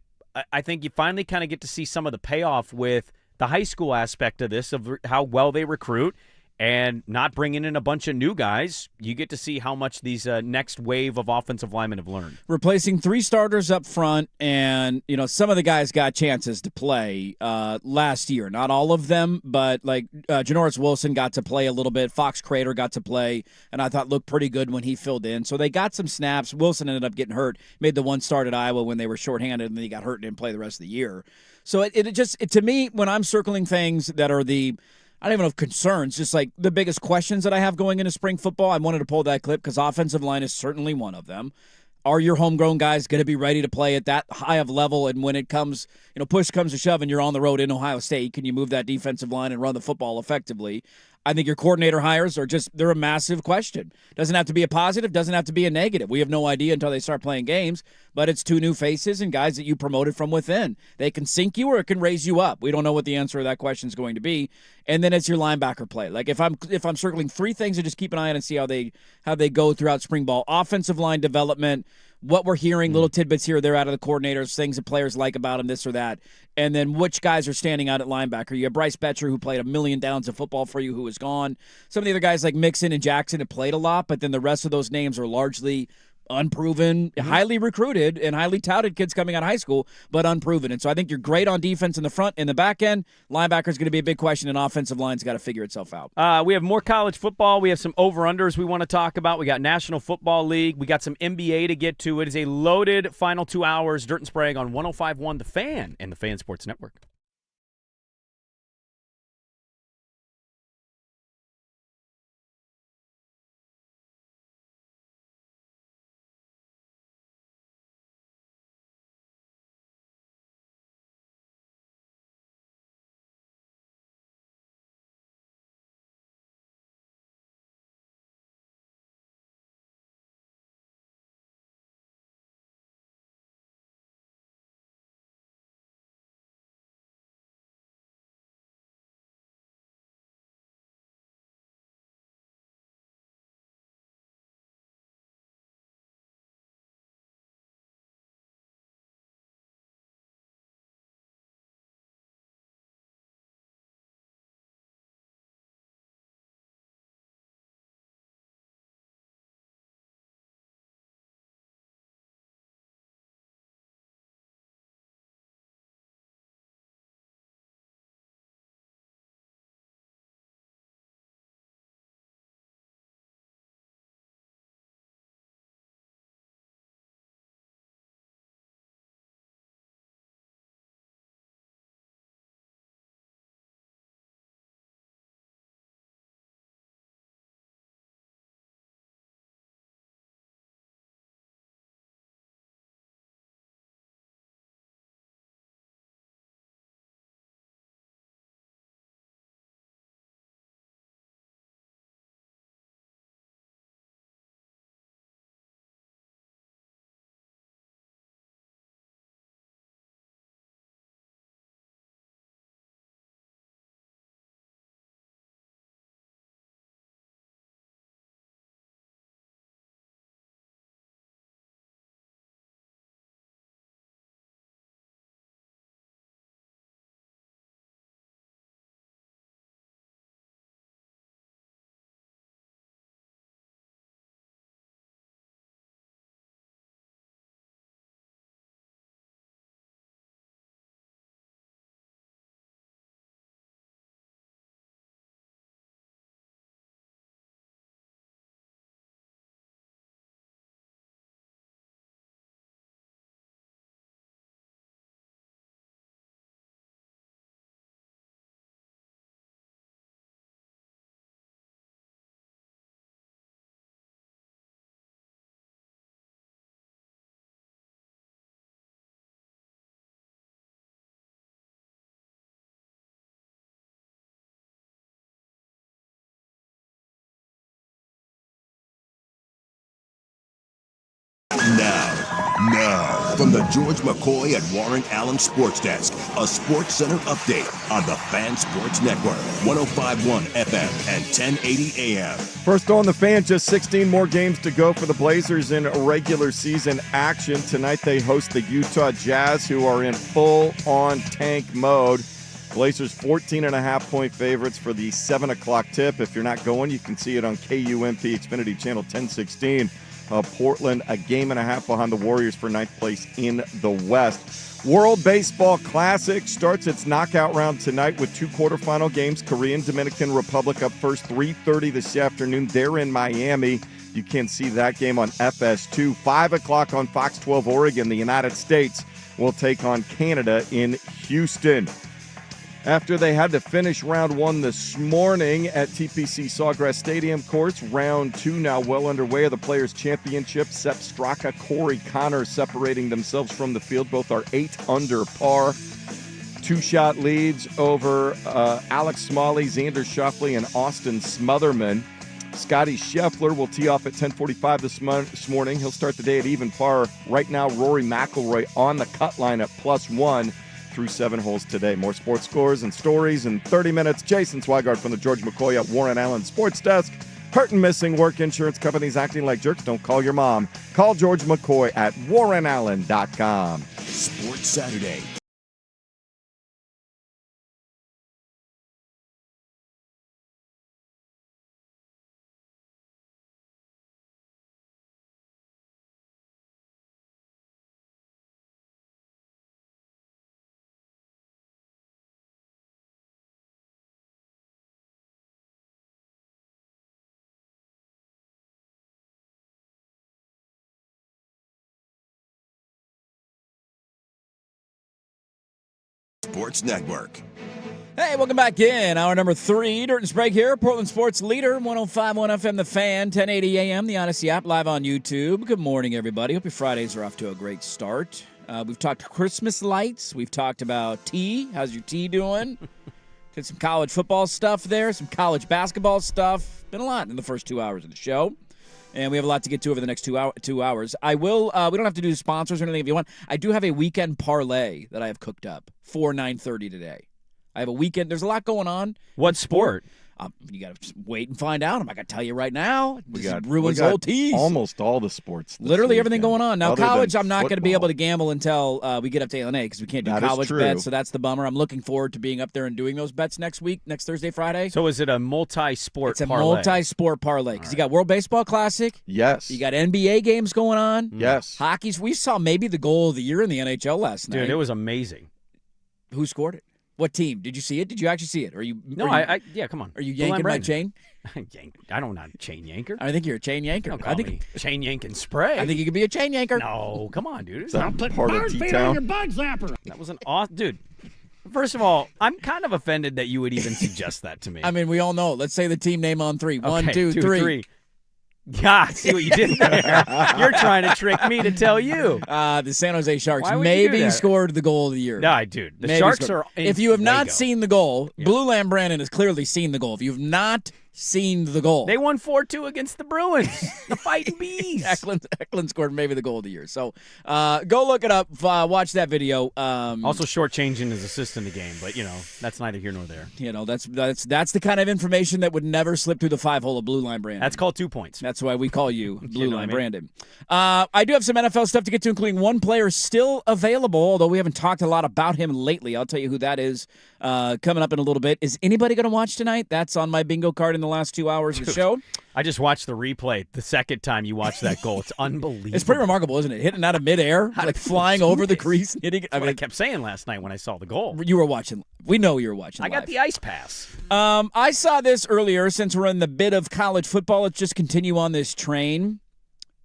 I think you finally kind of get to see some of the payoff with the high school aspect of this, of how well they recruit and not bringing in a bunch of new guys. You get to see how much these next wave of offensive linemen have learned. Replacing 3 starters up front, and some of the guys got chances to play last year. Not all of them, but like Janoris Wilson got to play a little bit. Fox Crater got to play, and I thought looked pretty good when he filled in. So they got some snaps. Wilson ended up getting hurt. Made the one start at Iowa when they were shorthanded, and then he got hurt and didn't play the rest of the year. So it just to me, when I'm circling things that are I don't even know if concerns, just like the biggest questions that I have going into spring football. I wanted to pull that clip because offensive line is certainly one of them. Are your homegrown guys going to be ready to play at that high of level? And when it comes, push comes to shove and you're on the road in Ohio State, can you move that defensive line and run the football effectively? I think your coordinator hires they're a massive question. Doesn't have to be a positive, doesn't have to be a negative. We have no idea until they start playing games, but it's 2 new faces and guys that you promoted from within. They can sink you or it can raise you up. We don't know what the answer to that question is going to be. And then it's your linebacker play. Like if I'm circling 3 things to just keep an eye on and see how they go throughout spring ball. Offensive line development, what we're hearing, little tidbits here or there out of the coordinators, things that players like about him, this or that. And then which guys are standing out at linebacker. You have Bryce Betcher, who played 1,000,000 downs of football for you, who is gone. Some of the other guys like Mixon and Jackson have played a lot, but then the rest of those names are largely unproven, highly recruited, and highly touted kids coming out of high school, but unproven. And so I think you're great on defense in the front and the back end. Linebacker's going to be a big question, and offensive line's got to figure itself out. We have more college football. We have some over-unders we want to talk about. We got National Football League. We got some NBA to get to. It is a loaded final 2 hours. Dirt and Sprague on 105.1 The Fan and the Fan Sports Network. Now, from the George McCoy and Warren Allen Sports Desk, a Sports Center update on the Fan Sports Network, 105.1 FM and 1080 AM. First on the Fan, just 16 more games to go for the Blazers in regular season action. Tonight they host the Utah Jazz, who are in full-on tank mode. Blazers 14.5-point favorites for the 7 o'clock tip. If you're not going, you can see it on KUMP Xfinity Channel 1016. Portland a game and a half behind the Warriors for ninth place in the West. World Baseball Classic starts its knockout round tonight with 2 quarterfinal games. Korean Dominican Republic up first, 3:30 this afternoon. They're in Miami. You can see that game on FS2. 5 o'clock on Fox 12 Oregon. The United States will take on Canada in Houston. After they had to finish round 1 this morning at TPC Sawgrass Stadium courts, round 2 now well underway of the Players' Championship. Sepp Straka, Corey Connor separating themselves from the field. Both are 8 under par. 2-shot leads over Alex Smalley, Xander Schauffele, and Austin Smotherman. Scotty Scheffler will tee off at 10:45 this morning. He'll start the day at even par. Right now, Rory McIlroy on the cut line at +1. Through 7 holes today. More sports scores and stories in 30 minutes. Jason Swigart from the George McCoy at Warren Allen Sports Desk. Hurt and missing work insurance companies acting like jerks. Don't call your mom. Call George McCoy at warrenallen.com. Sports Saturday. Sports Network. Hey, welcome back in. Hour number 3, Dirt and Sprague here. Portland Sports Leader, 105.1 FM, The Fan, 1080 AM, the Odyssey app, live on YouTube. Good morning, everybody. Hope your Fridays are off to a great start. We've talked Christmas lights. We've talked about tea. How's your tea doing? Did some college football stuff there, some college basketball stuff. Been a lot in the first 2 hours of the show. And we have a lot to get to over the next 2 hours. I will. We don't have to do sponsors or anything if you want. I do have a weekend parlay that I have cooked up for 9:30 today. I have a weekend. There's a lot going on. What sport? You got to just wait and find out. I'm not going to tell you right now. We This got ruins whole teas. almost all the sports. this Literally everything weekend, going on. Now, other college, than I'm not going to be able football. to gamble until we get up to A&A because we can't do That is college true. bets, so that's the bummer. I'm looking forward to being up there and doing those bets next week, next Thursday, Friday. So is it a multi-sport It's a parlay? multi-sport parlay because you got World Baseball Classic. Yes. You got NBA games going on. Yes. Hockey's. We saw maybe the goal of the year in the NHL last night. Dude, it was amazing. Who scored it? What team? Did you see it? Did you actually see it? Or you? No, yeah, come on. Are you Blue Line yanking my Brandon. chain? I don't know, chain yanker. I think you're a chain yanker. Don't call I think. me chain yanking Sprague. I think you could be a chain yanker. No, come on, dude. Is that part of T-Town? That was an awesome, dude. First of all, I'm kind of offended that you would even suggest that to me. I mean, we all know. Let's say the team name on 3. Okay, 1, 2, 3. God, see what you did there. You're trying to trick me to tell you. The San Jose Sharks Why would you do maybe that? scored the goal of the year. No, dude. The Maybe Sharks scored. are in If you have not Fuego. seen the goal, Blue Lamb Brandon has clearly seen the goal. If you've not seen the goal. They won 4-2 against the Bruins. The Fighting Bees. Eklund scored maybe the goal of the year. So go look it up. Watch that video. Also shortchanging his assist in the game, but, that's neither here nor there. That's the kind of information that would never slip through the 5-hole of Blue Line Brandon. That's called 2 points. That's why we call you Blue know Line what I mean? Brandon. I do have some NFL stuff to get to, including one player still available, although we haven't talked a lot about him lately. I'll tell you who that is coming up in a little bit. Is anybody going to watch tonight? That's on my bingo card in the last 2 hours of the show. I just watched the replay the second time you watched that goal. It's unbelievable. It's pretty remarkable, isn't it? Hitting out of midair, like flying over the crease and hitting it. That's what I kept saying last night when I saw the goal. You were watching. We know you were watching. I got live. the ice pass. I saw this earlier. Since we're in the bit of college football, let's just continue on this train.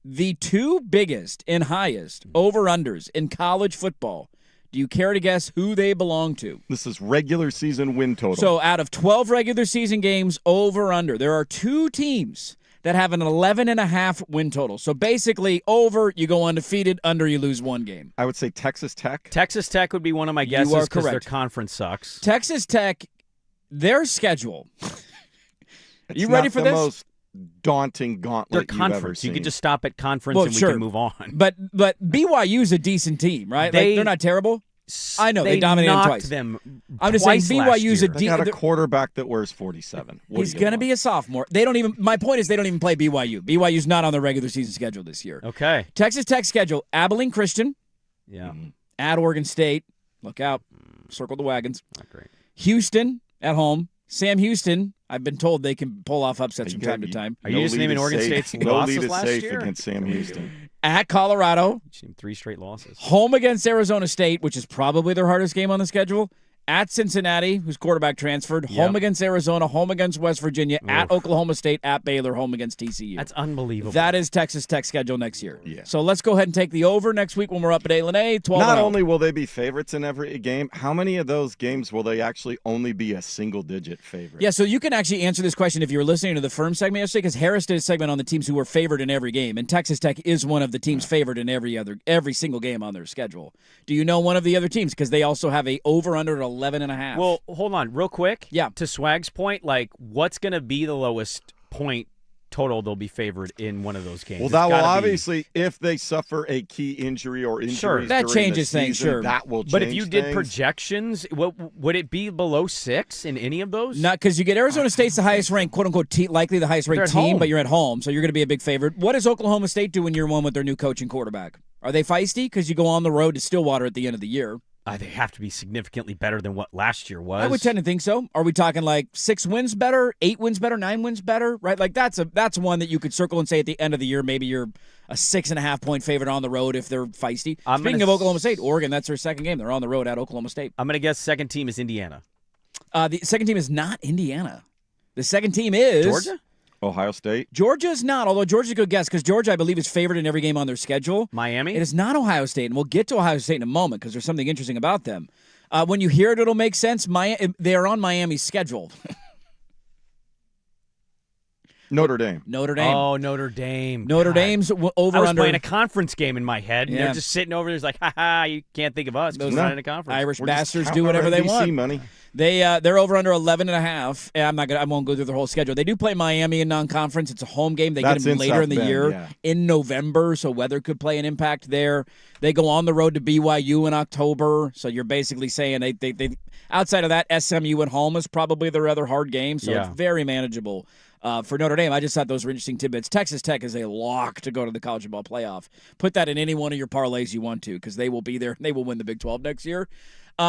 The 2 biggest and highest over-unders in college football. Do you care to guess who they belong to? This is regular season win total. So out of 12 regular season games, over-under, there are 2 teams that have an 11.5 win total. So basically, over, you go undefeated, under, you lose 1 game. I would say Texas Tech. Texas Tech would be one of my guesses are because their correct. conference sucks. Texas Tech, their schedule. It's You ready not for the this? most daunting gauntlet Their you've ever conference. seen. You could just stop at conference Well, and sure. we can move on. But BYU's a decent team, right? They're not terrible. I know they dominated knocked twice. them. I'm just saying twice last BYU's year. a They got a quarterback that wears 47. He's going to be a sophomore. They don't even. My point is they don't even play BYU. BYU's not on the regular season schedule this year. Okay. Texas Tech schedule: Abilene Christian, Yeah. at Oregon State. Look out, circle the wagons. Not great. Houston at home. Sam Houston. I've been told they can pull off upsets from time to time. Are you just naming Oregon State's losses last safe year? against Sam Houston. At Colorado. You named 3 straight losses. Home against Arizona State, which is probably their hardest game on the schedule. At Cincinnati, whose quarterback transferred. Home against Arizona. Home against West Virginia. At Oklahoma State. At Baylor. Home against TCU. That's unbelievable. That is Texas Tech's schedule next year. Yeah. So let's go ahead and take the over next week when we're up at A. 12. Not only will they be favorites in every game, how many of those games will they actually only be a single-digit favorite? Yeah, so you can actually answer this question if you were listening to the firm segment yesterday, because Harris did a segment on the teams who were favored in every game, and Texas Tech is one of the teams favored in every single game on their schedule. Do you know one of the other teams? Because they also have a over-under at 11.5. Well, hold on real quick. Yeah. To Swag's point, like, what's going to be the lowest point total they'll be favored in one of those games? Well, It's that will gotta be- obviously, if they suffer a key injury or injuries Sure. That during changes the things, season, sure. that will change But if you did things. projections, would it be below 6 in any of those? Not because you get Arizona State's the highest ranked, quote unquote, likely the highest They're ranked at team, home. but you're at home, so you're going to be a big favorite. What does Oklahoma State do in year one with their new coach and quarterback? Are they feisty? Because you go on the road to Stillwater at the end of the year. They have to be significantly better than what last year was. I would tend to think so. Are we talking like 6 wins better, 8 wins better, 9 wins better? Right? Like that's one that you could circle and say at the end of the year, maybe you're a 6.5 point favorite on the road if they're feisty. Speaking of Oklahoma State, Oregon, that's their second game. They're on the road at Oklahoma State. I'm going to guess second team is Indiana. The second team is not Indiana. The second team is Georgia? Ohio State. Georgia's not, although Georgia's a good guess because Georgia, I believe, is favored in every game on their schedule. Miami? It is not Ohio State, and we'll get to Ohio State in a moment because there's something interesting about them. When you hear it, it'll make sense. They are on Miami's schedule. Notre Dame. Notre Dame. Oh, Notre Dame. Notre God. Dame's over I was under. playing a conference game in my head, and Yeah. they're just sitting over there like, ha, you can't think of us because we're not in a conference. Irish We're just bastards counting do whatever our they NBC want. money. They're over under 11.5. I won't go through the whole schedule. They do play Miami in non-conference. It's a home game. They That's get them in later South in the Bend, year yeah. in November, so weather could play an impact there. They go on the road to BYU in October, so you're basically saying they outside of that, SMU at home is probably their other hard game, so Yeah. it's very manageable. For Notre Dame, I just thought those were interesting tidbits. Texas Tech is a lock to go to the college football playoff. Put that in any one of your parlays you want to, because they will be there. They will win the Big 12 next year.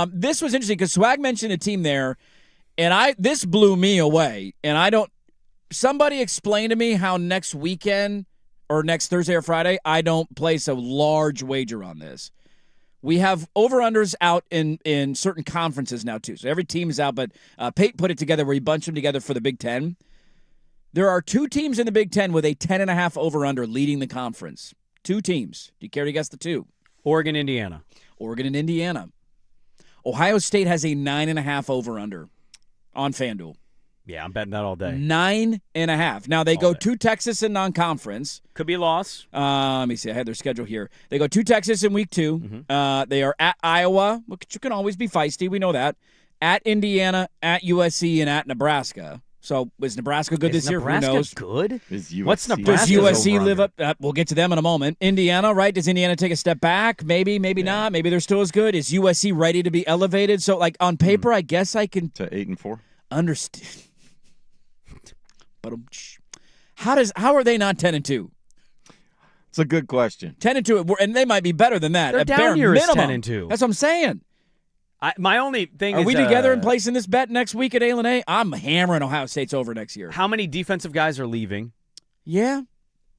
This was interesting because Swag mentioned a team there, and this blew me away. And somebody explain to me how next weekend or next Thursday or Friday I don't place a large wager on this. We have over-unders out in certain conferences now too. So every team is out, but Pate put it together where he bunched them together for the Big Ten. There are 2 teams in the Big Ten with a 10.5 over-under leading the conference. 2 teams. Do you care to guess the 2? Oregon, Indiana. Oregon and Indiana. Ohio State has a 9.5 over-under on FanDuel. Yeah, I'm betting that all day. 9.5. Now, they go to Texas in non-conference. Could be a loss. Let me see. I had their schedule here. They go to Texas in week 2. Mm-hmm. They are at Iowa, which can always be feisty. We know that. At Indiana, at USC, and at Nebraska. So is Nebraska good this year? Nebraska Who knows? good? Is USC What's Does Nebraska's USC over-under? live up? We'll get to them in a moment. Indiana, right? Does Indiana take a step back? Maybe, maybe not. Maybe they're still as good. Is USC ready to be elevated? So, like on paper, I guess I can To 8-4. understand. But how are they not 10-2? It's a good question. 10-2, and they might be better than that. Their At down bare year is minimum. 10-2. That's what I'm saying. My only thing Are is, we together in placing this bet next week at A&A? I'm hammering Ohio State's over next year. how many defensive guys are leaving Yeah.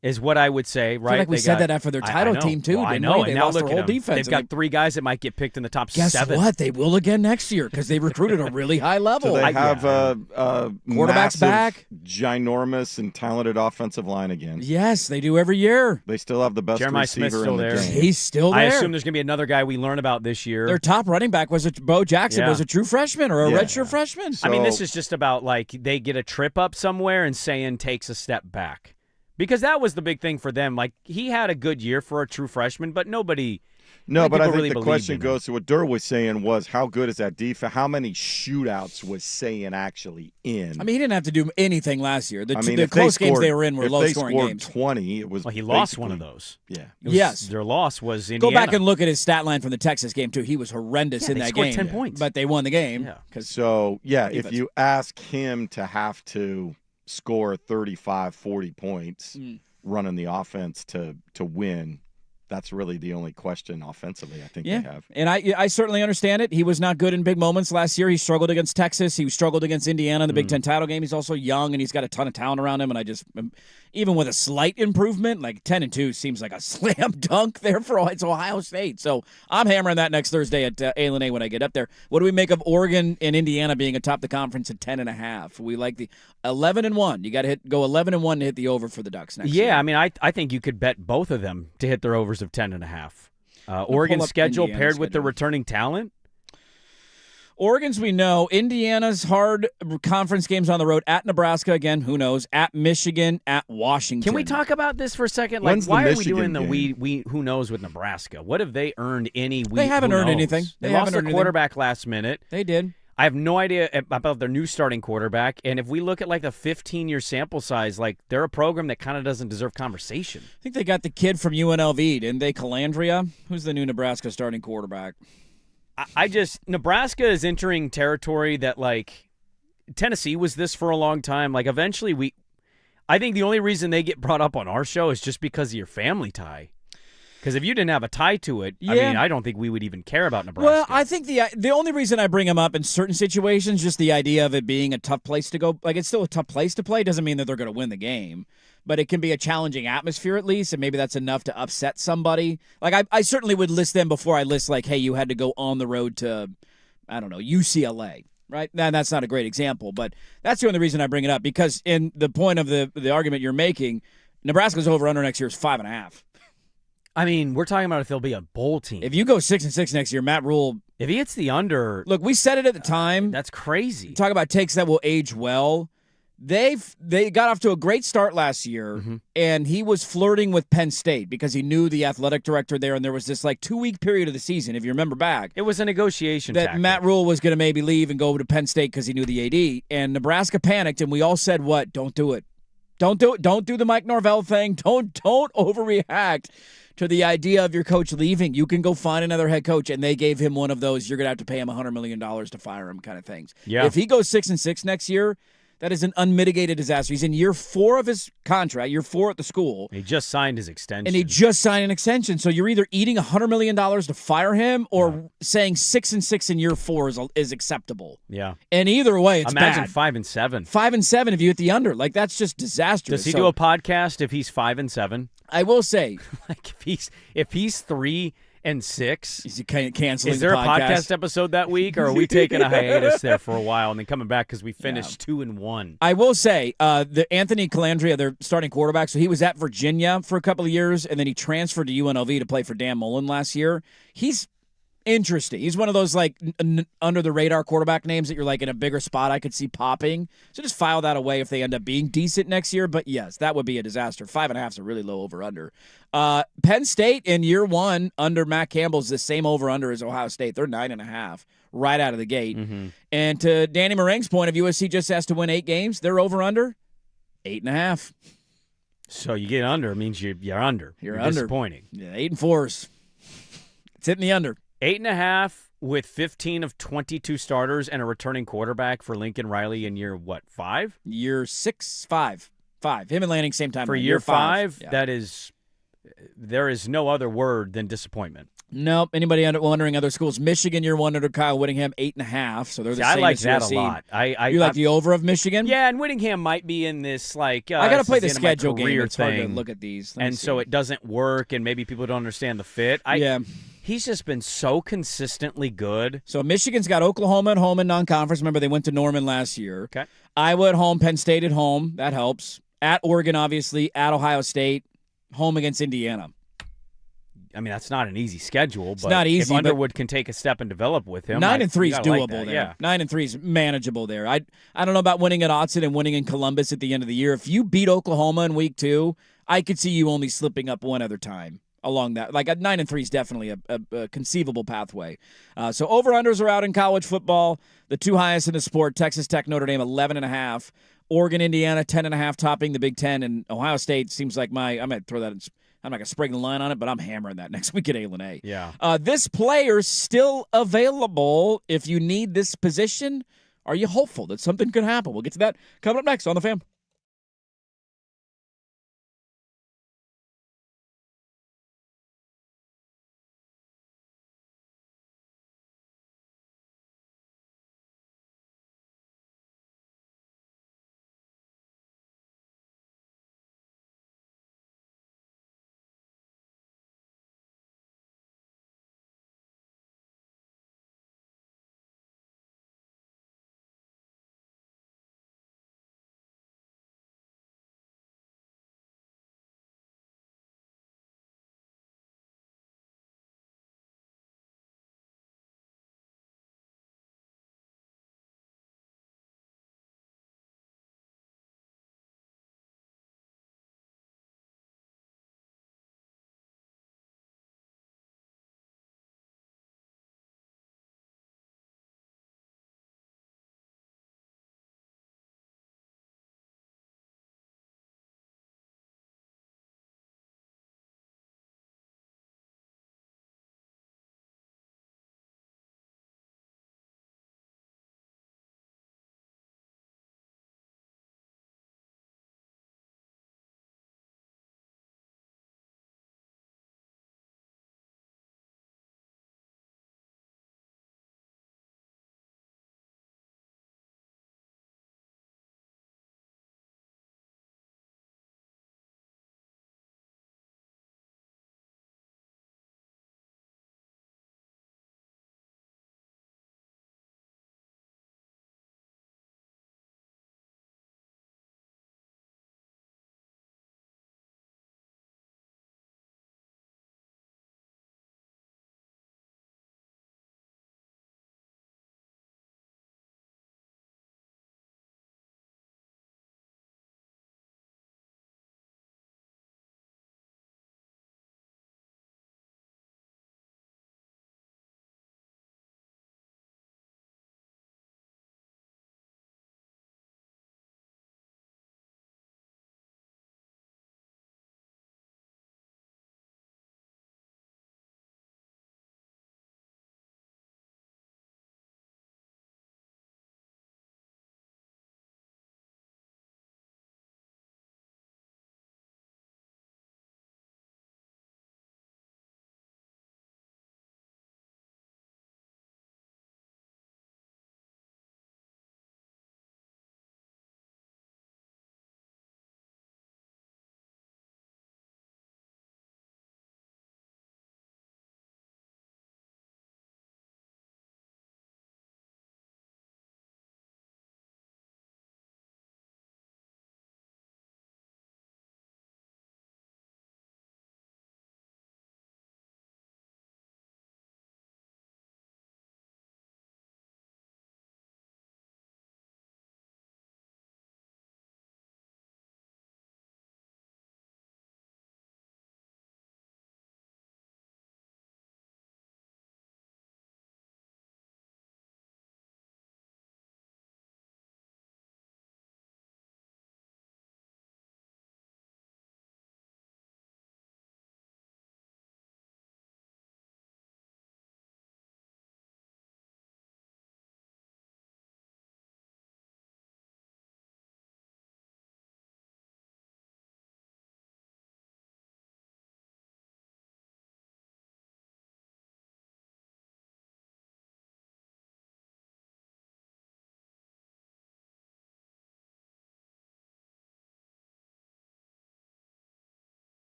is what I would say, right? I feel like we They said got- that after their I title know. team, too. Well, I didn't know. we? They And now lost look their at whole them. defense. They've got 3 guys that might get picked in the top Guess 7. what? They will again next year because they recruited a really high level. So they have Quarterback's massive, back. ginormous, and talented offensive line again. Yes, they do every year. They still have the best Jeremiah receiver Smith's still in the there. game. He's still there. I assume there's going to be another guy we learn about this year. Their top running back was Bo Jackson Yeah. was a true freshman or a Yeah. redshirt freshman. I mean, this So- is just about like they get a trip up somewhere and Sayin takes a step back. Because that was the big thing for them. Like, he had a good year for a true freshman, but nobody No, but I think really the believed question in goes to what Durr was saying was how good is that defense? How many shootouts was Sayin actually in? I mean, he didn't have to do anything last year. The if close they games scored, they were in were if low-scoring they scored games. 20, it was Well, he lost one of basically- those. Yeah. Yes. Their loss was Go Indiana. back and look at his stat line from the Texas game, too. He was horrendous Yeah, in they that scored game. 10 points. But they won the game. Yeah. So, yeah, if defense. you ask him to have to score 35, 40 points running the offense to win, that's really the only question offensively I think they have. And I certainly understand it. He was not good in big moments last year. He struggled against Texas. He struggled against Indiana in the Big Ten title game. He's also young, and he's got a ton of talent around him. And I just, even with a slight improvement, like 10-2 seems like a slam dunk there for it's Ohio State. So I'm hammering that next Thursday at A&A when I get up there. What do we make of Oregon and Indiana being atop the conference at 10.5? We like the 11-1. You got to go 11-1 to hit the over for the Ducks next year. Yeah, I mean, I think you could bet both of them to hit their overs of 10.5. Oregon's schedule Indiana's paired with the schedule. returning talent. Oregon's we know. Indiana's hard conference games on the road at Nebraska again. Who knows? At Michigan, at Washington. Can we talk about this for a second? Like, When's the why are we Michigan doing the game? we who knows with Nebraska? What have they earned any? They haven't who earned knows? anything. They They lost haven't their earned anything. quarterback last minute. They did. I have no idea about their new starting quarterback. And if we look at like the 15-year sample size, like they're a program that kind of doesn't deserve conversation. I think they got the kid from UNLV, didn't they? Calandria? Who's the new Nebraska starting quarterback? Nebraska is entering territory that like Tennessee was this for a long time. Like eventually I think the only reason they get brought up on our show is just because of your family tie. Because if you didn't have a tie to it, I mean, I don't think we would even care about Nebraska. Well, I think the only reason I bring them up in certain situations, just the idea of it being a tough place to go, like it's still a tough place to play, doesn't mean that they're going to win the game. But it can be a challenging atmosphere at least, and maybe that's enough to upset somebody. Like I certainly would list them before I list like, hey, you had to go on the road to, I don't know, UCLA. Right? Now, that's not a great example, but that's the only reason I bring it up, because in the point of the argument you're making, Nebraska's over-under next year is 5.5. I mean, we're talking about if they'll be a bowl team. If you go 6-6 next year, Matt Rule. If he hits the under, Look, we said it at the time. that's crazy. Talk about takes that will age well. They got off to a great start last year, and he was flirting with Penn State because he knew the athletic director there, and there was this like 2-week period of the season, if you remember back, It was a negotiation that tactic. Matt Rule was going to maybe leave and go to Penn State because he knew the AD, and Nebraska panicked, and we all said, what? Don't do it. Don't do it. Don't do the Mike Norvell thing. Don't overreact to the idea of your coach leaving. You can go find another head coach, and they gave him one of those, you're going to have to pay him $100 million to fire him kind of things. Yeah. If he goes 6-6 next year, that is an unmitigated disaster. He's in year 4 of his contract, year 4 at the school. He just signed his extension. And he just signed an extension. So you're either eating $100 million to fire him or saying 6-6 in year 4 is acceptable. Yeah. And either way, it's Imagine bad. 5-7. 5-7 if you hit the under. Like, that's just disastrous. Does he So do a podcast if he's 5-7? I will say, Like if he's 3-6, is he canceling is there the a podcast episode that week, or are we taking a hiatus there for a while and then coming back because we finished 2-1? I will say, the Anthony Calandria, their starting quarterback, so he was at Virginia for a couple of years, and then he transferred to UNLV to play for Dan Mullen last year. He's interesting. He's one of those like under the radar quarterback names that you're like in a bigger spot I could see popping. So just file that away if they end up being decent next year. But yes, that would be a disaster. 5.5 is a really low over under. Penn State in year 1 under Matt Campbell is the same over under as Ohio State. They're 9.5 right out of the gate. And to Danny Marang's point, if USC just has to win 8 games, they're over under 8.5. So you get under, it means you're under. You're under. Disappointing. Yeah, 8 and 4s. It's hitting the under. 8.5 with 15 of 22 starters and a returning quarterback for Lincoln Riley in year, 5? Year 6, 5. 5. Him and Lanning same time. For year 5, Yeah. there is no other word than disappointment. Nope. Anybody wondering other schools? Michigan, year 1 under Kyle Whittingham, 8.5. So they're the I same like as that USC. a lot. You like the over of Michigan? Yeah, and Whittingham might be in this like I got to this play is the end of my schedule game. career It's hard to thing. look at these. And so it doesn't work, and maybe people don't understand the fit. Yeah. He's just been so consistently good. So Michigan's got Oklahoma at home in non-conference. Remember, they went to Norman last year. Okay. Iowa at home, Penn State at home. That helps. At Oregon, obviously. At Ohio State. Home against Indiana. I mean, that's not an easy schedule, but not easy, if Underwood can take a step and develop with him, 9 and 3 is you gotta doable like that, there. Yeah. 9 and 3 is manageable there. I don't know about winning at Autzen and winning in Columbus at the end of the year. If you beat Oklahoma in week 2, I could see you only slipping up one other time. along that. Like, 9-3 is definitely a conceivable pathway. So over-unders are out in college football. The two highest in the sport, Texas Tech, Notre Dame, 11.5. Oregon, Indiana, 10.5, topping the Big Ten. And Ohio State seems like I might throw that in. I'm not going to spring the line on it, but I'm hammering that next week at A. Yeah. This player's still available if you need this position. Are you hopeful that something could happen? We'll get to that coming up next on The Fan.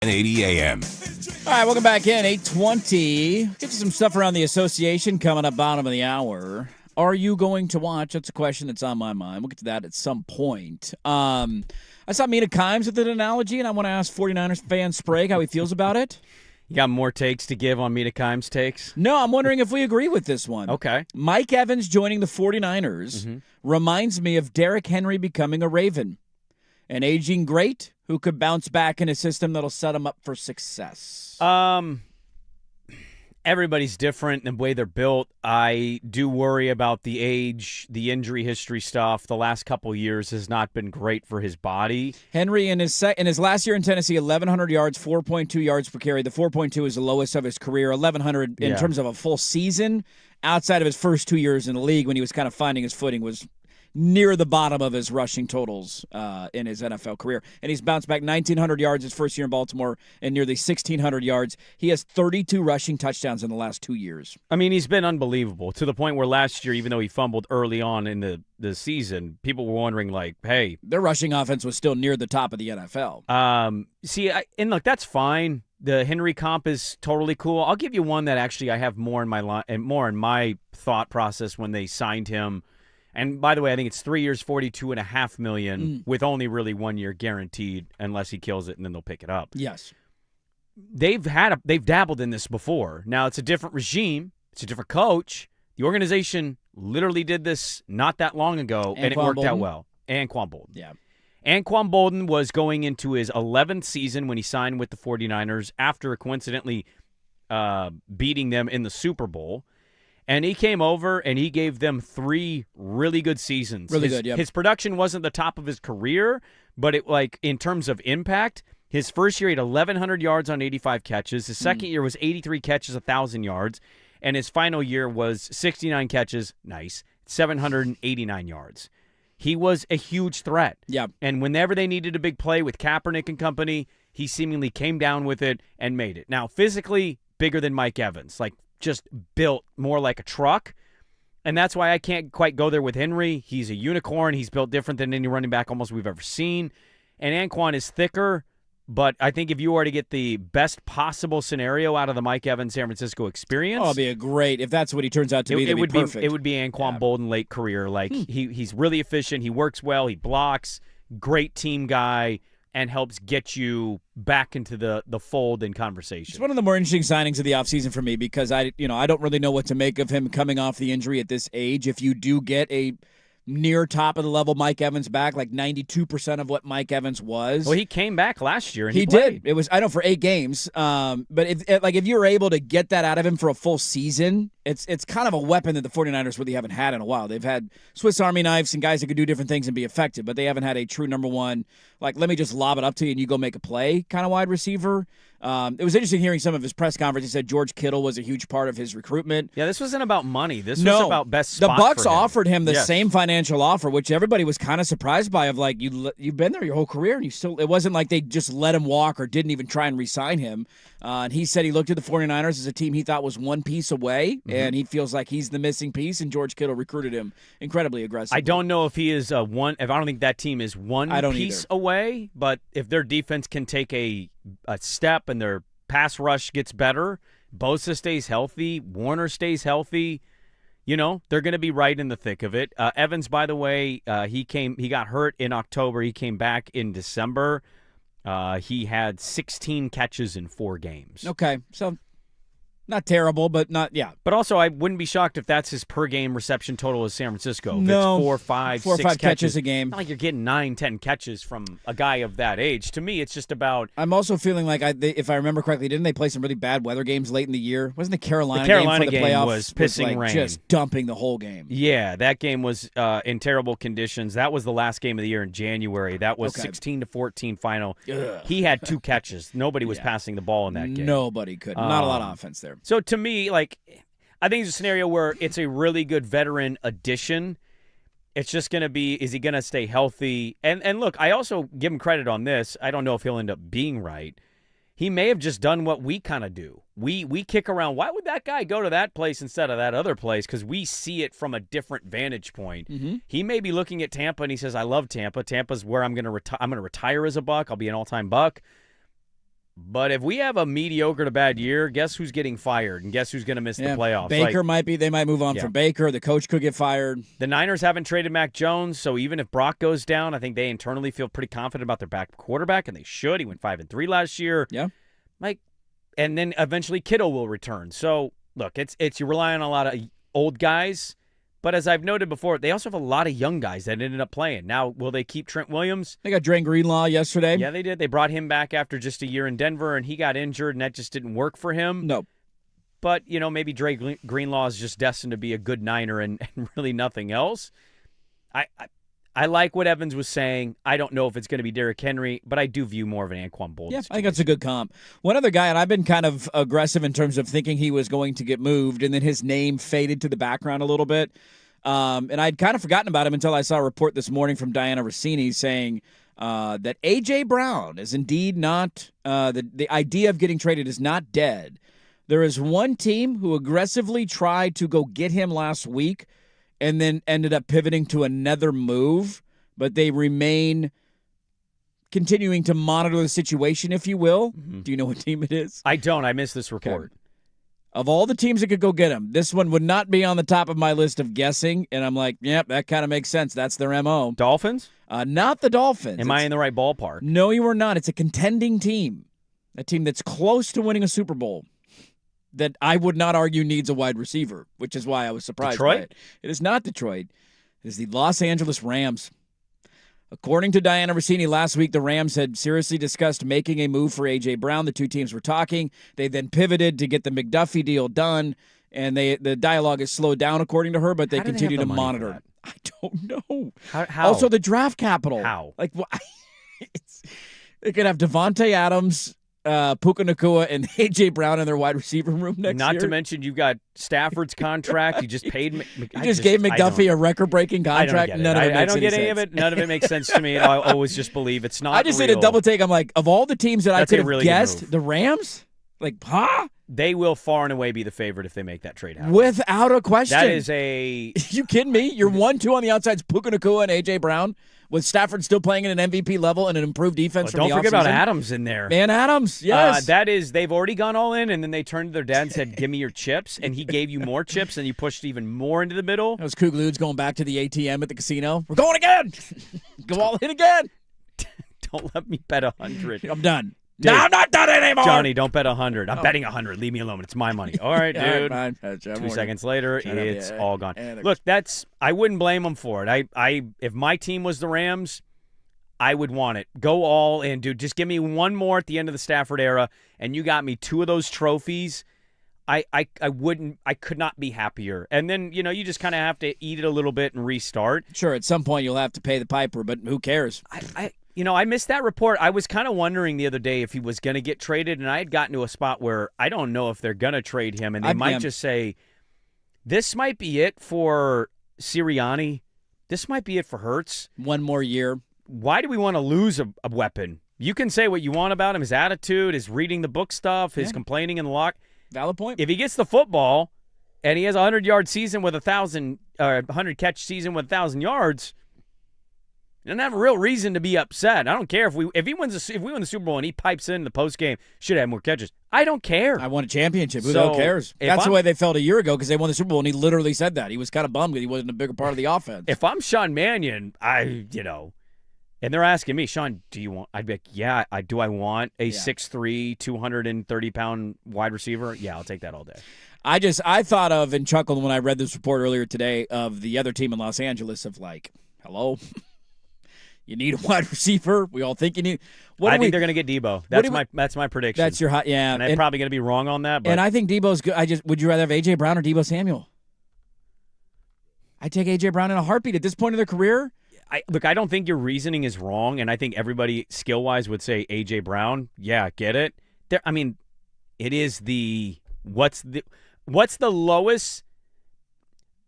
1080 AM. All right, welcome back in. 8:20. Get to some stuff around the association coming up bottom of the hour. Are you going to watch? That's a question that's on my mind. We'll get to that at some point. I saw Mina Kimes with an analogy, and I want to ask 49ers fan Sprague how he feels about it. You got more takes to give on Mina Kimes' takes? No, I'm wondering if we agree with this one. Okay. Mike Evans joining the 49ers reminds me of Derrick Henry becoming a Raven. An aging great who could bounce back in a system that'll set him up for success. Everybody's different in the way they're built. I do worry about the age, the injury history stuff. The last couple years has not been great for his body. Henry, in his last year in Tennessee, 1,100 yards, 4.2 yards per carry. The 4.2 is the lowest of his career. 1,100 in terms of a full season. Outside of his first 2 years in the league when he was kind of finding his footing was near the bottom of his rushing totals in his NFL career. And he's bounced back 1,900 yards his first year in Baltimore and nearly 1,600 yards. He has 32 rushing touchdowns in the last 2 years. I mean, he's been unbelievable to the point where last year, even though he fumbled early on in the season, people were wondering, like, hey. Their rushing offense was still near the top of the NFL. And look, that's fine. The Henry comp is totally cool. I'll give you one that actually I have more in my thought process when they signed him. And by the way, I think it's 3 years, $42.5 million with only really 1 year guaranteed unless he kills it and then they'll pick it up. Yes. They've dabbled in this before. Now it's a different regime. It's a different coach. The organization literally did this not that long ago and it worked out well. Anquan Boldin. Yeah. Anquan Boldin was going into his 11th season when he signed with the 49ers after coincidentally beating them in the Super Bowl. And he came over and he gave them 3 really good seasons. Really good, yeah. His production wasn't the top of his career, but in terms of impact, his first year he had 1,100 yards on 85 catches. His second year was 83 catches, 1,000 yards. And his final year was 69 catches, 789 yards. He was a huge threat. Yeah. And whenever they needed a big play with Kaepernick and company, he seemingly came down with it and made it. Now, physically, bigger than Mike Evans. Just built more like a truck. And that's why I can't quite go there with Henry. He's a unicorn. He's built different than any running back almost we've ever seen. And Anquan is thicker, but I think if you were to get the best possible scenario out of the Mike Evans San Francisco experience. Oh, it'd be a great, if that's what he turns out to be, it would be perfect. It would be Anquan Boldin late career. He's really efficient. He works well. He blocks. Great team guy. And helps get you back into the fold in conversation. It's one of the more interesting signings of the offseason for me because I don't really know what to make of him coming off the injury at this age. If you do get a near top of the level Mike Evans back, like 92% of what Mike Evans was. Well, he came back last year and he did. It was, I know, for 8 games. But if you're able to get that out of him for a full season, it's kind of a weapon that the 49ers really haven't had in a while. They've had Swiss Army knives and guys that could do different things and be effective, but they haven't had a true number one, let me just lob it up to you and you go make a play kind of wide receiver. It was interesting hearing some of his press conference. He said George Kittle was a huge part of his recruitment. Yeah, this wasn't about money. This was about best spot The Bucs for him. offered him the same financial offer, which everybody was kind of surprised by. Of you've been there your whole career, and it wasn't like they just let him walk or didn't even try and re-sign him. And he said he looked at the 49ers as a team he thought was one piece away, and he feels like he's the missing piece. And George Kittle recruited him incredibly aggressively. I don't know if he is one. If I don't think that team is one piece away, but if their defense can take a step and their pass rush gets better, Bosa stays healthy, Warner stays healthy, they're going to be right in the thick of it. Evans, by the way, he got hurt in October. He came back in December. He had 16 catches in 4 games. Okay, so not terrible, but not, yeah. But also, I wouldn't be shocked if that's his per-game reception total as San Francisco. If no. It's 4, 5, 4 or 6 5 catches a game. Not like you're getting 9, 10 catches from a guy of that age. To me, it's just about... I'm also feeling like, if I remember correctly, didn't they play some really bad weather games late in the year? Wasn't the Carolina game for the playoffs was pissing rain. Just dumping the whole game? Yeah, that game was in terrible conditions. That was the last game of the year in January. That was 16-14 final. Ugh. He had 2 catches. Nobody was passing the ball in that game. Nobody could. Not a lot of offense there. So to me, I think it's a scenario where it's a really good veteran addition. It's just going to be, is he going to stay healthy? And look, I also give him credit on this. I don't know if he'll end up being right. He may have just done what we kind of do. We kick around, why would that guy go to that place instead of that other place? Because we see it from a different vantage point. Mm-hmm. He may be looking at Tampa and he says, I love Tampa. Tampa's where I'm going to retire as a Buck. I'll be an all-time Buck. But if we have a mediocre to bad year, guess who's getting fired and guess who's going to miss the playoffs? Baker they might move on from Baker. The coach could get fired. The Niners haven't traded Mac Jones, so even if Brock goes down, I think they internally feel pretty confident about their back quarterback, and they should. He went 5-3 last year. Yeah. And then eventually Kittle will return. So, look, it's you're relying on a lot of old guys. But as I've noted before, they also have a lot of young guys that ended up playing. Now, will they keep Trent Williams? They got Dre Greenlaw yesterday. Yeah, they did. They brought him back after just a year in Denver, and he got injured, and that just didn't work for him. No. But, maybe Dre Greenlaw is just destined to be a good Niner and really nothing else. I like what Evans was saying. I don't know if it's going to be Derrick Henry, but I do view more of an Anquan Boldin. Yeah, I think that's a good comp. One other guy, and I've been kind of aggressive in terms of thinking he was going to get moved, and then his name faded to the background a little bit. And I'd kind of forgotten about him until I saw a report this morning from Diana Rossini saying that A.J. Brown is indeed not the idea of getting traded is not dead. There is one team who aggressively tried to go get him last week and then ended up pivoting to another move, but they remain continuing to monitor the situation, if you will. Mm-hmm. Do you know what team it is? I don't. I missed this report. Okay. Of all the teams that could go get him, this one would not be on the top of my list of guessing, and I'm like, yep, that kind of makes sense. That's their MO. Dolphins? Not the Dolphins. Am I in the right ballpark? No, you are not. It's a contending team, a team that's close to winning a Super Bowl that I would not argue needs a wide receiver, which is why I was surprised by it. It is not Detroit. It is the Los Angeles Rams. According to Diana Rossini, last week the Rams had seriously discussed making a move for A.J. Brown. The two teams were talking. They then pivoted to get the McDuffie deal done, and the dialogue has slowed down, according to her, but they continue to monitor. I don't know. How? Also, the draft capital. How? They could have Devontae Adams, Puka Nacua, and A.J. Brown in their wide receiver room next year. Not to mention you've got Stafford's contract. You just paid. You just gave McDuffie a record-breaking contract. I don't get any of it. None of it makes sense to me. I always just believe it's not. I just did a double take. I'm like, of all the teams that I could have guessed, the Rams? Like, huh? They will far and away be the favorite if they make that trade happen. Without a question. That is a... You kidding me? You're 1-2 on the outsides, Puka Nacua and A.J. Brown, with Stafford still playing at an MVP level and an improved defense from the offseason. Don't forget about Adams in there. Man, Adams, yes. That is, they've already gone all in, and then they turned to their dad and said, give me your chips, and he gave you more chips, and you pushed even more into the middle. That was Kugludes going back to the ATM at the casino. We're going again! Go all in again! Don't let me bet 100. I'm done. Dude, no, I'm not done anymore. Johnny, don't bet 100. I'm betting 100. Leave me alone. It's my money. All right, dude. All right, 2 seconds later, it's all gone. Look, I wouldn't blame them for it. If my team was the Rams, I would want it. Go all in, dude. Just give me one more at the end of the Stafford era, and you got me 2 of those trophies. I could not be happier. And then, you just kind of have to eat it a little bit and restart. Sure, at some point you'll have to pay the piper, but who cares? I missed that report. I was kind of wondering the other day if he was going to get traded, and I had gotten to a spot where I don't know if they're going to trade him, and they might just say, this might be it for Sirianni. This might be it for Hurts. One more year. Why do we want to lose a weapon? You can say what you want about him, his attitude, his reading the book stuff, his complaining in the lock. Valid point. If he gets the football and he has a 100-yard season with 100-catch season with 1,000 yards, he doesn't have a real reason to be upset. I don't care if we win the Super Bowl and he pipes in the post game, should have more catches. I don't care. I won a championship. Who cares? That's the way they felt a year ago because they won the Super Bowl, and he literally said that. He was kind of bummed that he wasn't a bigger part of the offense. If I'm Sean Mannion, and they're asking me, Sean, do you want? I'd be like, yeah, do I want a 6'3", 230-pound wide receiver? Yeah, I'll take that all day. I thought of and chuckled when I read this report earlier today of the other team in Los Angeles of like, hello? You need a wide receiver. We all think you need. I think they're going to get Debo. That's my prediction. That's your hot. Yeah, and I'm probably going to be wrong on that. But. And I think Debo's good. Would you rather have A.J. Brown or Debo Samuel? I take A.J. Brown in a heartbeat at this point in their career. I don't think your reasoning is wrong, and I think everybody skill-wise would say A.J. Brown. Yeah, get it. It is what's the lowest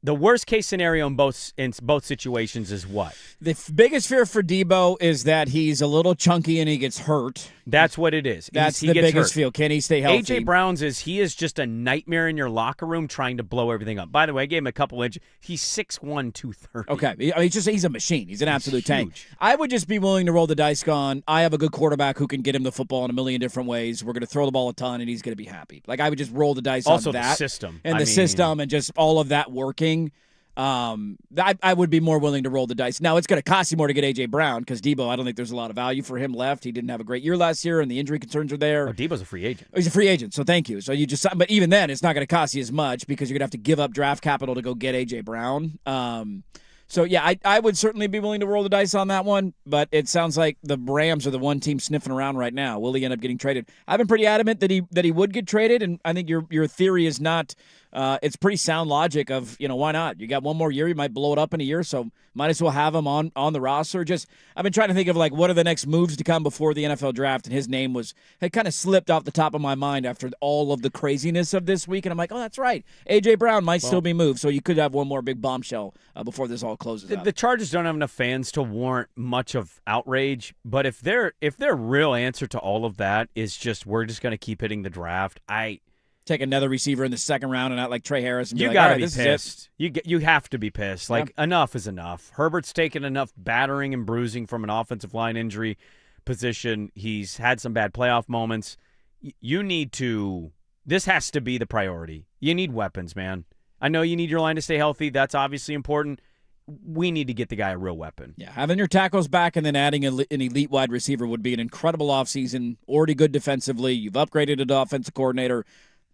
The worst case scenario in both situations is what? The biggest fear for Debo is that he's a little chunky and he gets hurt. That's what it is. That's he the gets biggest hurt. fear. Can he stay healthy? A.J. Brown's he is just a nightmare in your locker room trying to blow everything up. By the way, I gave him a couple inches. He's 6'1", 230. Okay. I mean, he's a machine. He's an absolute tank. Huge. I would just be willing to roll the dice on, I have a good quarterback who can get him the football in a million different ways. We're going to throw the ball a ton, and he's going to be happy. Like, I would just roll the dice also on that. Also the system. And system and just all of that working. I would be more willing to roll the dice. Now, it's going to cost you more to get A.J. Brown because Debo, I don't think there's a lot of value for him left. He didn't have a great year last year, and the injury concerns are there. Oh, Debo's a free agent. He's a free agent, so thank you. So but even then, it's not going to cost you as much because you're going to have to give up draft capital to go get A.J. Brown. So, yeah, I would certainly be willing to roll the dice on that one, but it sounds like the Rams are the one team sniffing around right now. Will he end up getting traded? I've been pretty adamant that he would get traded, and I think your theory is not it's pretty sound logic of, why not? You got one more year, you might blow it up in a year, so might as well have him on the roster. I've been trying to think of, what are the next moves to come before the NFL draft, and his name had kind of slipped off the top of my mind after all of the craziness of this week, and I'm like, oh, that's right. A.J. Brown might still be moved, so you could have one more big bombshell before this all closes out. The Chargers don't have enough fans to warrant much of outrage, but if their real answer to all of that is just we're just going to keep hitting the draft, take another receiver in the second round and not like Trey Harris. And you got to be pissed. You have to be pissed. Enough is enough. Herbert's taken enough battering and bruising from an offensive line injury position. He's had some bad playoff moments. This has to be the priority. You need weapons, man. I know you need your line to stay healthy. That's obviously important. We need to get the guy a real weapon. Yeah, having your tackles back and then adding an elite wide receiver would be an incredible offseason. Already good defensively. You've upgraded an offensive coordinator.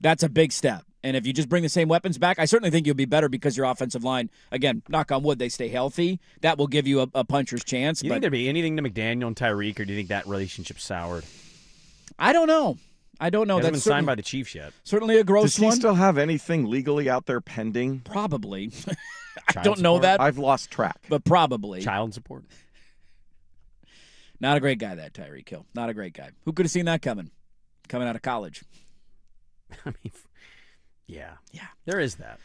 That's a big step. And if you just bring the same weapons back, I certainly think you'll be better because your offensive line, again, knock on wood, they stay healthy. That will give you a puncher's chance. Do you think there'd be anything to McDaniel and Tyreek, or do you think that relationship's soured? I don't know. Hasn't been signed by the Chiefs yet. Certainly a gross one. Does he still have anything legally out there pending? Probably. I don't know that. I've lost track. But probably. Child support. Not a great guy, that Tyreek Hill. Not a great guy. Who could have seen that coming out of college? I mean, yeah, there is that.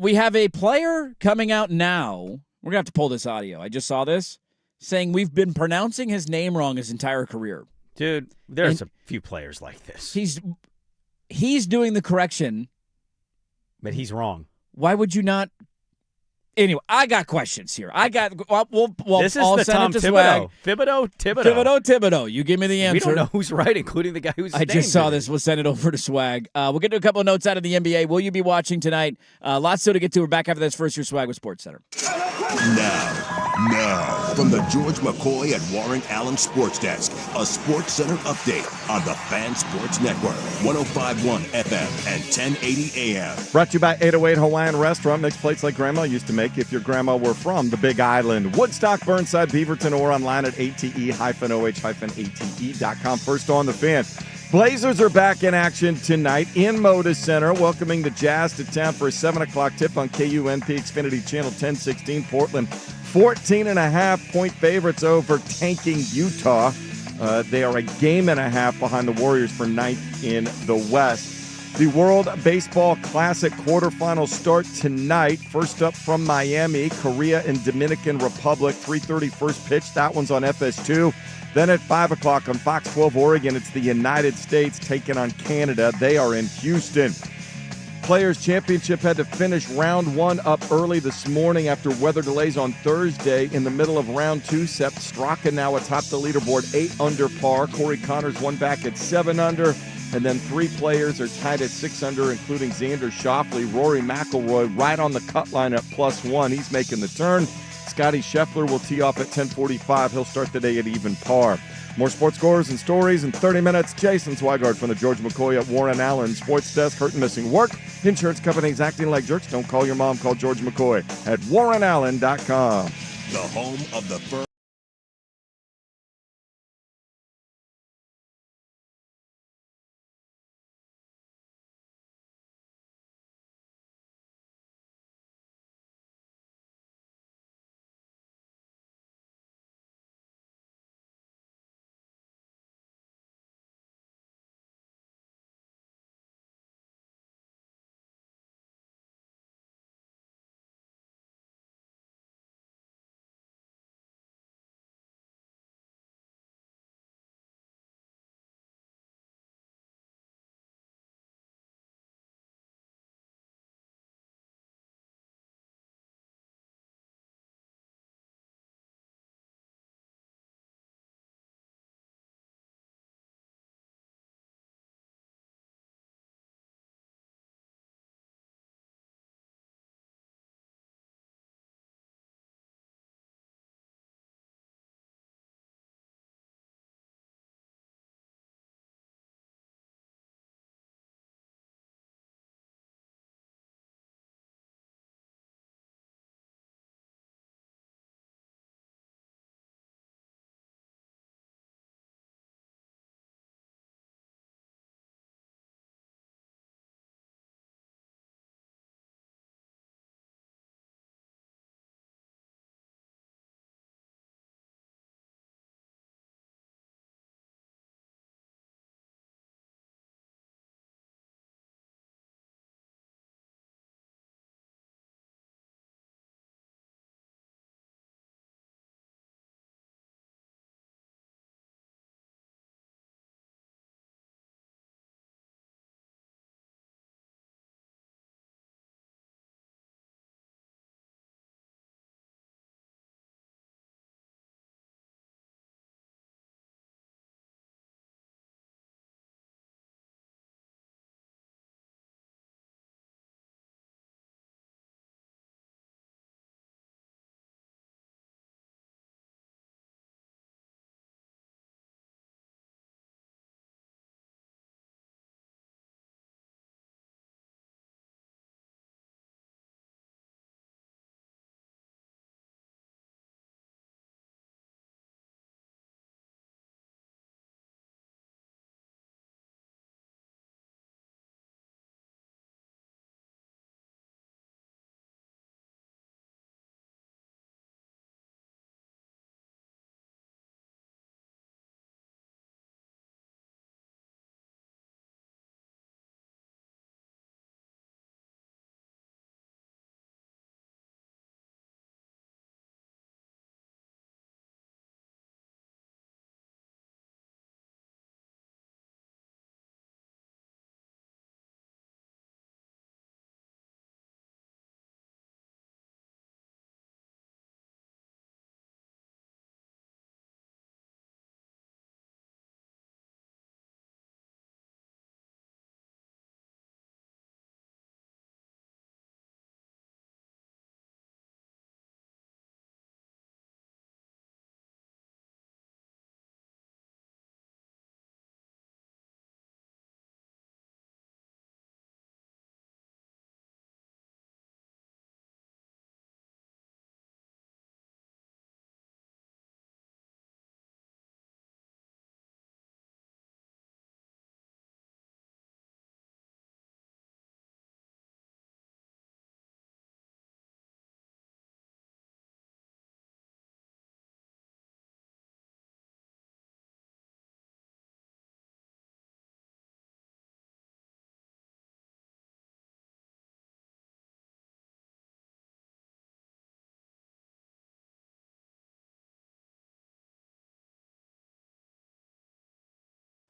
We have a player coming out now. We're going to have to pull this audio. I just saw this saying we've been pronouncing his name wrong his entire career. Dude, there's a few players like this. He's doing the correction. But he's wrong. Why would you not? Anyway, I got questions here. This is I'll the send Tom it to Thibodeau. Swag. Thibodeau. You give me the answer. We don't know who's right, including the guy who's I just saw this. We'll send it over to Swag. We'll get to a couple of notes out of the NBA. Will you be watching tonight? Lots still to get to. We're back after this first year Swag with Sports Center. Now, from the George McCoy and Warren Allen Sports Desk, a Sports Center update on the Fan Sports Network, 105.1 FM and 1080 AM. Brought to you by 808 Hawaiian Restaurant. Makes plates like Grandma used to make if your grandma were from the Big Island. Woodstock, Burnside, Beaverton, or online at ate-oh-ate.com. First on the Fan. Blazers are back in action tonight in Moda Center, welcoming the Jazz to town for a 7 o'clock tip on KUNP Xfinity Channel 1016. Portland, 14.5-point favorites over tanking Utah. They are a game and a half behind the Warriors for ninth in the West. The World Baseball Classic quarterfinals start tonight. First up from Miami, Korea and Dominican Republic, 3:30 first pitch. That one's on FS2. Then at 5 o'clock on Fox 12 Oregon, it's the United States taking on Canada. They are in Houston. Players' Championship had to finish round one up early this morning after weather delays on Thursday. In the middle of round two, Sepp Straka now atop the leaderboard, 8 under par. Corey Connors one back at 7 under. And then 3 players are tied at 6 under, including Xander Schauffele. Rory McIlroy right on the cut line at +1. He's making the turn. Scotty Scheffler will tee off at 10:45. He'll start the day at even par. More sports scores and stories in 30 minutes. Jason Swigard from the George McCoy at Warren Allen Sports Desk. Hurt and missing work. Insurance companies acting like jerks. Don't call your mom. Call George McCoy at warrenallen.com. The home of the first.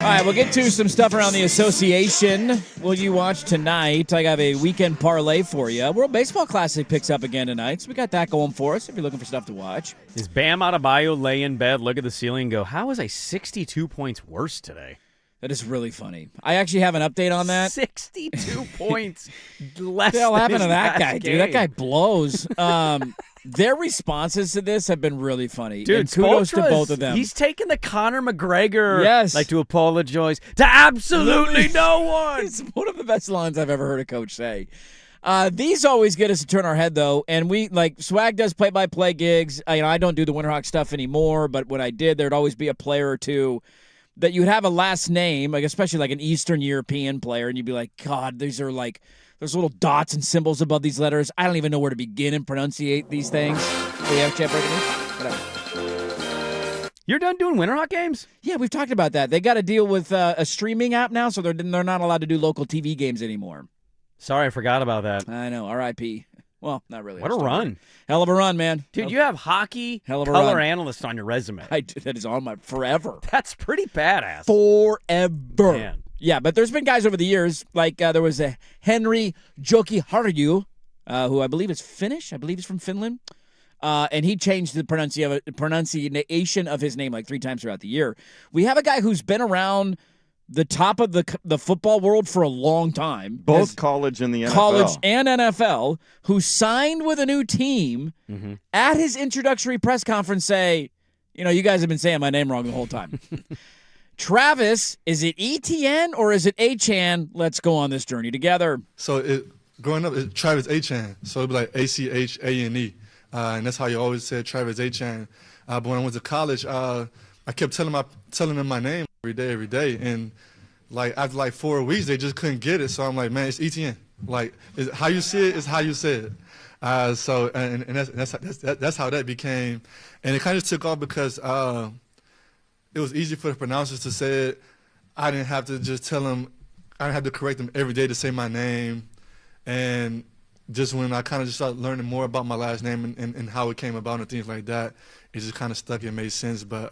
All right, we'll get to some stuff around the association. Will you watch tonight? I have a weekend parlay for you. World Baseball Classic picks up again tonight, so we got that going for us if you're looking for stuff to watch. Is Bam Adebayo lay in bed, look at the ceiling, and go, how was I 62 points worse today? That is really funny. I actually have an update on that. 62 points less. What the hell than happened his to that last guy, game. dude? That guy blows. Their responses to this have been really funny. Dude, and kudos to Spoelstra's- both of them. He's taking the Conor McGregor, Yes. like to apologize to absolutely no one. It's one of the best lines I've ever heard a coach say. These always get us to turn our head, though, and we Swag does play-by-play gigs. I don't do the Winterhawk stuff anymore, but when I did, there'd always be a player or two that you'd have a last name, especially like an Eastern European player, and you'd be like, God, these are like there's little dots and symbols above these letters. I don't even know where to begin and pronunciate these things. Oh, yeah, Chad Pregame? You're done doing Winterhawk games? Yeah, we've talked about that. They got to deal with a streaming app now, so they're not allowed to do local TV games anymore. Sorry, I forgot about that. I know. R.I.P. Well, not really. What a run. Hell of a run, man. Dude, you have hockey Hell of a color run. analyst on your resume. That is on my forever. That's pretty badass. Forever. Man. Yeah, but there's been guys over the years, like there was a Henry Jokiharju, who I believe is Finnish. I believe he's from Finland. And he changed the pronunciation of his name like 3 times throughout the year. We have a guy who's been around the top of the football world for a long time. Both college and the NFL. College and NFL, who signed with a new team at his introductory press conference say, you guys have been saying my name wrong the whole time. Travis, is it ETN or is it Achan? Let's go on this journey together. So growing up, it's Travis Achan. So it'd be like ACHANE. And that's how you always said Travis Achan. But when I went to college, I kept telling them my name every day. And like after like 4 weeks, they just couldn't get it. So I'm like, man, it's ETN. Like how you see it is how you say it. So that's how that became. And it kind of took off because it was easy for the pronouncers to say it. I didn't have to just tell them. I didn't have to correct them every day to say my name. And just when I kind of just started learning more about my last name and how it came about and things like that, it just kind of stuck and made sense. But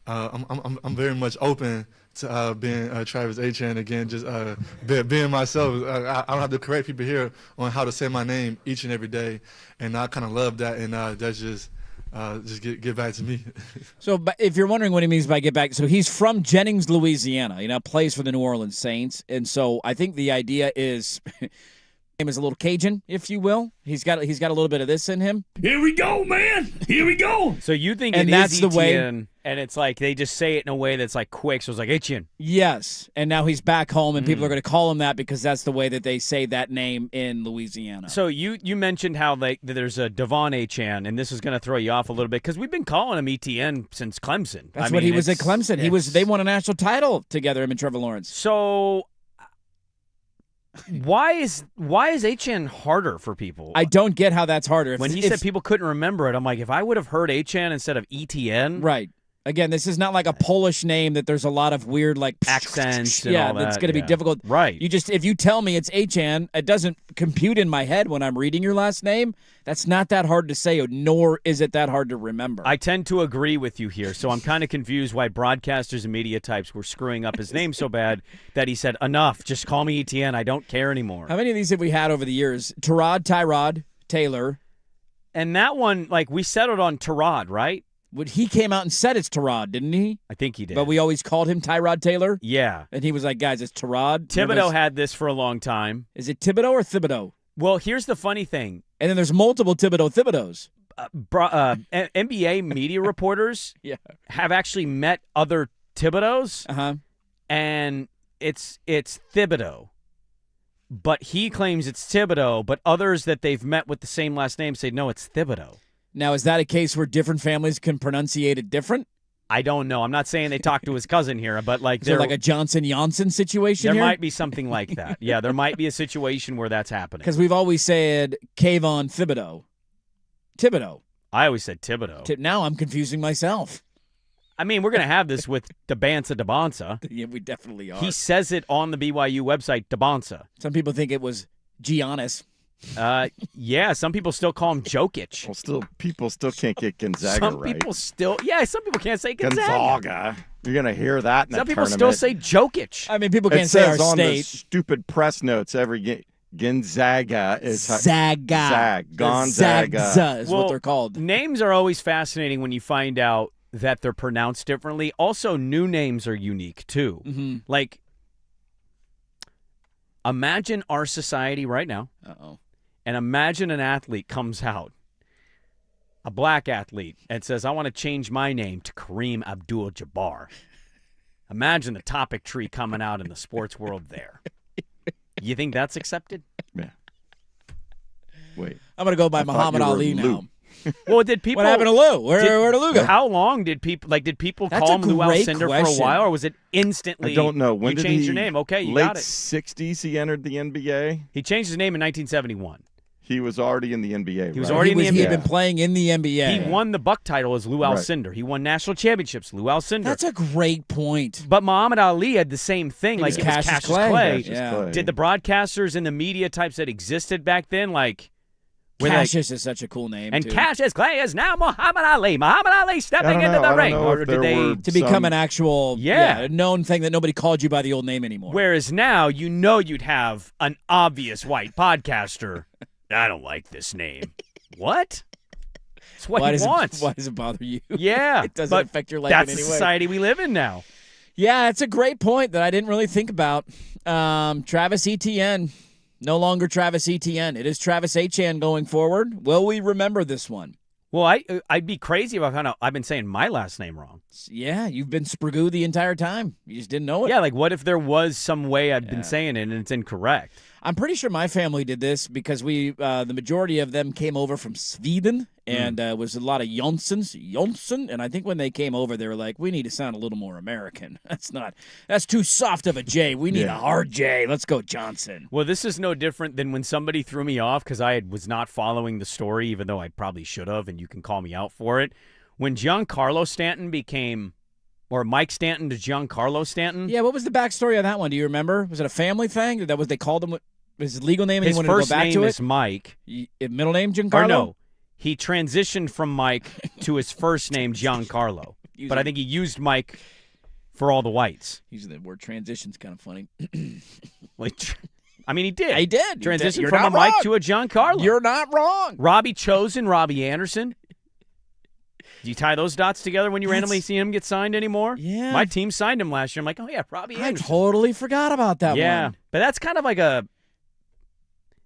I'm very much open to being Travis Achan again, just being myself. I don't have to correct people here on how to say my name each and every day, and I kind of love that, and that's just get back to me. So if you're wondering what he means by get back, so he's from Jennings, Louisiana, plays for the New Orleans Saints. And so I think the idea is name is a little Cajun, if you will. He's got a little bit of this in him. Here we go, man. Here we go. So you think And it that's is the way- ETN, and it's like they just say it in a way that's like quick. So it's like Etienne. Yes. And now he's back home, and people are going to call him that because that's the way that they say that name in Louisiana. So you mentioned how there's a Devon Achan, and this is going to throw you off a little bit because we've been calling him ETN since Clemson. That's what he was at Clemson. They won a national title together, him and Trevor Lawrence. So why is Achan harder for people? I don't get how that's harder. When he said people couldn't remember it, I'm like, if I would have heard Achan instead of ETN, right. Again, this is not like a Polish name that there's a lot of weird like accents and all that. That's going to be difficult. Right. If you tell me it's Achan, it doesn't compute in my head when I'm reading your last name. That's not that hard to say, nor is it that hard to remember. I tend to agree with you here, so I'm kind of confused why broadcasters and media types were screwing up his name so bad that he said, enough, just call me ETN, I don't care anymore. How many of these have we had over the years? Tyrod, Taylor. And that one, we settled on Tyrod, right? He came out and said it's Tyrod, didn't he? I think he did. But we always called him Tyrod Taylor? Yeah. And he was like, guys, it's Tyrod. Thibodeau had this for a long time. Is it Thibodeau or Thibodeau? Well, here's the funny thing. And then there's multiple Thibodeaus. NBA media reporters have actually met other Thibodeaus, and it's Thibodeau. But he claims it's Thibodeau, but others that they've met with the same last name say, no, it's Thibodeau. Now, is that a case where different families can pronunciate it different? I don't know. I'm not saying they talked to his cousin here, but is there like a Johnson-Janssen situation there here? might be something like that. Yeah, there might be a situation where that's happening. Because we've always said Kayvon Thibodeau. I always said Thibodeau. Now I'm confusing myself. I mean, we're going to have this with Debansa. Yeah, we definitely are. He says it on the BYU website, Debansa. Some people think it was Giannis. Yeah, some people still call him Jokic. Well, people still can't get Gonzaga some right. Some people can't say Gonzaga. Gonzaga. You're going to hear that in Some the people tournament. still say Jokic. I mean, people can't say our says on the state. stupid press notes every game. Gonzaga is Gonzaga is what they're called. Names are always fascinating when you find out that they're pronounced differently. Also, new names are unique, too. Mm-hmm. Like, imagine our society right now. Uh-oh. And imagine an athlete comes out, a black athlete, and says, I want to change my name to Kareem Abdul-Jabbar. Imagine the topic tree coming out in the sports world there. You think that's accepted? Yeah. Wait. I'm going to go by Muhammad Ali now. Well, did people? What happened to Lou? Where did Lou go? How long did people call him Lou Alcindor for a while, or was it instantly? I don't know. When you did changed he, your name? Okay, you late got it. 60s he entered the NBA? He changed his name in 1971. He was already in the NBA, He was right? already in the NBA. He had been playing in the NBA. He won the Buck title as Lou Alcindor. He won national championships, Lou Alcindor. That's a great point. But Muhammad Ali had the same thing. He like was it was Cassius Cassius Clay. Yeah. Did the broadcasters and the media types that existed back then, like... Cassius is such a cool name, and too. Cassius Clay is now Muhammad Ali. Muhammad Ali stepping into the ring. Or did they to become an actual known thing that nobody called you by the old name anymore? Whereas now, you'd have an obvious white podcaster. I don't like this name. What? It's what he wants. Why does it bother you? Yeah. It doesn't affect your life in that's any the way. society we live in now. Yeah, it's a great point that I didn't really think about. Travis Etienne. No longer Travis Etienne. It is Travis Etienne going forward. Will we remember this one? Well, I'd be crazy if I found out I've been saying my last name wrong. Yeah, you've been Sprague the entire time. You just didn't know it. Yeah, like what if there was some way I've been saying it and it's incorrect? I'm pretty sure my family did this because the majority of them came over from Sweden, and it was a lot of Jonsson, and I think when they came over, they were like, we need to sound a little more American. That's too soft of a J. We need a hard J. Let's go Johnson. Well, this is no different than when somebody threw me off because I was not following the story, even though I probably should have, and you can call me out for it. When Giancarlo Stanton became... Or Mike Stanton to Giancarlo Stanton. Yeah, what was the backstory on that one? Do you remember? Was it a family thing? That was they called him his legal name and his he wanted to go back to it? His first name is Mike. Middle name Giancarlo? Or no, he transitioned from Mike to his first name Giancarlo. But I think he used Mike for all the whites. Using the word transition's kind of funny. I mean, he did. He did. Transition from a Mike to a Giancarlo. You're not wrong. Robbie Chosen, Robbie Anderson. Do you tie those dots together when you randomly see him get signed anymore? Yeah. My team signed him last year. I'm like, oh, yeah, Robbie Anderson. I totally forgot about that one. Yeah, but that's kind of like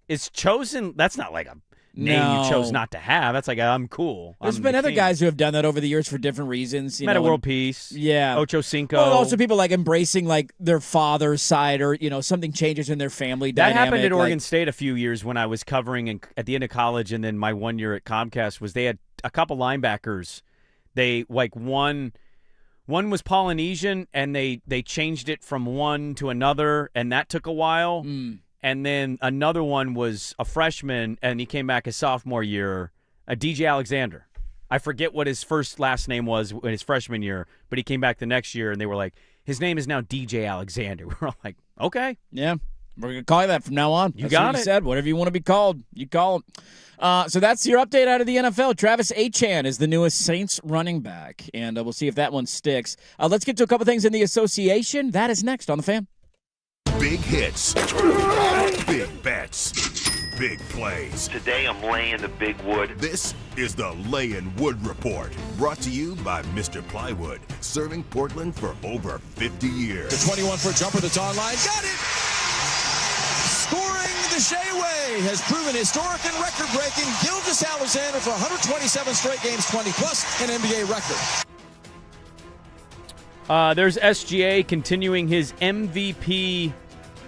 it's chosen. That's not like a name you chose not to have. That's like, I'm cool. There's been other guys who have done that over the years for different reasons. Meta World Peace. Yeah. Ocho Cinco. Well, also people like embracing like their father's side or, something changes in their family that dynamic. happened at Oregon State a few years when I was covering at the end of college, and then my 1 year at Comcast was they had a couple linebackers. They one was Polynesian, and they changed it from one to another, and that took a while. And then another one was a freshman, and he came back his sophomore year, DJ Alexander. I forget what his last name was in his freshman year, but he came back the next year, and they were like, his name is now DJ Alexander. We're all like, okay. Yeah, we're going to call you that from now on. You got what it. You said, whatever you want to be called, you call it. So that's your update out of the NFL. Travis Etienne is the newest Saints running back, and we'll see if that one sticks. Let's get to a couple things in the association. That is next on The Fan. Big hits, big bets, big plays. Today I'm laying the big wood. This is the Layin' Wood Report, brought to you by Mr. Plywood, serving Portland for over 50 years. The 21 for a jumper that's online. Got it! Scoring the Shea way has proven historic and record-breaking. Gilgeous Alexander for 127 straight games, 20-plus, an NBA record. There's SGA continuing his MVP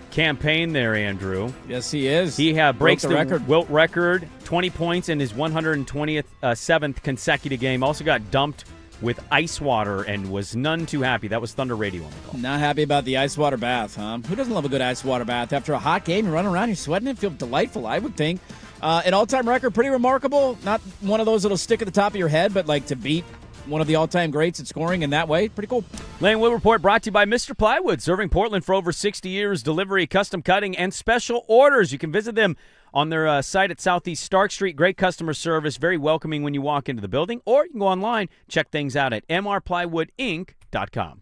campaign there, Andrew. Yes, he is. He breaks the record. Wilt record, 20 points in his 127th consecutive game. Also got dumped with ice water and was none too happy. That was Thunder Radio on the call. Not happy about the ice water bath, huh? Who doesn't love a good ice water bath? After a hot game, you're running around, you're sweating, it feels delightful, I would think. An all-time record, pretty remarkable. Not one of those that'll stick at the top of your head, but like to beat one of the all-time greats at scoring in that way, pretty cool. Layin' Wood Report brought to you by Mr. Plywood, serving Portland for over 60 years, delivery, custom cutting, and special orders. You can visit them on their site at Southeast Stark Street. Great customer service, very welcoming when you walk into the building. Or you can go online, check things out at mrplywoodinc.com.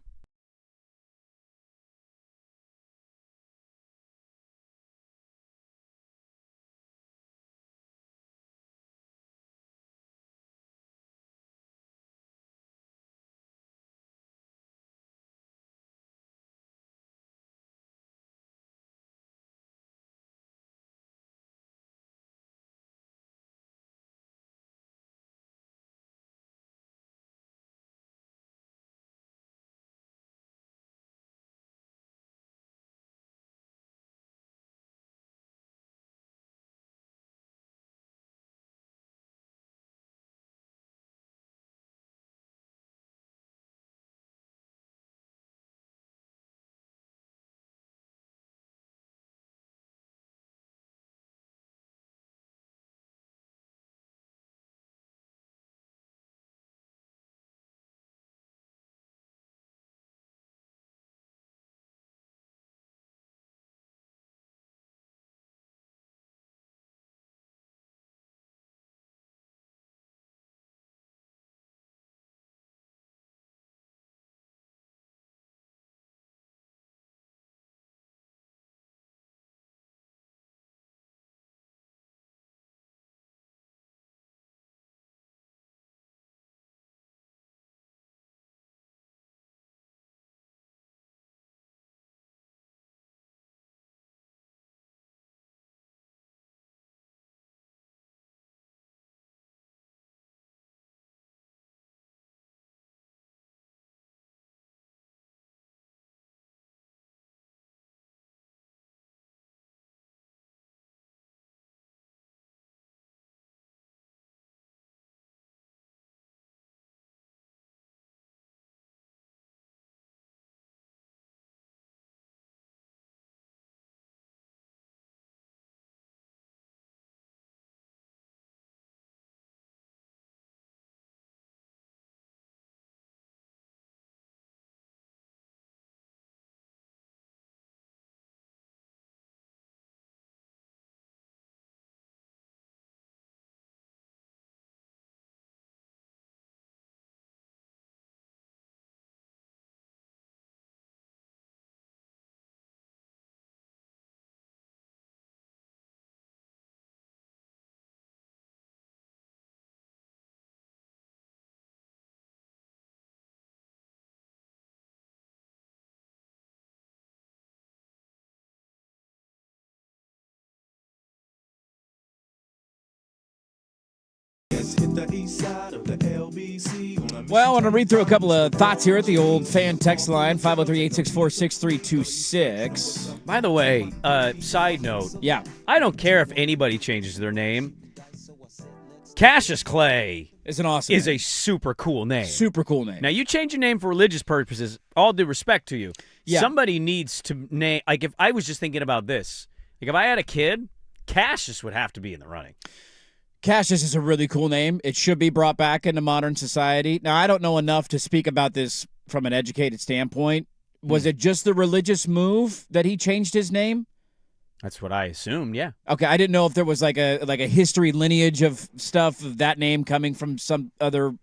Well, I want to read through a couple of thoughts here at the old fan text line, 503-864-6326. By the way, side note. Yeah. I don't care if anybody changes their name. Cassius Clay is an awesome is name. A super cool name. Super cool name. Now, you change your name for religious purposes, all due respect to you. Yeah. Somebody needs to name, like if I was just thinking about this, like if I had a kid, Cassius would have to be in the running. Cassius is a really cool name. It should be brought back into modern society. Now, I don't know enough to speak about this from an educated standpoint. Was it just the religious move that he changed his name? That's what I assumed, yeah. Okay, I didn't know if there was like a history lineage of stuff of that name coming from some other.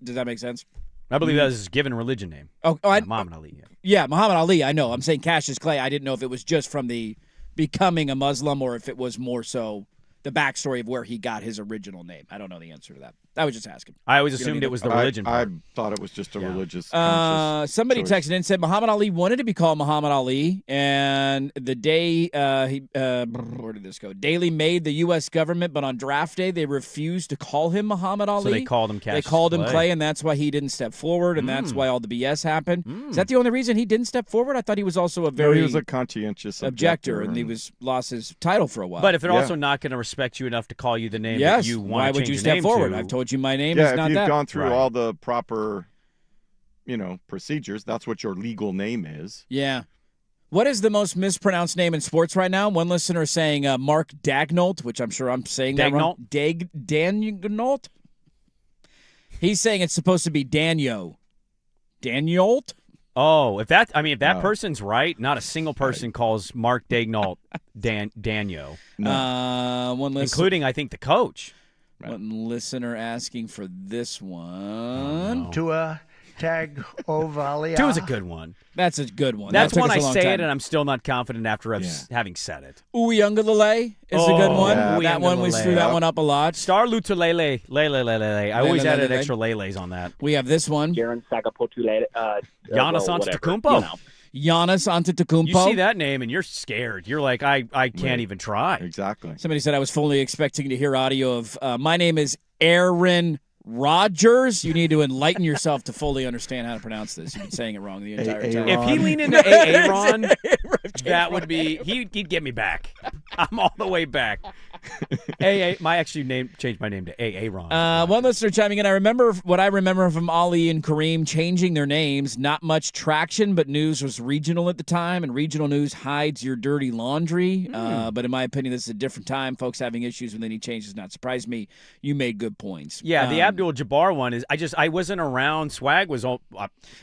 Does that make sense? I believe that was his given religion name. Muhammad Ali. Yeah, Muhammad Ali. I know. I'm saying Cassius Clay. I didn't know if it was just from the becoming a Muslim or if it was more so the backstory of where he got his original name. I don't know the answer to that. I was just asking. I always assumed it was the religion I part. thought it was just a religious somebody choice. texted in and said Muhammad Ali wanted to be called Muhammad Ali, and the day where did this go? Daley made the U.S. government, but on draft day they refused to call him Muhammad Ali. So they called him Cassius They called him Clay. Clay, and that's why he didn't step forward, and that's why all the BS happened. Is that the only reason he didn't step forward? I thought he was also a very he was a conscientious objector, and he lost his title for a while. But if they're also not going to respect you enough to call you the name that you want why to would change you your step name forward? to, I've told you my name is not if you've that. gone through all the proper, procedures, that's what your legal name is. Yeah. What is the most mispronounced name in sports right now? One listener is saying Mark Daignault, which I'm sure I'm saying that wrong. Daignault? He's saying it's supposed to be Daniel. Daniel? Oh, if that person's right, not a single person calls Mark Daignault Danio. One listener, including, I think, the coach. One listener asking for this one. Tua Tagovailoa. Tua's a good one. That's a good one. That's that one I say it, and I'm still not confident after having said it. Uyunglele is a good one. Yeah. That one, we threw that one up a lot. Star Lutulele. Lele. I always added extra leles on that. We have this one. Giannis Antetokounmpo. Giannis Antetokounmpo. You see that name and you're scared. You're like, I can't even try. Exactly. Somebody said I was fully expecting to hear audio of, my name is Aaron Rodgers. You need to enlighten yourself to fully understand how to pronounce this. You've been saying it wrong the entire time. If he leaned into Aaron, that would be, he'd get me back. I'm all the way back. Changed my name to Aaron. One listener chiming in. I remember from Ali and Kareem changing their names. Not much traction, but news was regional at the time, and regional news hides your dirty laundry. But in my opinion, this is a different time. Folks having issues with any change does not surprise me. You made good points. Yeah, the Abdul-Jabbar one is. I wasn't around. Swag was all.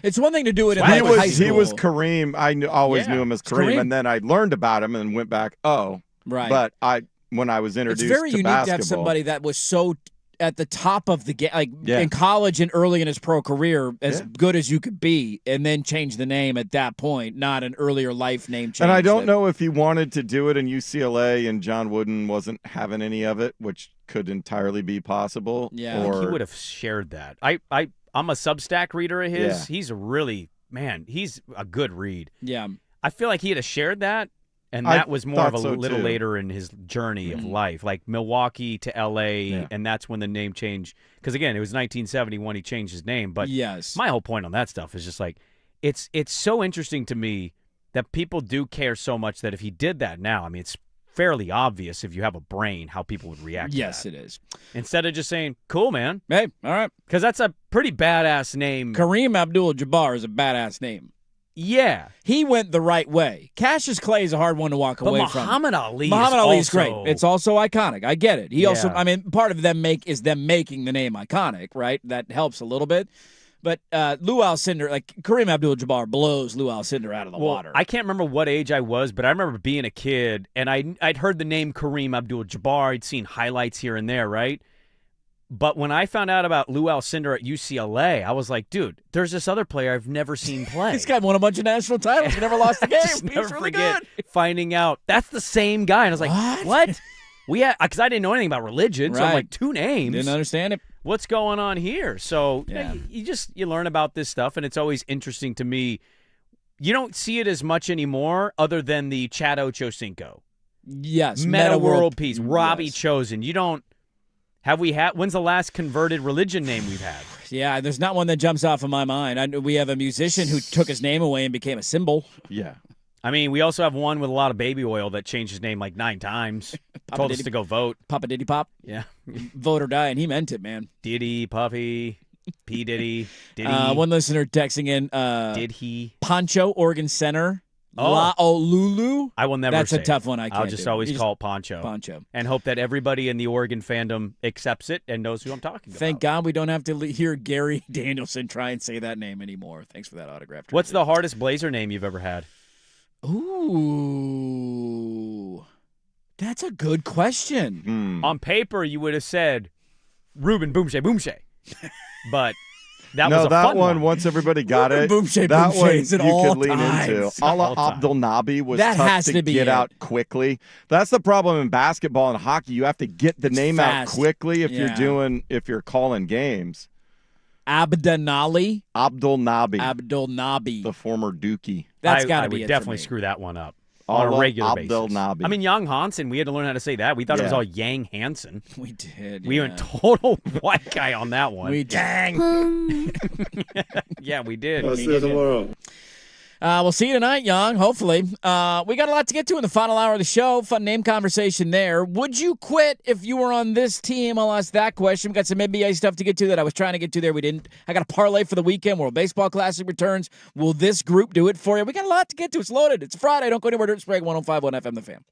It's one thing to do it in high school. He was Kareem. I always knew him as Kareem, and then I learned about him and went back. Oh, right. But when I was introduced, it's very to unique basketball, to have somebody that was so at the top of the game, in college and early in his pro career, as good as you could be, and then change the name at that point, not an earlier life name change. And I don't know if he wanted to do it in UCLA, and John Wooden wasn't having any of it, which could entirely be possible. Yeah, he would have shared that. I'm a Substack reader of his. Yeah. He's he's a good read. Yeah, I feel like he had shared that. And that was more of a little later in his journey of life, like Milwaukee to L.A., and that's when the name changed. Because, again, it was 1971 he changed his name. But my whole point on that stuff is just like, it's so interesting to me that people do care so much that if he did that now, I mean, it's fairly obvious if you have a brain how people would react to that. Yes, it is. Instead of just saying, cool, man. Hey, all right. Because that's a pretty badass name. Kareem Abdul-Jabbar is a badass name. Yeah. He went the right way. Cassius Clay is a hard one to walk away from. Muhammad Ali is great. It's also iconic. I get it. He also, I mean, part of them making the name iconic, right? That helps a little bit. But Lou Alcindor, like Kareem Abdul-Jabbar blows Lou Alcindor out of the water. I can't remember what age I was, but I remember being a kid, and I'd heard the name Kareem Abdul-Jabbar. I'd seen highlights here and there, right? But when I found out about Lou Alcindor at UCLA, I was like, dude, there's this other player I've never seen play. This guy won a bunch of national titles. He never lost a game. He's never really forget good. Finding out that's the same guy. And I was like, what? Because I didn't know anything about religion. So I'm like, two names. Didn't understand it. What's going on here? So you learn about this stuff, and it's always interesting to me. You don't see it as much anymore other than the Chad Ochocinco. Yes. Meta World Peace. Robbie Chosen. You don't. When's the last converted religion name we've had? Yeah, there's not one that jumps off of my mind. We have a musician who took his name away and became a symbol. Yeah. I mean, we also have one with a lot of baby oil that changed his name like 9 times. Told us to go vote. Papa Diddy Pop. Yeah. Vote or die, and he meant it, man. Diddy, Puffy, P. Diddy. One listener texting in. Did he? Poncho, Oregon Center. Lulu. I will never That's say a tough one. I'll just always call it Poncho. Poncho. And hope that everybody in the Oregon fandom accepts it and knows who I'm talking about. Thank God we don't have to hear Gary Danielson try and say that name anymore. Thanks for that autograph. What's the hardest Blazer name you've ever had? Ooh. That's a good question. On paper, you would have said Ruben Boomshay. But that was a fun one. Once everybody got it, that one you could lean into. Allah Abdul Nabi was tough to get out quickly. That's the problem in basketball and hockey. You have to get the name out quickly if you're calling games. Abdul Nabi, the former Dookie. That's got to be I would it definitely for me. screw that one up. On a regular basis. Nabi. I mean, Yang Hansen, we had to learn how to say that. We thought it was all Yang Hansen. We did. We went total white guy on that one. We did. Yang. Yeah, we did. I'll see you tomorrow. We'll see you tonight, Young, hopefully. We got a lot to get to in the final hour of the show. Fun name conversation there. Would you quit if you were on this team? I'll ask that question. We got some NBA stuff to get to that I was trying to get to there. We didn't. I got a parlay for the weekend. World Baseball Classic returns. Will this group do it for you? We got a lot to get to. It's loaded. It's Friday. Don't go anywhere. Dirt Sprague 105.1 FM, The Fan.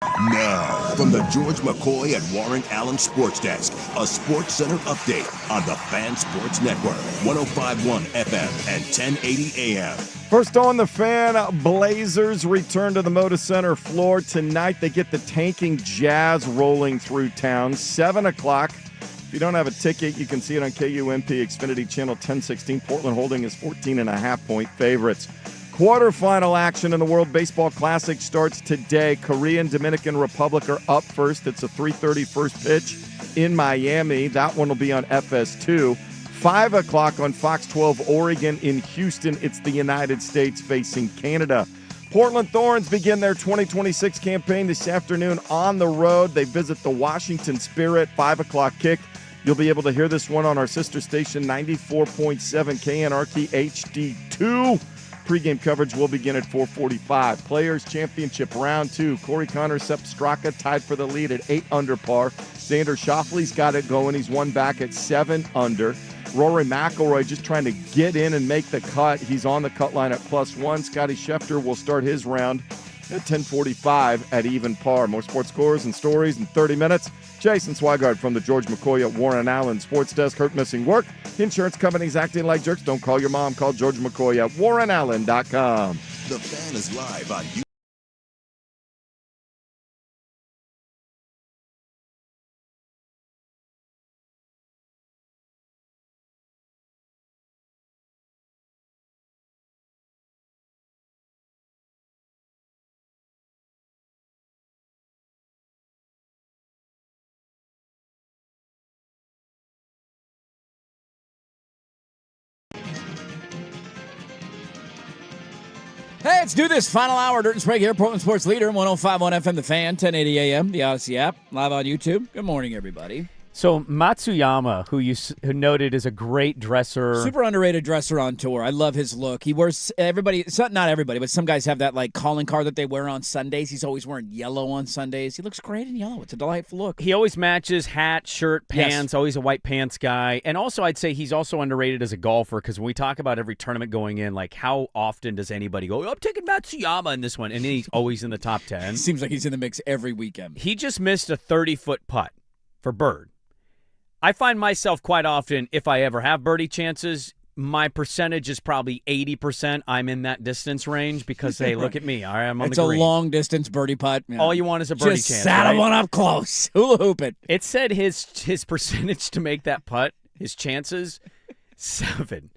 Now, from the George McCoy and Warren Allen Sports Desk, a Sports Center update on the Fan Sports Network, 105.1 FM and 1080 AM. First on the Fan, Blazers return to the Moda Center floor tonight. They get the tanking Jazz rolling through town, 7 o'clock. If you don't have a ticket, you can see it on KUMP Xfinity Channel 1016. Portland holding is 14.5-point favorites. Quarterfinal action in the World Baseball Classic starts today. Korea and Dominican Republic are up first. It's a 3:30 first pitch in Miami. That one will be on FS2. 5 o'clock on Fox 12, Oregon in Houston. It's the United States facing Canada. Portland Thorns begin their 2026 campaign this afternoon on the road. They visit the Washington Spirit, 5 o'clock kick. You'll be able to hear this one on our sister station, 94.7 KNRT HD2. Pregame coverage will begin at 4:45. Players Championship Round 2. Corey Connor, Sepp Straka tied for the lead at 8 under par. Xander Schauffele's got it going. He's one back at 7 under. Rory McIlroy just trying to get in and make the cut. He's on the cut line at +1. Scotty Scheffler will start his round at 10:45 at even par. More sports scores and stories in 30 minutes. Jason Swigard from the George McCoy at Warren Allen Sports Desk. Hurt missing work. Insurance companies acting like jerks. Don't call your mom. Call George McCoy at warrenallen.com. The Fan is live on YouTube. Hey, let's do this. Final hour, Dirt and Sprague here, Portland Sports Leader, 105.1 FM, The Fan, 1080 AM, the Odyssey app, live on YouTube. Good morning, everybody. So Matsuyama, who noted is a great dresser. Super underrated dresser on tour. I love his look. He wears not everybody, but some guys have that like calling card that they wear on Sundays. He's always wearing yellow on Sundays. He looks great in yellow. It's a delightful look. He always matches hat, shirt, pants, always a white pants guy. And also I'd say he's also underrated as a golfer because when we talk about every tournament going in, like how often does anybody go, I'm taking Matsuyama in this one, and then he's always in the top 10. It seems like he's in the mix every weekend. He just missed a 30-foot putt for bird. I find myself quite often, if I ever have birdie chances, my percentage is probably 80%. I'm in that distance range because, hey, look at me. I'm on the green. It's a long-distance birdie putt. Yeah. All you want is a birdie just chance, saddle one up close. Hula hoop it. It said his percentage to make that putt, his chances, 7.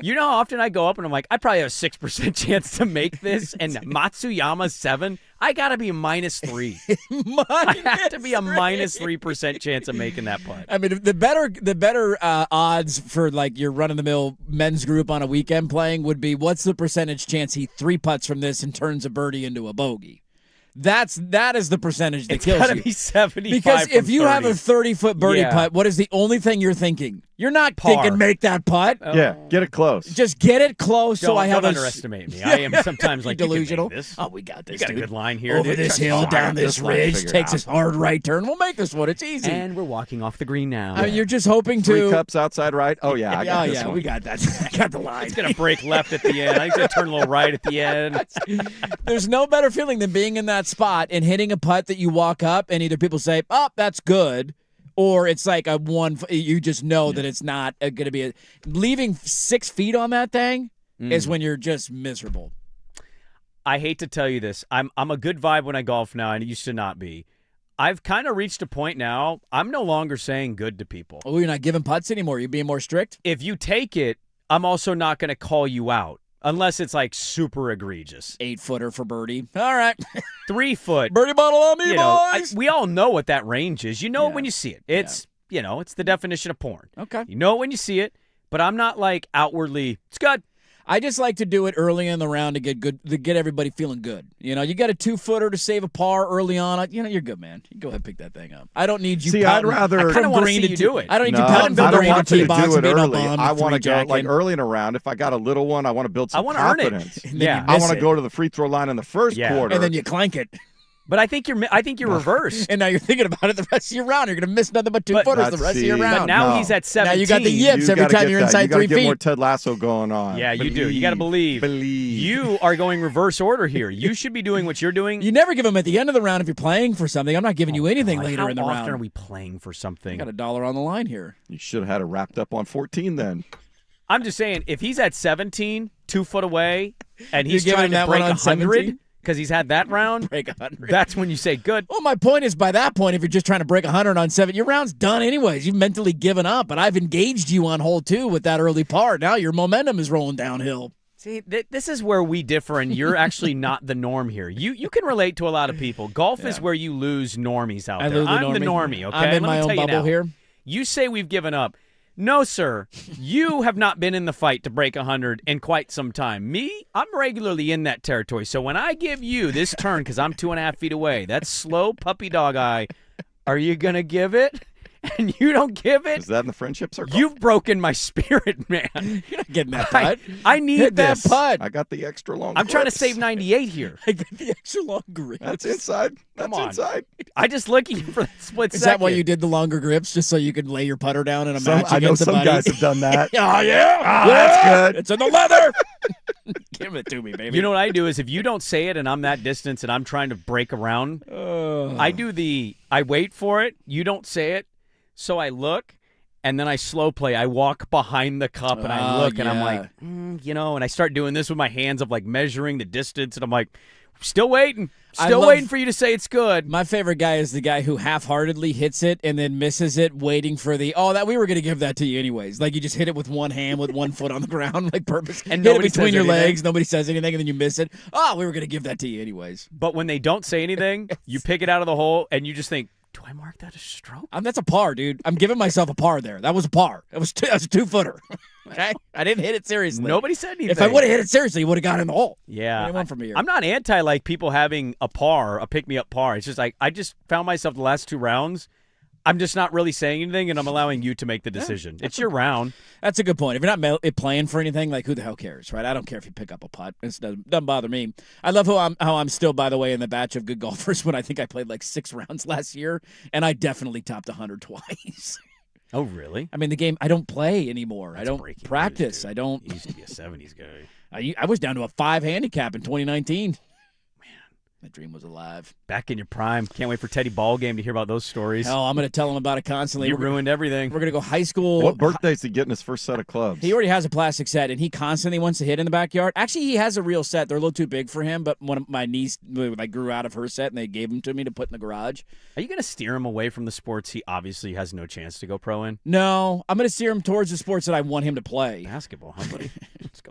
You know how often I go up and I'm like, I probably have a 6% chance to make this, and Matsuyama 7? I got to be a -3. I have to be a -3% chance of making that putt. I mean, the better odds for like your run-of-the-mill men's group on a weekend playing would be what's the percentage chance he 3-putts from this and turns a birdie into a bogey. That is the percentage that kills you. It's got to be 75 Because if you 30. have a 30-foot birdie putt, what is the only thing you're thinking? You're not thinking make that putt. Yeah, get it close. Just get it close so I have Don't underestimate me. I am sometimes like, delusional. You can make this. Oh, we got this, You got dude. a good line here. Over this hill, down this ridge, takes this hard right turn. We'll make this one. It's easy. And we're walking off the green now. I mean, you're just hoping to. 3 cups outside right. Oh, yeah, I got this one. We got that. I got the line. It's going to break left at the end. I think it's going to turn a little right at the end. There's no better feeling than being in that spot and hitting a putt that you walk up and either people say, oh, that's good, or it's like a one, you just know that it's not going to be leaving 6 feet on that thing is when you're just miserable. I hate to tell you this. I'm a good vibe when I golf now, and it used to not be. I've kind of reached a point now, I'm no longer saying good to people. Oh, you're not giving putts anymore? You're being more strict? If you take it, I'm also not going to call you out. Unless it's like super egregious. 8-footer for birdie. All right. 3 foot. Birdie bottle on me, boys. We all know what that range is. You know it when you see it. It's, it's the definition of porn. Okay. You know it when you see it, but I'm not like outwardly, it's good. I just like to do it early in the round to get good, to get everybody feeling good. You know, you got a 2-footer to save a par early on. You're good, man. You go ahead and pick that thing up. I don't need you. See, I'd rather. I kind of want to see you do it. I don't need you pounding I Bill don't Green want to you tee to box do it and being up early. on I the want to go three-jack like in. early in a round. If I got a little one, I want to build some I want to earn confidence. it. Yeah. I want to go to the free throw line in the first quarter. And then you clank it. But I think you're reversed. And now you're thinking about it the rest of your round. You're going to miss nothing but 2 footers the rest of your round. But now he's at 17. Now you got the yips every time you're inside 3 feet. You got to get more Ted Lasso going on. Yeah, you do. You got to believe. You are going reverse order here. You should be doing what you're doing. You never give them at the end of the round if you're playing for something. I'm not giving you anything later in the round. How often are we playing for something? You got $1 on the line here. You should have had it wrapped up on 14 then. I'm just saying, if he's at 17, 2 foot away, and he's You're trying giving to break that one on 100 because he's had that round, break 100. That's when you say good. Well, my point is, by that point, if you're just trying to break 100 on 7, your round's done anyways. You've mentally given up, but I've engaged you on hole 2 with that early par. Now your momentum is rolling downhill. See, this is where we differ, and you're actually not the norm here. You can relate to a lot of people. Golf is where you lose normies out there. I'm the normie, okay? I'm in my own bubble here. You say we've given up. No, sir. You have not been in the fight to break 100 in quite some time. Me, I'm regularly in that territory. So when I give you this turn, because I'm 2.5 feet away, that slow puppy dog eye, are you going to give it? And you don't give it? Is that in the friendship circle? You've broken my spirit, man. You're not getting that putt. I need Hit this. that putt. I got the extra long I'm trying to grips. save 98 here. I got the extra long grips. That's inside. That's Come on. inside. I just looking for that split Is second. that why you did the longer grips, just so you could lay your putter down in a match I know against some a buddy? guys have done that. Oh, yeah. That's good. It's in the leather. Give it to me, baby. You know what I do is if you don't say it and I'm that distance and I'm trying to break around, I wait for it. You don't say it. So I look, and then I slow play. I walk behind the cup, and I look, and I'm like, and I start doing this with my hands of, like, measuring the distance, and I'm like, still waiting. Waiting for you to say it's good. My favorite guy is the guy who half-heartedly hits it and then misses it, waiting for we were going to give that to you anyways. Like, you just hit it with one hand with one foot on the ground, like purpose. And hit it nobody between says your anything. legs. Nobody says anything, and then you miss it. Oh, we were going to give that to you anyways. But when they don't say anything, you pick it out of the hole, and you just think, do I mark that a stroke? That's a par, dude. I'm giving myself a par there. That was a par. That was a 2-footer. Okay? I didn't hit it seriously. Nobody said anything. If I would have hit it seriously, you would have got in the hole. Yeah. What from here? I'm not anti, like, people having a pick-me-up par. It's just like I just found myself the last 2 rounds, I'm just not really saying anything, and I'm allowing you to make the decision. It's your round. That's a good point. If you're not playing for anything, like, who the hell cares, right? I don't care if you pick up a putt. It doesn't bother me. I love how I'm still, by the way, in the batch of good golfers when I think I played like 6 rounds last year, and I definitely topped 100 twice. Oh, really? I mean, the game, I don't play anymore. That's I don't practice. News, I don't. He used to be a 70s guy. I was down to a 5 handicap in 2019. That dream was alive. Back in your prime. Can't wait for Teddy Ballgame to hear about those stories. Hell, I'm going to tell him about it constantly. You ruined everything. We're going to go high school. What birthday's he getting his first set of clubs? He already has a plastic set, and he constantly wants to hit in the backyard. Actually, he has a real set. They're a little too big for him, but one of my niece grew out of her set, and they gave them to me to put in the garage. Are you going to steer him away from the sports he obviously has no chance to go pro in? No, I'm going to steer him towards the sports that I want him to play. Basketball, huh, buddy?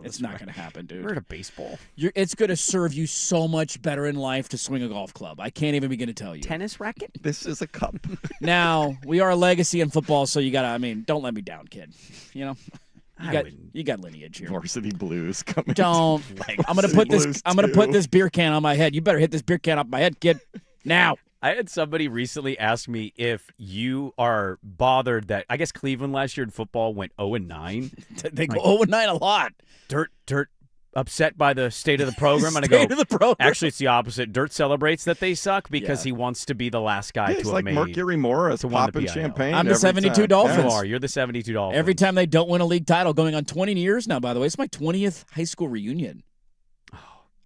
It's not going to happen, dude. We're at a baseball. It's going to serve you so much better in life to swing a golf club. I can't even begin to tell you. Tennis racket? This is a cup. Now, we are a legacy in football, so you got to, don't let me down, kid. You know? You got lineage here. Varsity Blues coming. Don't. I'm going to put this put this beer can on my head. You better hit this beer can off my head, kid. Now. I had somebody recently ask me if you are bothered that I guess Cleveland last year in football went 0-9. They go 0-9 a lot. Dirt upset by the state of the program. And I go, actually, it's the opposite. Dirt celebrates that they suck because he wants to be the last guy to it's have like made. Mercury Morris to win the popping PIL. champagne. I'm the 72 Dolphins. You are. You're the 72 Dolphins. Every time they don't win a league title, going on 20 years now, by the way. It's my 20th high school reunion.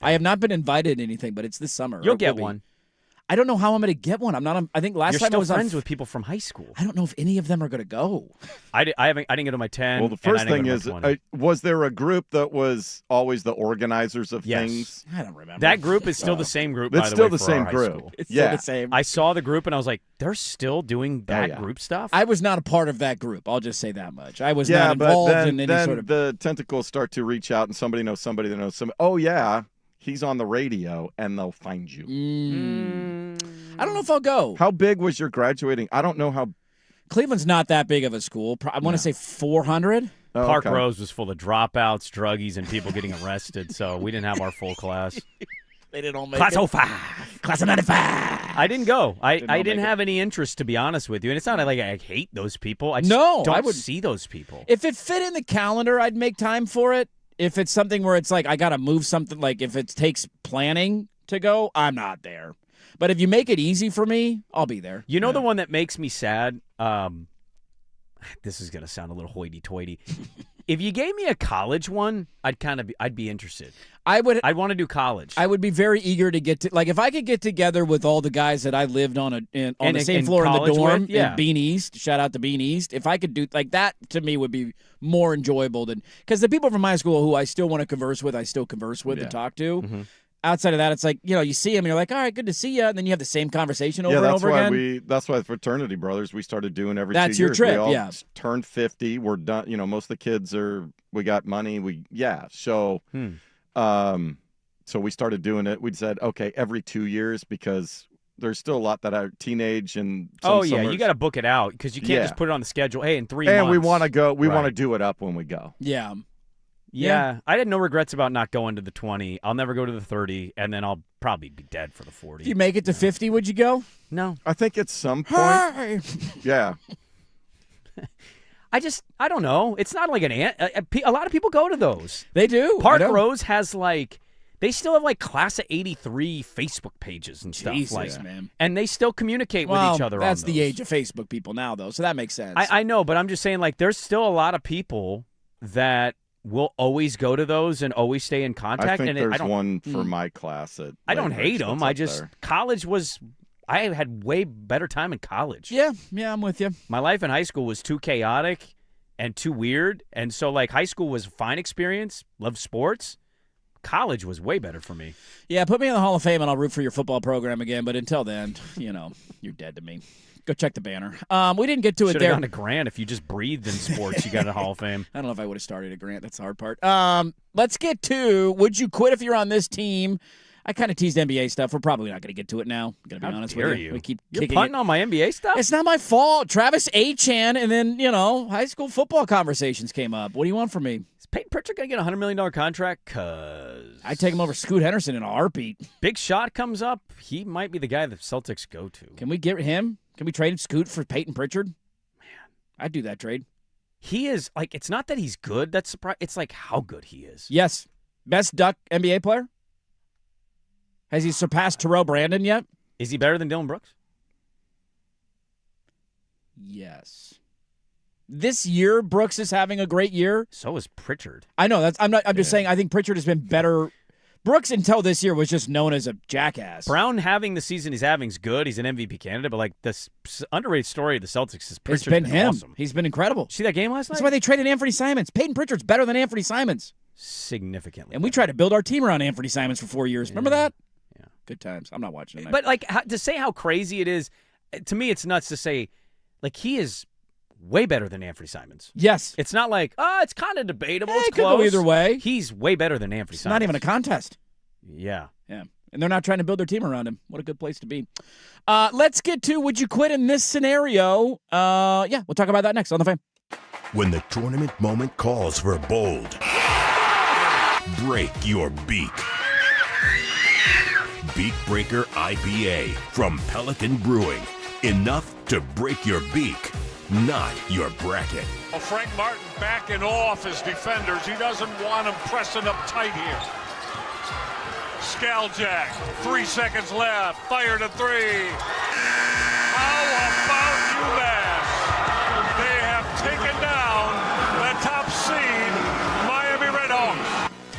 I have not been invited to anything, but it's this summer. You'll get one. I don't know how I'm going to get one. I'm not. I think last You're time still I was friends with people from high school. I don't know if any of them are going to go. I didn't get to my 10. Well, the first thing is, was there a group that was always the organizers of things? I don't remember. That group is still the same group. It's by the still way, the for same our group. high school. It's still the same. I saw the group and I was like, they're still doing that group stuff. I was not a part of that group. I'll just say that much. I was not involved in any sort of. The tentacles start to reach out, and somebody knows somebody that knows somebody. Oh yeah. He's on the radio, and they'll find you. I don't know if I'll go. How big was your graduating? I don't know how. Cleveland's not that big of a school. I want to say 400. Oh, Park Rose was full of dropouts, druggies, and people getting arrested, so we didn't have our full class. They didn't all make Class it. 05. Class of 95. I didn't go. I didn't have any interest, to be honest with you. And it's not like I hate those people. I just don't see those people. If it fit in the calendar, I'd make time for it. If it's something where it's like I got to move something, like if it takes planning to go, I'm not there. But if you make it easy for me, I'll be there. You know the one that makes me sad? This is going to sound a little hoity-toity. If you gave me a college one, I'd be interested. I'd want to do college. I would be very eager to get to, like, if I could get together with all the guys that I lived on the same floor in the dorm in Bean East. Shout out to Bean East. If I could do like that, to me would be more enjoyable than, because the people from my school who I still want to converse with, I still converse with and talk to. Mm-hmm. Outside of that, it's like, you see them and you're like, all right, good to see you. And then you have the same conversation over and over again. That's why fraternity brothers, we started doing every 2 years. That's your trip, we all turned 50. We're done. Most of the kids we got money. So, so we started doing it. We said, okay, every 2 years, because there's still a lot that are teenage and summers. You got to book it out because you can't just put it on the schedule. Hey, in 3 months. And we want to go. We want to do it up when we go. Yeah, I had no regrets about not going to the 20. I'll never go to the 30, and then I'll probably be dead for the 40. If you make it to 50, would you go? No. I think at some point. Yeah. I don't know. It's not like a lot of people go to those. They do. Park Rose has they still have class of 83 Facebook pages and stuff. Jesus, man. And they still communicate with each other. That's the age of Facebook people now, though, so that makes sense. I know, but I'm just saying, there's still a lot of people that will always go to those and always stay in contact. I think there's one for my class. I don't hate them. College was, I had way better time in college. Yeah, I'm with you. My life in high school was too chaotic and too weird. And so, high school was a fine experience. Loved sports. College was way better for me. Yeah, put me in the Hall of Fame and I'll root for your football program again. But until then, you're dead to me. Go check the banner. We didn't get to it there. Should have gone to Grant. If you just breathed in sports, you got a Hall of Fame. I don't know if I would have started at Grant. That's the hard part. Let's get to, would you quit if you're on this team? I kind of teased NBA stuff. We're probably not going to get to it now. I'm going to be honest with you. We keep You're punting on my NBA stuff? It's not my fault. Travis Achan and then, high school football conversations came up. What do you want from me? Is Peyton Pritchard going to get a $100 million contract? Because I'd take him over Scoot Henderson in a heartbeat. Big Shot comes up. He might be the guy the Celtics go to. Can we get him? Can we trade Scoot for Peyton Pritchard? Man. I'd do that trade. He is, it's not that he's good. That's it's how good he is. Yes. Best Duck NBA player? Has he surpassed Terrell Brandon yet? Is he better than Dillon Brooks? Yes. This year, Brooks is having a great year. So is Pritchard. I know. I'm just saying, I think Pritchard has been better. Brooks, until this year, was just known as a jackass. Brown having the season he's having is good. He's an MVP candidate, but this underrated story of the Celtics is Pritchard's been him. Awesome. He's been incredible. See that game last night? That's why they traded Anthony Simons. Peyton Pritchard's better than Anthony Simons. Significantly. And we tried to build our team around Anthony Simons for 4 years. Remember that? Yeah. Good times. I'm not watching it. But to say how crazy it is, to me it's nuts to say, he is way better than Anthony Simons. Yes. It's not it's kind of debatable. It's it could close. go either way. He's way better than Anthony Simons. Not even a contest. Yeah. Yeah. And they're not trying to build their team around him. What a good place to be. Let's get to would you quit in this scenario? We'll talk about that next on The Fan. When the tournament moment calls for bold, break your beak. Beak Breaker IPA from Pelican Brewing. Enough to break your beak, not your bracket. Well, Frank Martin backing off his defenders. He doesn't want them pressing up tight here. Skaljack, 3 seconds left, fired a three. How about UMass? They have taken down the top seed, Miami Redhawks.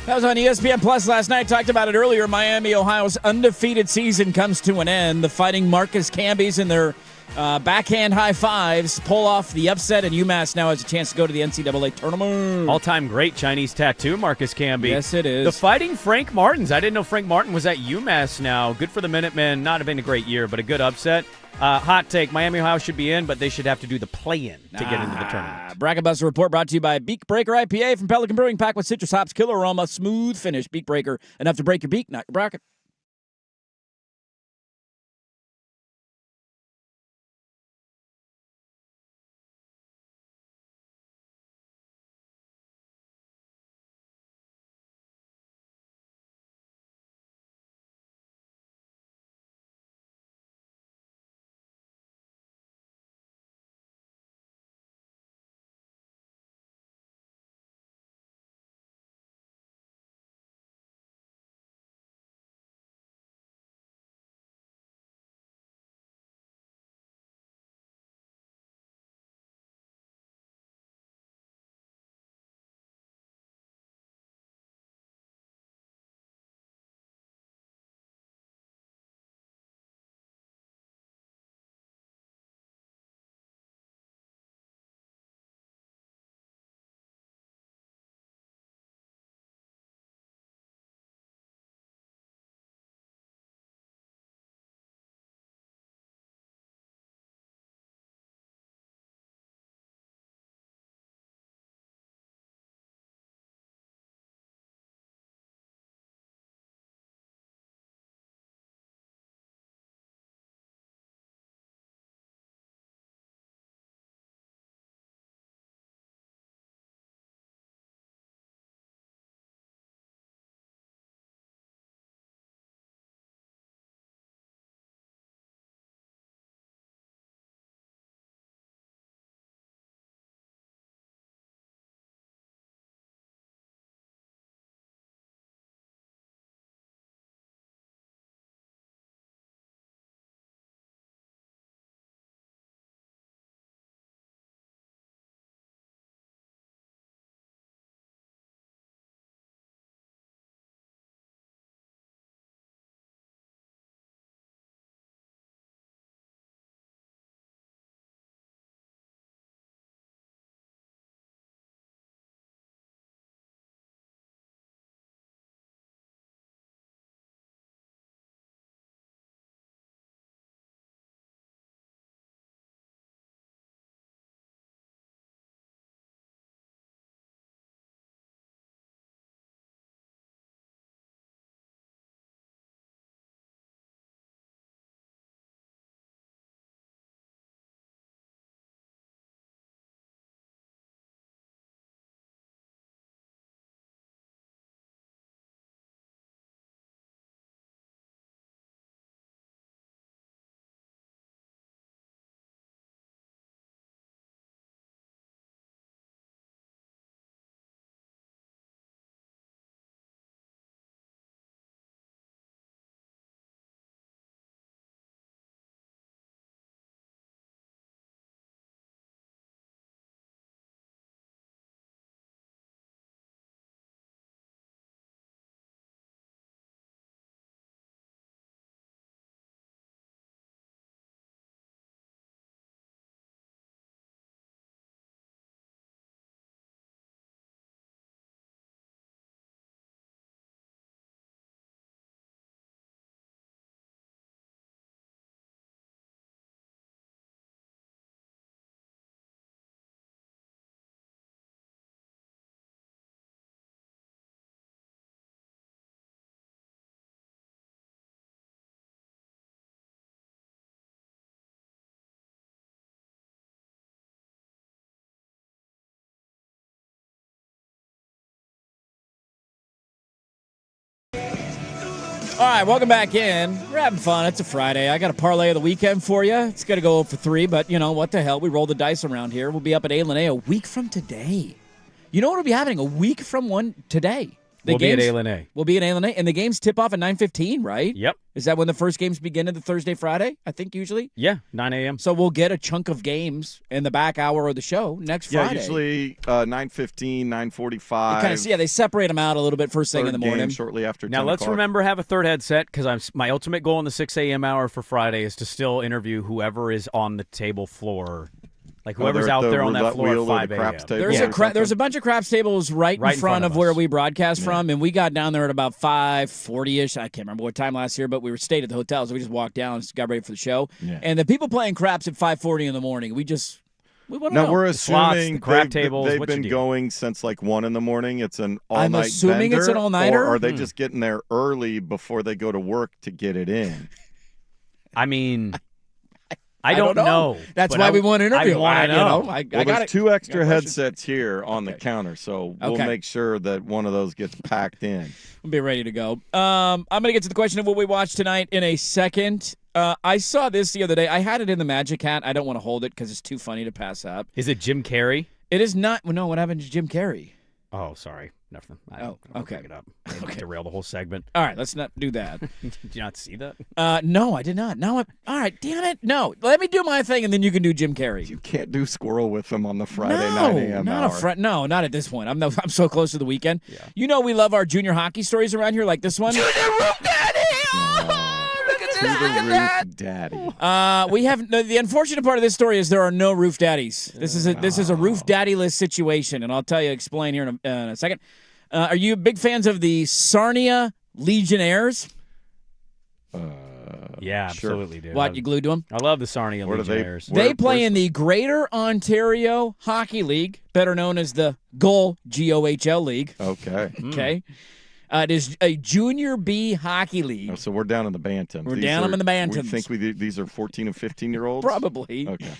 That was on ESPN Plus last night. Talked about it earlier. Miami, Ohio's undefeated season comes to an end. The Fighting Marcus Cambies and their backhand high fives pull off the upset, and UMass now has a chance to go to the NCAA tournament. All-time great Chinese tattoo, Marcus Camby. Yes, it is. The Fighting Frank Martins. I didn't know Frank Martin was at UMass now. Good for the Minutemen. Not have been a great year, but a good upset. Hot take, Miami, Ohio should be in, but they should have to do the play-in to get into the tournament. Bracket Buster Report brought to you by Beak Breaker IPA from Pelican Brewing, packed with citrus hops, killer aroma, smooth finish. Beak Breaker, enough to break your beak, not your bracket. All right, welcome back in. We're having fun. It's a Friday. I got a parlay of the weekend for you. It's going to go for 3, but, what the hell? We roll the dice around here. We'll be up at A a week from today. You know what will be happening a week from today? We'll be at A. We'll be at A, and the games tip off at 9:15, right? Yep. Is that when the first games begin in the Thursday, Friday? I think usually. Yeah, 9 a.m. So we'll get a chunk of games in the back hour of the show next Friday. Yeah, usually 9:15, 9:45. They separate them out a little bit first thing in the morning. Shortly after 10 Now, let's o'clock. remember have a third headset because my ultimate goal in the 6 a.m. hour for Friday is to still interview whoever is on the table floor. Like whoever's out there on that floor at 5 a.m. There's a bunch of craps tables right in front of where we broadcast from, and we got down there at about 5:40-ish. I can't remember what time last year, but we stayed at the hotel, so we just walked down and got ready for the show. Yeah. And the people playing craps at 5:40 in the morning, we want to know. We're assuming slots, the crap tables, they've been going since like 1 in the morning. It's an all-night I'm assuming bender, it's an all-nighter. Or are they just getting there early before they go to work to get it in? I mean... I don't know. That's why we want to interview. I want to know. There's 2 extra headsets here on the counter, so we'll make sure that one of those gets packed in. We'll be ready to go. I'm going to get to the question of what we watched tonight in a second. I saw this the other day. I had it in the Magic Hat. I don't want to hold it because it's too funny to pass up. Is it Jim Carrey? It is not. No, what happened to Jim Carrey? Oh, sorry. Nothing. Okay. Pick it up. Derail the whole segment. All right, let's not do that. Did you not see that? No, I did not. All right, damn it. No, let me do my thing, and then you can do Jim Carrey. You can't do squirrel with them on the Friday 9 a.m. hour. No, not at this point. I'm so close to the weekend. Yeah. We love our junior hockey stories around here, like this one. Junior Roof Daddy! Daddy. We have the unfortunate part of this story is there are no roof daddies. This is a roof daddyless situation, and I'll explain here in a second. Are you big fans of the Sarnia Legionnaires? Yeah, absolutely, dude. What, you glued to them? I love the Sarnia Legionnaires. They play in the Greater Ontario Hockey League, better known as the GOHL, G-O-H-L League. Okay. Okay. It is a Junior B hockey league. Oh, so we're down in the Bantams. We're down in the Bantams. We think these are 14 and 15-year-olds? Probably. Okay.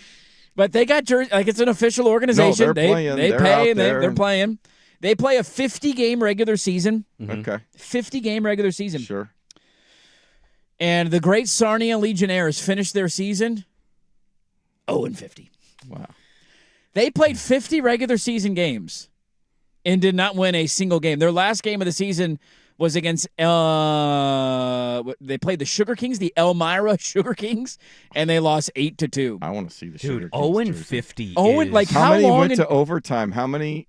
But they got jerseys. Like, it's an official organization. No, they're playing. They they're pay, and they're playing. They play a 50-game regular season. Okay. 50-game regular season. Sure. And the great Sarnia Legionnaires finished their season 0-50. Wow. They played 50 regular season games and did not win a single game. Their last game of the season was against they played the Sugar Kings, the Elmira Sugar Kings, and they lost 8-2. I want to see the Sugar Kings. 0-50. How many went to overtime? How many?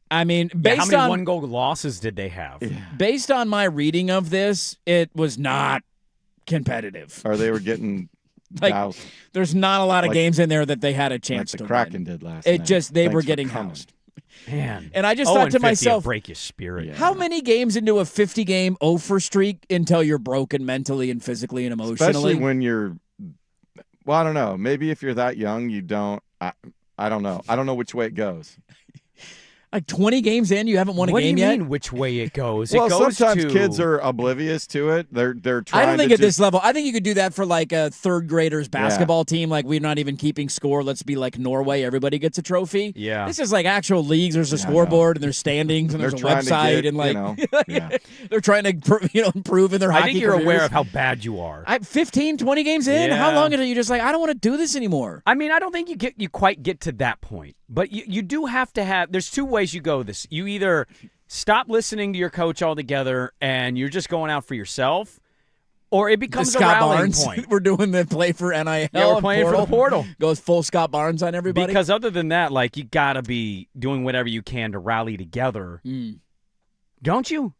I mean, based how many on one-goal losses did they have? Based on my reading of this, it was not competitive. Or they were getting doused. There's not a lot of games in there that they had a chance like to the Kraken win. did last night. They were getting housed. Man. And I just thought to myself, break your spirit. How many games into a 50-game over streak until you're broken mentally and physically and emotionally? Especially when you're, I don't know. Maybe if you're that young, you don't. I don't know. I don't know which way it goes. Like 20 games in, you haven't won a game yet? What do you mean which way it goes? Well, it goes sometimes to... kids are oblivious to it. They're trying I don't think to at this level. I think you could do that for like a third graders basketball team. Like, we're not even keeping score. Let's be like Norway. Everybody gets a trophy. Yeah. This is like actual leagues. There's a scoreboard and there's standings and there's a website and like they're trying to improve in their hockey I think you're careers. aware of how bad you are. 15, 20 games in? Yeah. How long are you just like, I don't want to do this anymore? I mean, I don't think you quite get to that point. But you do have to have – there's two ways you go this. You either stop listening to your coach altogether and you're just going out for yourself, or it becomes a rallying point. We're doing the play for NIL. Yeah, we're playing for the portal. Goes full Scott Barnes on everybody. Because other than that, like, you got to be doing whatever you can to rally together. Don't you?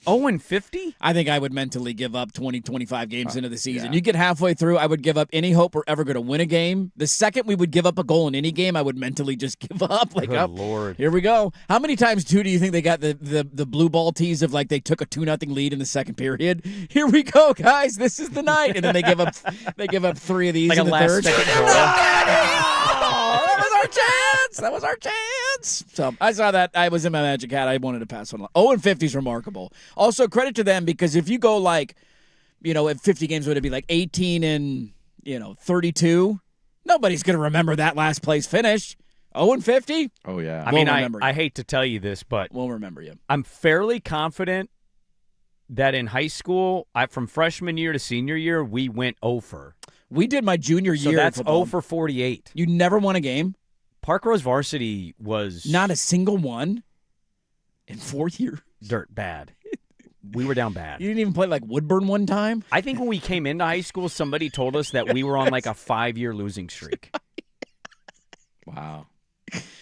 0-50? I think I would mentally give up 20, 25 games into the season. You get halfway through, I would give up any hope we're ever going to win a game. The second we would give up a goal in any game, I would mentally just give up. Like, Good Lord. Here we go. How many times, too, do you think they got the blue ball tease of, like, they took a 2-0 lead in the second period? Here we go, guys. This is the night. And then they give up 3 of these like in the third. That was our chance. So I saw that. I was in my Magic Hat. I wanted to pass on. 0-50 is remarkable. Also, credit to them, because if you go like, at 50 games, would it be like 18 and 32? Nobody's going to remember that last place finish. 0-50. Oh yeah. I mean, I hate to tell you this, but we'll remember you. I'm fairly confident that in high school, from freshman year to senior year, we went 0 We did my junior year. So that's football. 0 for 48. You never won a game? Park Rose varsity was not a single one in 4 years. Dirt bad. We were down bad. You didn't even play like Woodburn one time? I think when we came into high school, somebody told us that we were on like a 5-year losing streak. Wow.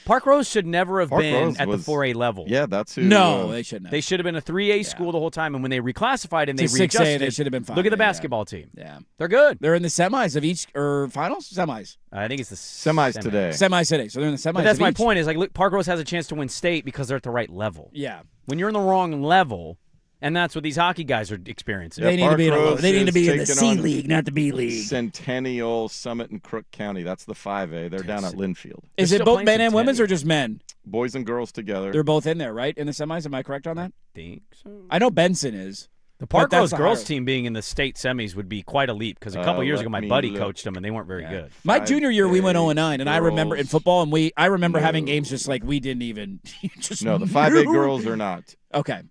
Park Rose should never have been Rose at the 4A level. Yeah, that's who. No, they shouldn't have. They should have been a 3A school the whole time, and when they reclassified and they To 6A, readjusted, they should have been 5A, look at the basketball team. Yeah. They're good. They're in the semis of each, or finals? Semis. I think it's the semis today. Semis today. So they're in the semis But that's of my each. point is, like, look, Park Rose has a chance to win state because they're at the right level. Yeah. When you're in the wrong level, and that's what these hockey guys are experiencing. They need to be in Rose they need to be in the is C taking on League, not the B League. Centennial, Summit, and Crook County. That's the 5A. They're down at Linfield. Is it both men and women's or just men? Boys and girls together. They're both in there, right? In the semis? Am I correct on that? Think so. I know Benson is. The Park but Rose that's a girls higher- team being in the state semis would be quite a leap because a couple years let ago my me buddy look. coached them and they weren't very good. My junior year, we went 5A 0-9, and I remember in girls. football, and I remember having games just like we didn't even. Just No, the 5A knew. girls are not. Okay.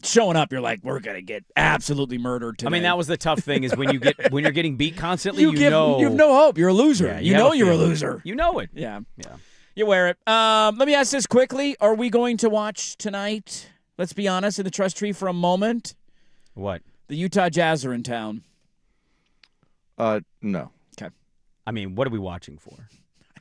Showing up, you're like, we're gonna get absolutely murdered today. I mean, that was the tough thing is when you're getting beat constantly, you have no hope. You're a loser. Yeah, you have know a you're a feeling. loser. You know it. Yeah. Yeah. You wear it. Let me ask this quickly: are we going to watch tonight? Let's be honest, in the trust tree for a moment. What? The Utah Jazz are in town. No. Okay. I mean, what are we watching for?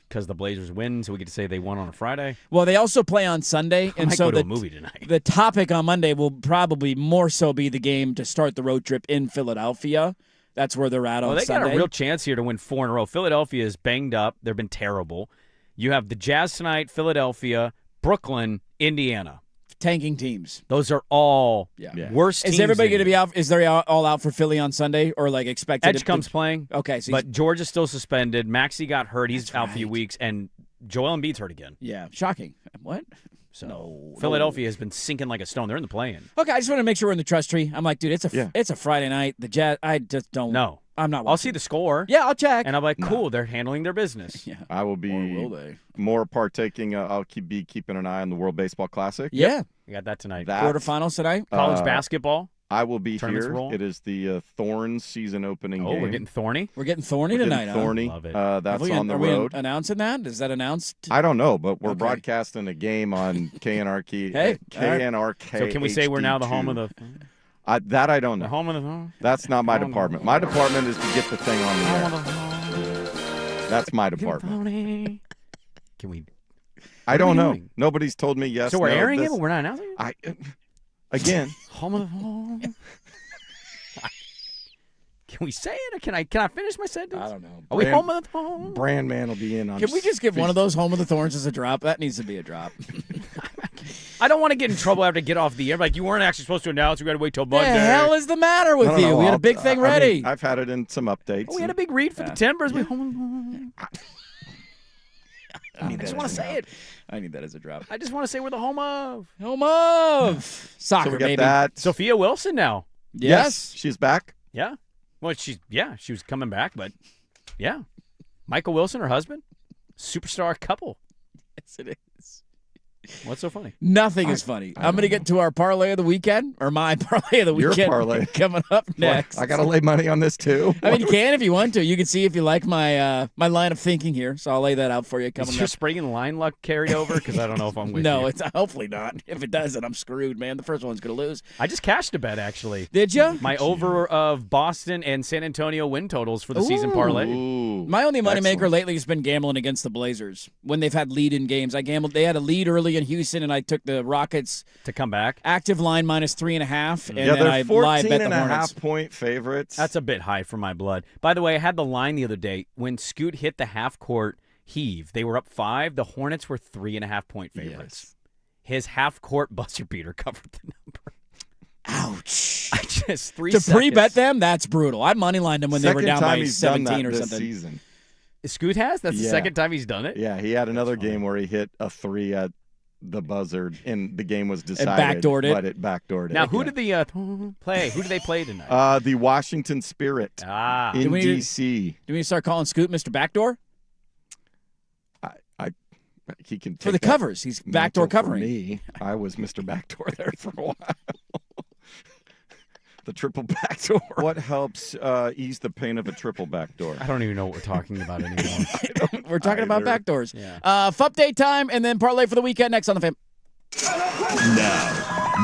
Because the Blazers win, so we get to say they won on a Friday. Well, they also play on Sunday, I and might so go to the a movie tonight. The topic on Monday will probably more so be the game to start the road trip in Philadelphia. That's where they're at on Well, they Sunday. got a real chance here to win 4 in a row. Philadelphia is banged up. They've been terrible. You have the Jazz tonight, Philadelphia, Brooklyn, Indiana. Tanking teams. Those are all worst teams. Is everybody in going to be out? Is they all out for Philly on Sunday, or like expected? Edge comes playing. Okay, so but George is still suspended. Maxey got hurt. He's out a few weeks, and Joel Embiid's hurt again. Yeah, shocking. What? So Philadelphia has been sinking like a stone. They're in the play-in. Okay, I just want to make sure we're in the trust tree. I'm like, dude, it's a Friday night. The Jazz. I just don't. No, I'm not. I'll see the score. Yeah, I'll check. And I'm like, cool. They're handling their business. Yeah. I will be more partaking. I'll be keeping an eye on the World Baseball Classic. Yeah. We got that tonight. Quarterfinals tonight. College basketball. I will be Tournaments here. roll. It is the Thorns season opening game. We're getting thorny. We're getting thorny We're tonight. getting thorny. Love it. That's on the road. Announcing that? Is that announced? I don't know, but we're broadcasting a game on KNRK. Hey, KNRK. So can we say we're now the home of the? That I don't know. The home of the home? That's not my department. My department is to get the thing on the air. That's my department. Can we? I don't know. Nobody's told me yes. So we're no, airing this. it, but we're not announcing it? Again. Home of the home. Can we say it, or can I finish my sentence? I don't know. Are we home of the home? Brand man will be in on. Can we just give one of those Home of the Thorns as a drop? That needs to be a drop. I don't want to get in trouble after get off the air. Like, you weren't actually supposed to announce. We got to wait till Monday. What the hell is the matter with you? We had a big thing ready. I've had it in some updates. We had a big read for the Timbers. We home of the home. I just want to say it. I need that as a drop. I just want to say we're the home of. Home of. Soccer, So we got baby. that. Sophia Wilson now. Yes. She's back. Yeah. Well, she was coming back, but yeah. Michael Wilson, her husband, superstar couple. Yes, it is. What's so funny? Nothing is funny. I'm going to get to our parlay of the weekend, or my parlay of the Your weekend parlay. coming up next. I got to lay money on this too. I mean, you can if you want to. You can see if you like my my line of thinking here. So I'll lay that out for you coming Is your up. Sprague and line luck carried over? Because I don't know if I'm with you. No, it's hopefully not. If it does, then I'm screwed, man. The first one's going to lose. I just cashed a bet, actually. Did you? My over of Boston and San Antonio win totals for the season parlay. Ooh, My only moneymaker excellent. lately has been gambling against the Blazers when they've had lead in games. I gambled. They had a lead early in Houston, and I took the Rockets To come back. active line minus 3.5, and Yeah, then I they're live 14 bet and the a Hornets. half point favorites. That's a bit high for my blood. By the way, I had the line the other day. When Scoot hit the half-court heave, they were up 5. The Hornets were 3.5 point favorites. His half-court buzzer beater covered the number. Ouch. I just 3 To seconds. pre-bet them, that's brutal. I moneylined them when they were Second down time by he's done 17 that or this something. season. Scoot has? That's the Yeah. second time he's done it? Yeah, he had another game where he hit a 3 at the buzzer, and the game was decided. backdoored it. But it backdoored it. Now, who did the play? Who do they play tonight? The Washington Spirit in Do we need- D.C. Do we start calling Scoot Mr. Backdoor? He can take For the that covers. He's backdoor mantle from covering. Me, I was Mr. Backdoor there for a while. The triple back door. What helps ease the pain of a triple back door? I don't even know what we're talking about anymore. We're talking about back doors. Yeah. Fup day time, and then parlay for the weekend next on the Fan.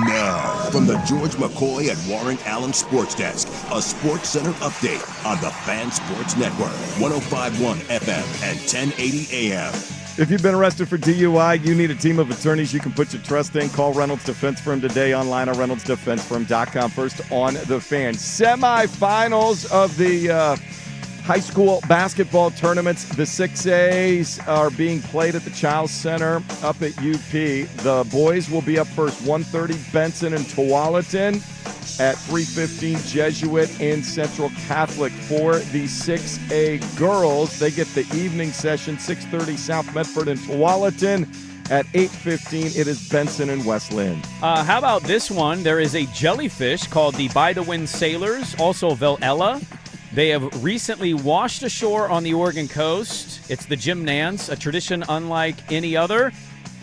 Now, from the George McCoy and Warren Allen Sports Desk, a Sports Center update on the Fan Sports Network, 105.1 FM and 1080 AM. If you've been arrested for DUI, you need a team of attorneys you can put your trust in. Call Reynolds Defense Firm today online at reynoldsdefensefirm.com. First on the Fan. Semifinals of the high school basketball tournaments. The 6As are being played at the Chiles Center up at UP. The boys will be up first, 1:30 Benson and Tualatin. At 3:15 Jesuit and Central Catholic. For the 6A girls, they get the evening session, 6:30 South Medford and Tualatin. At 8:15, it is Benson and West Lynn. How about this one? There is a jellyfish called the By the Wind Sailors, also Velella. They have recently washed ashore on the Oregon coast. It's the gymnans, a tradition unlike any other.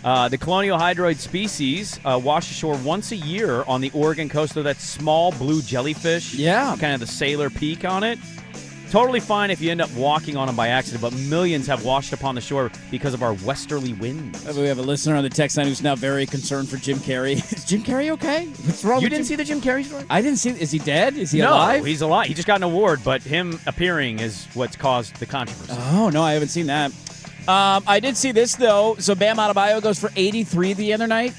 The colonial hydroid species wash ashore once a year on the Oregon coast. So that small blue jellyfish. Yeah. Kind of the sailor peak on it. Totally fine if you end up walking on them by accident, but millions have washed upon the shore because of our westerly winds. We have a listener on the text line who's now very concerned for Jim Carrey. Is Jim Carrey okay? What's wrong You with didn't see the Jim Carrey story? I didn't see. Is he dead? Is he No, alive? he's alive. He just got an award, but him appearing is what's caused the controversy. Oh, no, I haven't seen that. I did see this, though. So Bam Adebayo goes for 83 the other night.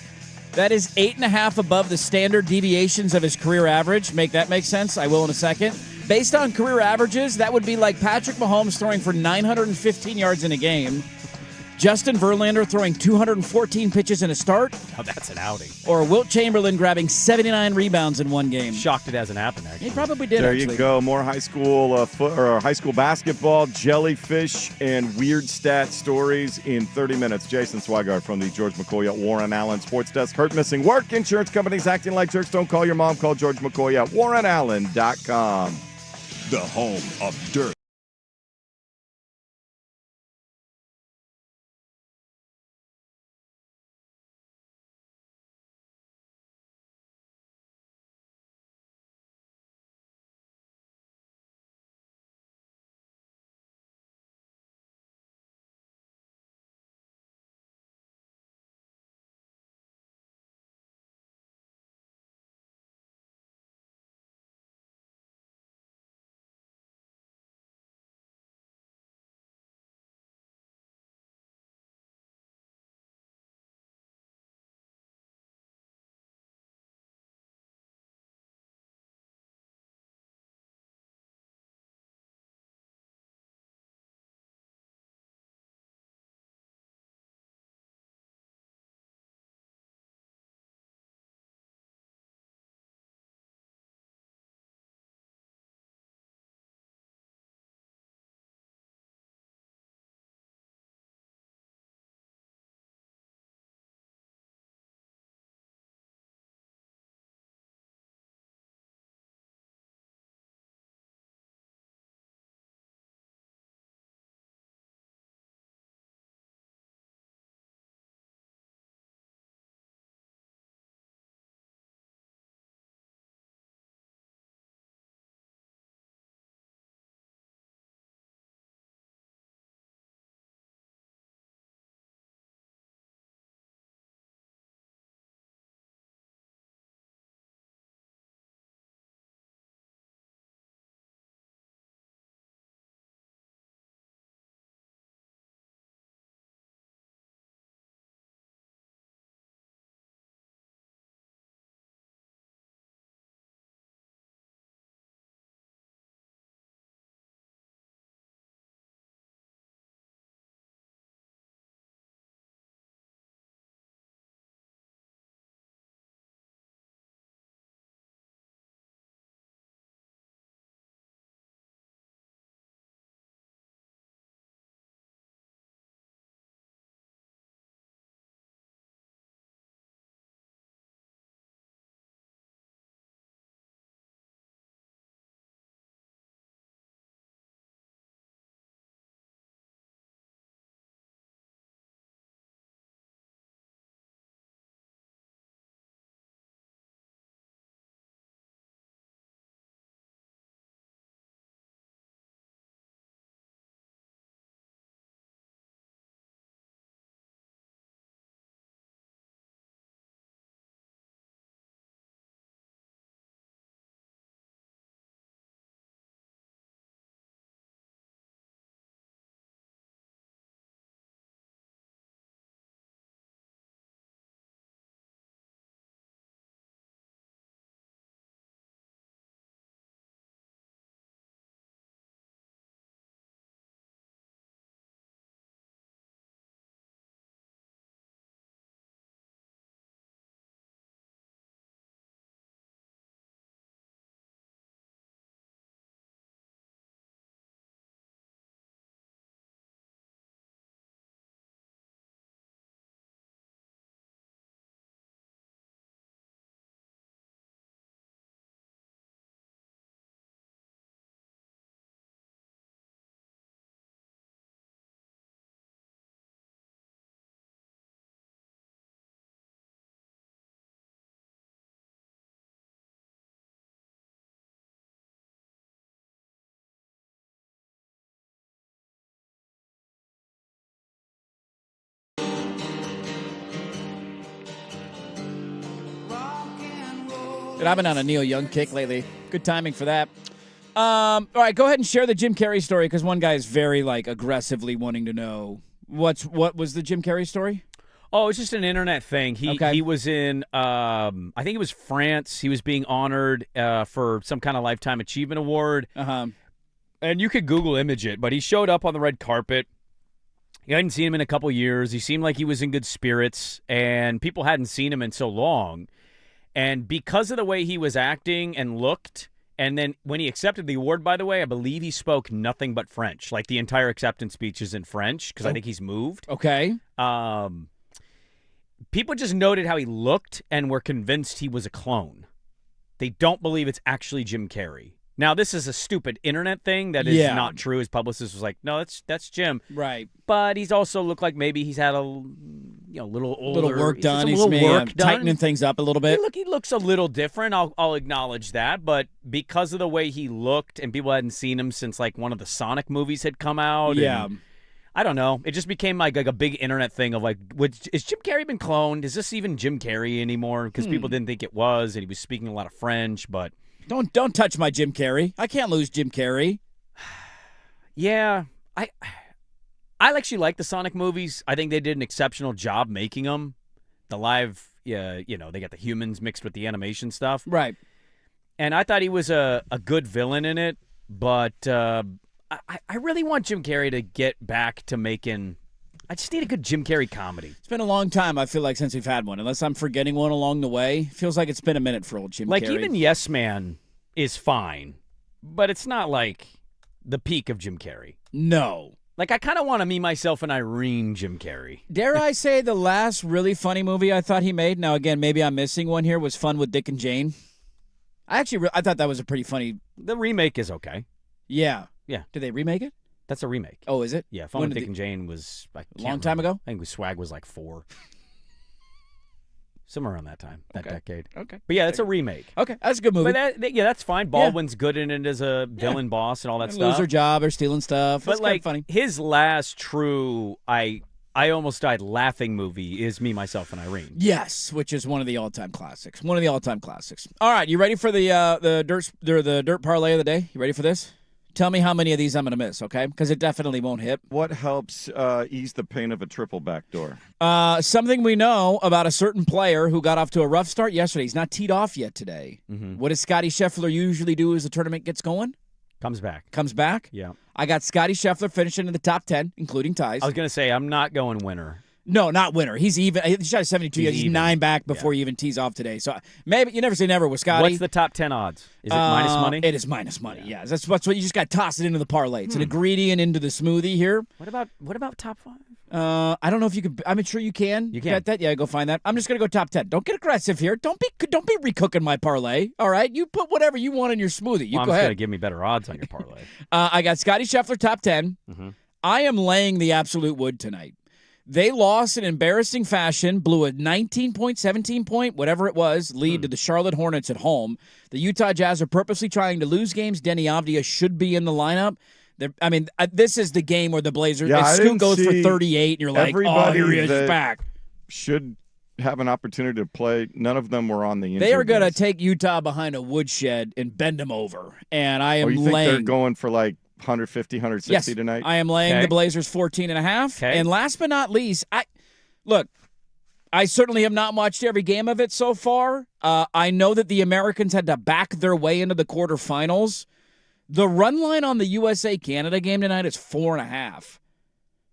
That is 8.5 above the standard deviations of his career average. Make that make sense? I will in a second. Based on career averages, that would be like Patrick Mahomes throwing for 915 yards in a game, Justin Verlander throwing 214 pitches in a start. Oh, that's an outing. Or Wilt Chamberlain grabbing 79 rebounds in one game. Shocked it hasn't happened, actually. He probably did, There actually. you go. More high school high school basketball, jellyfish, and weird stat stories in 30 minutes. Jason Swigart from the George McCoy at Warren Allen Sports Desk. Hurt, missing work. Insurance companies acting like jerks. Don't call your mom. Call George McCoy at warrenallen.com. The home of dirt. But I've been on a Neil Young kick lately. Good timing for that. All right, go ahead and share the Jim Carrey story because one guy is very aggressively wanting to know what was the Jim Carrey story. Oh, it's just an internet thing. He was in, I think it was France. He was being honored for some kind of Lifetime Achievement Award. And you could Google image it, but he showed up on the red carpet. You hadn't seen him in a couple years. He seemed like he was in good spirits, and people hadn't seen him in so long. And because of the way he was acting and looked, and then when he accepted the award, by the way, I believe he spoke nothing but French. Like the entire acceptance speech is in French because I think he's moved. Okay. People just noted how he looked and were convinced he was a clone. They don't believe it's actually Jim Carrey. Now, this is a stupid internet thing that is not true. His publicist was like, no, that's Jim. Right. But he's also looked like maybe he's had a little older. Little work done. He's tightening things up a little bit. He looks a little different. I'll acknowledge that. But because of the way he looked and people hadn't seen him since like one of the Sonic movies had come out. Yeah. And I don't know. It just became like a big internet thing of like, is Jim Carrey been cloned? Is this even Jim Carrey anymore? Because people didn't think it was, and he was speaking a lot of French, but... Don't touch my Jim Carrey. I can't lose Jim Carrey. Yeah, I actually like the Sonic movies. I think they did an exceptional job making them. The live, they got the humans mixed with the animation stuff. Right. And I thought he was a good villain in it, but I really want Jim Carrey to get back to making... I just need a good Jim Carrey comedy. It's been a long time, I feel like, since we've had one. Unless I'm forgetting one along the way. Feels like it's been a minute for old Jim Carrey. Like, even Yes Man is fine, but it's not like the peak of Jim Carrey. No. Like, I kind of want to Me, Myself, and Irene Jim Carrey. Dare I say the last really funny movie I thought he made, now again, maybe I'm missing one here, was Fun with Dick and Jane. I thought that was a pretty funny... The remake is okay. Yeah. Yeah. Did they remake it? That's a remake. Oh, is it? Yeah, Fun with Dick and Jane was a long time ago? I think Swag was like 4. Somewhere around that time, that decade. Okay. But yeah, it's a remake. Okay, that's a good movie. But that's fine. Baldwin's good in it as a villain boss and all that stuff. Lose her job or stealing stuff. But like funny. His last true I almost died laughing movie is Me, Myself, and Irene. Yes, which is one of the all-time classics. One of the all-time classics. All right, you ready for the dirt parlay of the day? You ready for this? Tell me how many of these I'm going to miss, okay? Because it definitely won't hit. What helps ease the pain of a triple backdoor? Something we know about a certain player who got off to a rough start yesterday. He's not teed off yet today. Mm-hmm. What does Scotty Scheffler usually do as the tournament gets going? Comes back. Comes back? Yeah. I got Scotty Scheffler finishing in the top 10, including ties. I was going to say, I'm not going winner. No, not winner. He's even. He shot a 72. He's 9 back before he even tees off today. So maybe you never say never with Scotty. What's the top 10 odds? Is it minus money? It is minus money. Yeah, that's what you just got to toss it into the parlay. It's an ingredient into the smoothie here. What about top 5? I don't know if you could. I'm sure you can. You can get that. Yeah, go find that. I'm just gonna go top 10. Don't get aggressive here. Don't be recooking my parlay. All right, you put whatever you want in your smoothie. You I'm go just ahead. gonna give me better odds on your parlay. I got Scotty Scheffler top 10. Mm-hmm. I am laying the absolute wood tonight. They lost in embarrassing fashion, blew a 19-point, 17-point, whatever it was, lead to the Charlotte Hornets at home. The Utah Jazz are purposely trying to lose games. Denny Avdia should be in the lineup. This is the game where the Blazers, Scoot goes for 38, and you're like, oh, here he is back. Should have an opportunity to play. None of them were on the injured They are going to list. take Utah behind a woodshed and bend them over. And I am you think laying. they're going for like 150, 160 tonight? I am laying the Blazers 14.5. Okay. And last but not least, I certainly have not watched every game of it so far. I know that the Americans had to back their way into the quarterfinals. The run line on the USA-Canada game tonight is 4.5.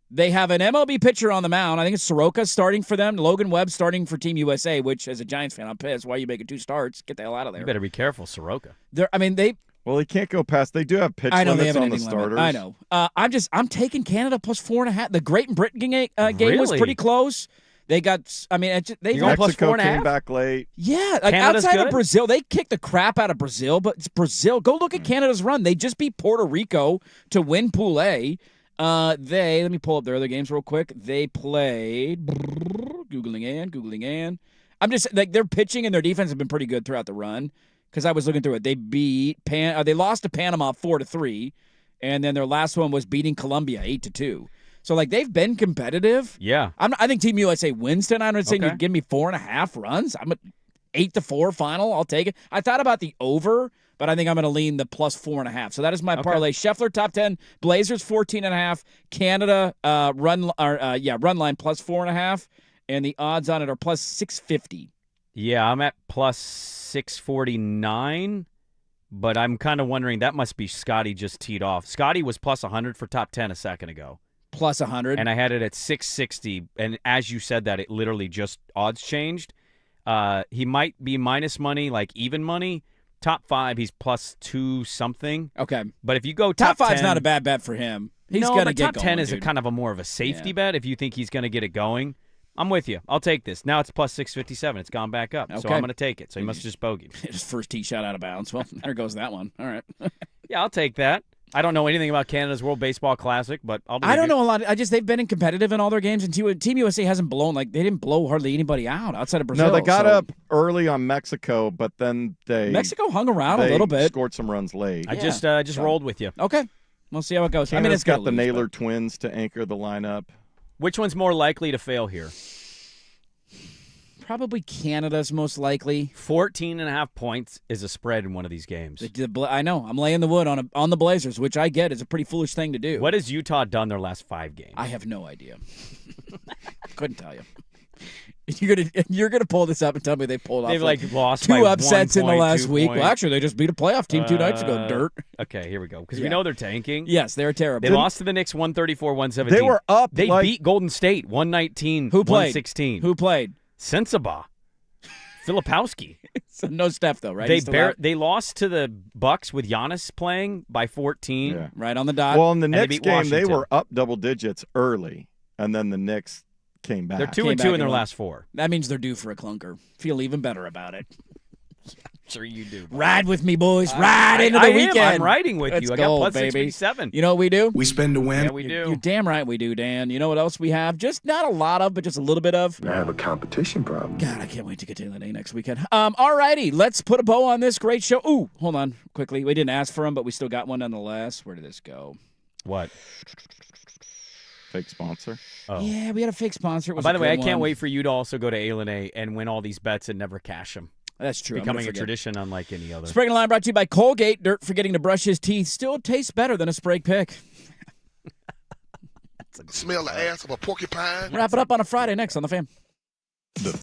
They have an MLB pitcher on the mound. I think it's Soroka starting for them. Logan Webb starting for Team USA, which, as a Giants fan, I'm pissed. Why are you making 2 starts? Get the hell out of there. You better be careful, Soroka. Well, he can't go past. They do have pitch limits on the starters. I know. I'm taking Canada plus 4.5. The Great Britain game was pretty close. They got. They going plus 4.5? Came back late. Yeah, like Canada's outside good? of Brazil, they kicked the crap out of Brazil. But it's Brazil. Go look at Canada's run. They just beat Puerto Rico to win Pool A. Let me pull up their other games real quick. They played. Googling in. I'm just like their pitching and their defense have been pretty good throughout the run. Because I was looking through it, they beat they lost to Panama 4-3, and then their last one was beating Colombia 8-2. So they've been competitive. Yeah, I think Team USA wins tonight. I'm not saying you give me 4.5 runs. 8-4 final. I'll take it. I thought about the over, but I think I'm going to lean the plus 4.5. So that is my parlay. Scheffler top 10, Blazers 14.5, Canada run line plus 4.5, and the odds on it are plus 650. Yeah, I'm at plus 649, but I'm kind of wondering, that must be Scotty just teed off. Scotty was plus 100 for top 10 a second ago. Plus 100. And I had it at 660, and as you said that, it literally just odds changed. He might be minus money, like even money. Top 5, he's plus 2 something. Okay. But if you go top 5's 10, not a bad bet for him. He's no, going to but get top going, 10 is dude. a kind of a more of a safety bet if you think he's going to get it going. I'm with you. I'll take this. Now it's plus 657. It's gone back up. So I'm going to take it. So he must have just bogeyed. His first tee shot out of bounds. Well, there goes that one. All right. Yeah, I'll take that. I don't know anything about Canada's World Baseball Classic, but I don't know a lot. They've been competitive in all their games, and Team USA hasn't blown, they didn't blow hardly anybody out outside of Brazil. No, they got up early on Mexico, but then Mexico hung around a little bit. Scored some runs late. I just rolled with you. Okay. We'll see how it goes. Canada's it's got the Naylor twins to anchor the lineup. Which one's more likely to fail here? Probably Canada's most likely. 14.5 points is a spread in one of these games. I know. I'm laying the wood on the Blazers, which I get is a pretty foolish thing to do. What has Utah done their last 5 games? I have no idea. Couldn't tell you. You're gonna pull this up and tell me they pulled off. They've lost 2 by upsets 1 in the last week. point. Well, actually, they just beat a playoff team 2 nights ago. Dirt. Okay, here we go. Because we know they're tanking. Yes, they're terrible. They lost to the Knicks 134-117. They were up. They beat Golden State 119. Who played? 116. Who played? Sensabaugh. Filipowski. So no Steph though, right? They lost to the Bucks with Giannis playing by 14. Yeah. Right on the dot. Well, in the they Knicks beat game, Washington. they were up double digits early, and then the Knicks came back. They're 2-2 in their last 4. That means they're due for a clunker. Feel even better about it. Sure you do. Ride with me, boys. Ride into the weekend. I'm riding with Let's you. I go, got plus baby. 657. You know what we do? We spend to win. Yeah, we do. You're damn right we do, Dan. You know what else we have? Just not a lot of, but just a little bit of. I have a competition problem. God, I can't wait to get to Day next weekend. All righty, let's put a bow on this great show. Ooh, hold on, quickly. We didn't ask for them, but we still got one nonetheless. Where did this go? What? Fake sponsor. Oh. Yeah, we had a fake sponsor. It was By a the way, I good can't one. wait for you to also go to A and win all these bets and never cash them. That's true. It's becoming a tradition unlike any other. Sprague and Line brought to you by Colgate. Dirt forgetting to brush his teeth still tastes better than a Sprague pick. Smell the ass of a porcupine. Wrap it up on a Friday next on The Fan. The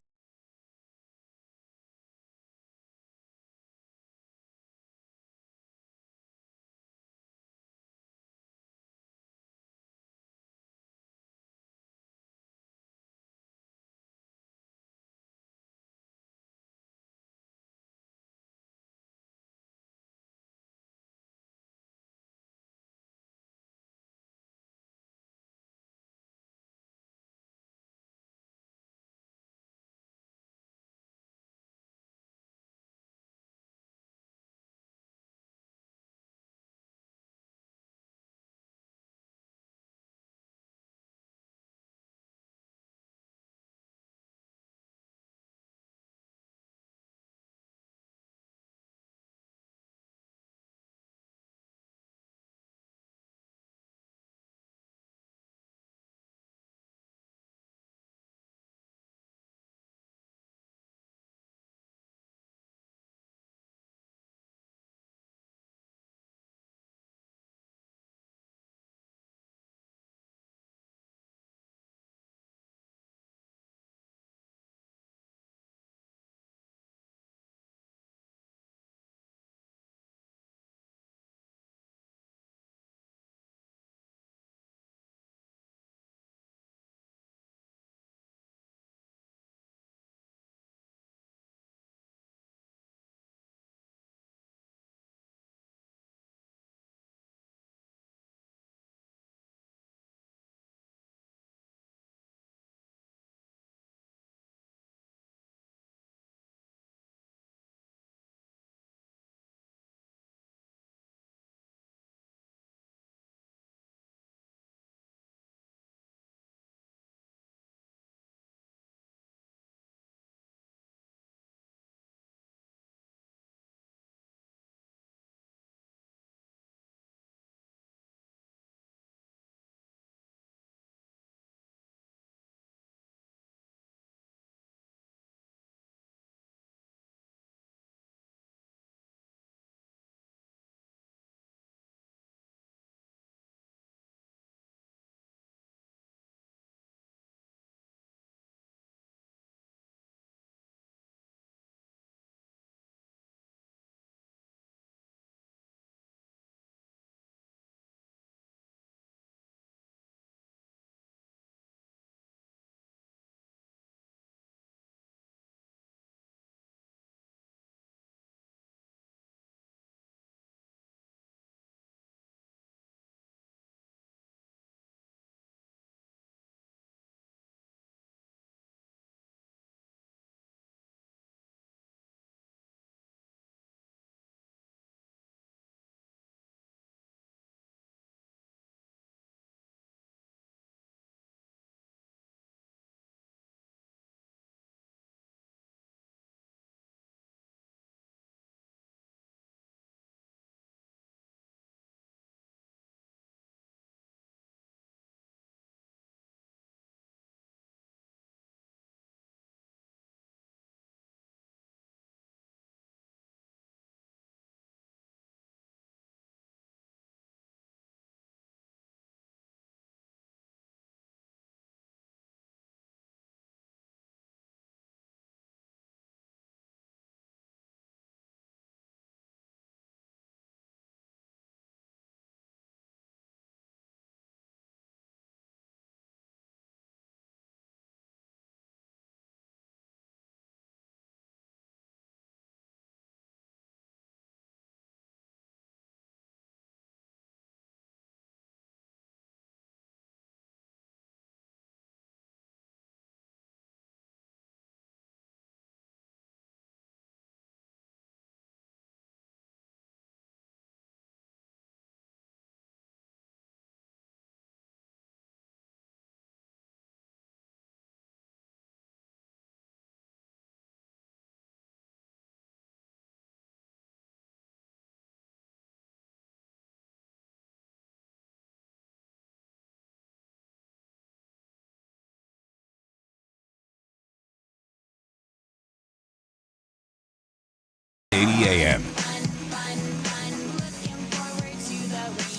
a.m.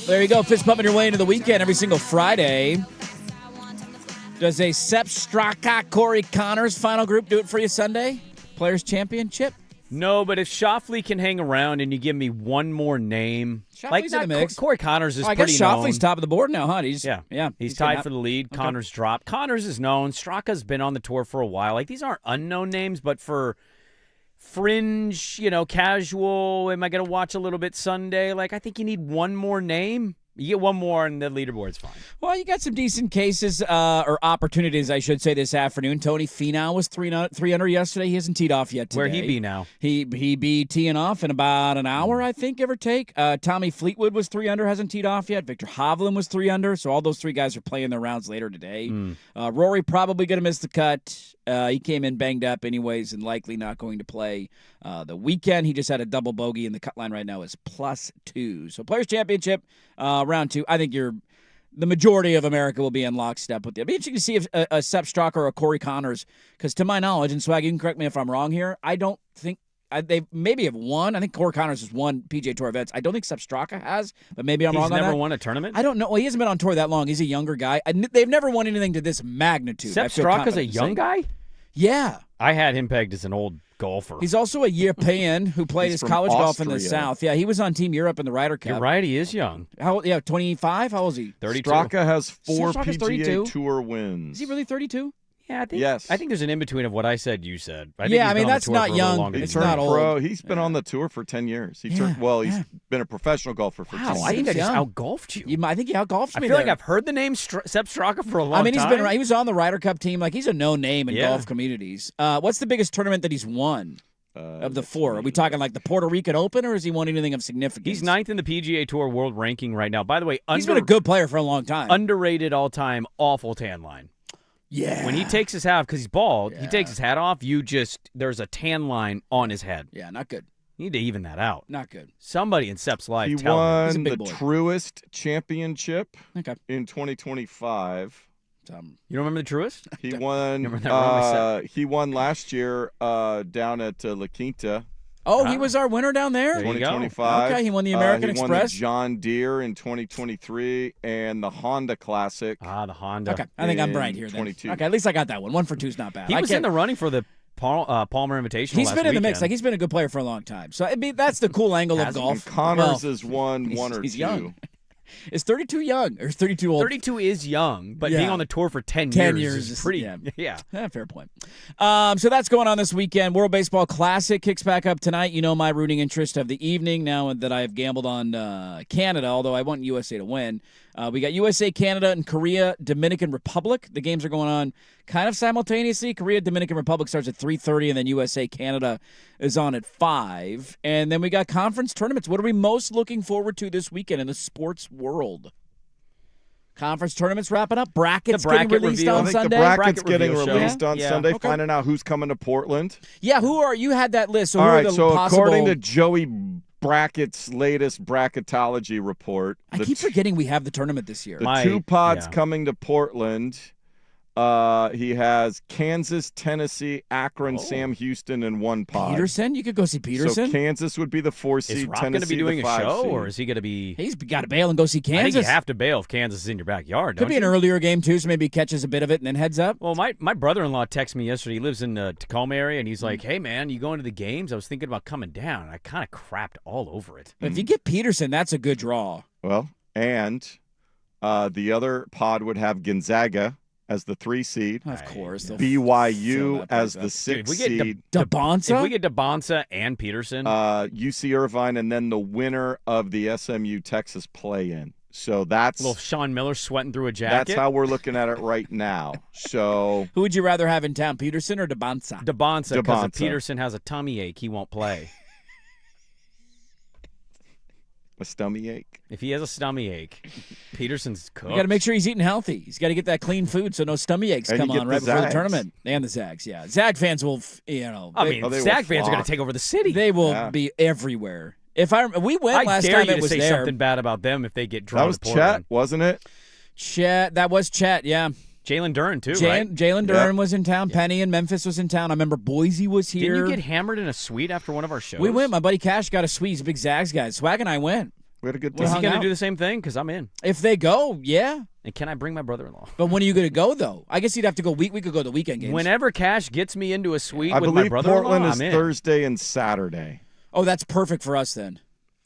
There you go. Fist pumping your way into the weekend every single Friday. Does a Sepp Straka, Corey Connors final group do it for you Sunday? Players Championship? No, but if Shoffley can hang around and you give me one more name. Shoffley's in the mix. Corey Connors is I pretty guess Shoffley's known. top of the board now, huh? He's tied for the lead. Okay. Connors dropped. Connors is known. Straka's been on the tour for a while. Like, these aren't unknown names, but for fringe, casual, am I going to watch a little bit Sunday? Like, I think you need one more name. You get one more, and the leaderboard's fine. Well, you got some decent cases or opportunities, I should say, this afternoon. Tony Finau was 3 under yesterday. He hasn't teed off yet today. Where he be now? He be teeing off in about an hour, I think, give or take. Tommy Fleetwood was 3 under, hasn't teed off yet. Victor Hovland was 3 under, so all those 3 guys are playing their rounds later today. Rory probably going to miss the cut. He came in banged up anyways and likely not going to play the weekend. He just had a double bogey, and the cut line right now is +2. So Players Championship, round 2. I think the majority of America will be in lockstep with it. It'll be interesting to see if a Sepp Straka or a Corey Connors, because to my knowledge, and Swag, you can correct me if I'm wrong here, I don't think they maybe have won. I think Corey Connors has won PGA Tour events. I don't think Sepp Straka has, but maybe I'm wrong on that. He's never won a tournament? I don't know. Well, he hasn't been on tour that long. He's a younger guy. They've never won anything to this magnitude. Sepp Straka's a young guy? Yeah. I had him pegged as an old golfer. He's also a European who played his college golf in the South. Yeah, he was on Team Europe in the Ryder Cup. You're right, he is young. How old? Yeah, 25? How old is he? 32. Straka has 4 Straka's PGA 32? Tour wins. Is he really 32? Yeah, Yes. I think there's an in-between of what I said, you said. I think Yeah, he's I mean, been on the that's tour not for a little young. longer He It's than turned not old. pro. He's been on the tour for 10 years. He's been a professional golfer for 10 Wow, years. I think I just young. outgolfed you. I think he outgolfed I me feel like there. I've heard the name Sepp Straka for a long time. I mean, he was on the Ryder Cup team. Like, he's a known name in golf communities. What's the biggest tournament that he's won? Of the 4, are we talking like the Puerto Rican Open, or has he won anything of significance? He's 9th in the PGA Tour world ranking right now. By the way, he's been a good player for a long time. Underrated all-time, awful tan line. Yeah. When he takes his hat off, because he's bald, he takes his hat off, there's a tan line on his head. Yeah, not good. You need to even that out. Not good. Somebody in Sepp's life He tell him. won He's a big the boy. Truist Championship Okay. in 2025. You don't remember the Truist? He won. Remember that run we set? He won last year down at La Quinta. Oh, he was our winner down there? 2025. Okay, he won the American he Express. Won the John Deere in 2023 and the Honda Classic. The Honda. Okay, I think I'm right here then. 22. Okay, at least I got that one. 1 for 2 is not bad. He was in the running for the Palmer Invitational. He's last been in the mix. weekend. Like, he's been a good player for a long time. So that's the cool angle of golf. And Connors has won 1 or 2. He's young. Is 32 young or is 32 old? 32 is young, but being on the tour for 10 years is pretty. Yeah. Fair point. So that's going on this weekend. World Baseball Classic kicks back up tonight. You know my rooting interest of the evening now that I have gambled on Canada, although I want USA to win. We got USA, Canada, and Korea, Dominican Republic. The games are going on kind of simultaneously. Korea, Dominican Republic starts at 3:30, and then USA, Canada is on at 5. And then we got conference tournaments. What are we most looking forward to this weekend in the sports world? Conference tournaments wrapping up. Brackets getting released on I think Sunday. the bracket's getting released on Yeah. Sunday. Okay. Finding out who's coming to Portland. Yeah, you had that list. So All who are right, the so possible... according to Joey Brackett's latest bracketology report, I keep forgetting we have the tournament this year. the 2 pods coming to Portland. He has Kansas, Tennessee, Akron, Sam Houston in 1 pod. Peterson? You could go see Peterson. So Kansas would be the 4 seed. Is Rock Tennessee going to be doing the a 5 show, seed. or is he going to be? He's got to bail and go see Kansas. I think you have to bail if Kansas is in your backyard. Could don't be you? an earlier game, too, so maybe he catches a bit of it and then heads up. Well, my brother-in-law texted me yesterday. He lives in the Tacoma area, and he's like, hey, man, you going to the games? I was thinking about coming down. And I kind of crapped all over it. But if you get Peterson, that's a good draw. Well, and the other pod would have Gonzaga as the 3 seed. Of course. they'll BYU fill that as place the up. 6 Dude, if we get seed. DeBonsa? If we get DeBonsa and Peterson. UC Irvine, and then the winner of the SMU Texas play-in. So that's little Sean Miller sweating through a jacket. That's how we're looking at it right now. So who would you rather have in town, Peterson or DeBonsa? DeBonsa, because if Peterson has a tummy ache, he won't play. A stomach ache? If he has a stomach ache, Peterson's cooked. You got to make sure he's eating healthy. He's got to get that clean food so no stomach aches And come you get on the right before the Zags. tournament. And the Zags, yeah. Zag fans will, Zag fans are going to take over the city. They will be everywhere. We went last dare time you it to was say there. something bad about them if they get drawn That was to Portland. Chet, wasn't it? Chet, that was Chet, yeah. Jalen Duren, too, right? Jalen Duren was in town. Penny in Memphis was in town. I remember Boise was here. Didn't you get hammered in a suite after one of our shows? We went. My buddy Cash got a suite. He's a big Zags guy. Swag and I went. We had a good time. Is he going to do the same thing? Because I'm in. If they go, yeah. And can I bring my brother-in-law? But when are you going to go, though? I guess you'd have to go week. We could go to weekend games. Whenever Cash gets me into a suite I with my believe brother-in-law, Portland is I'm in. Thursday and Saturday. Oh, that's perfect for us then.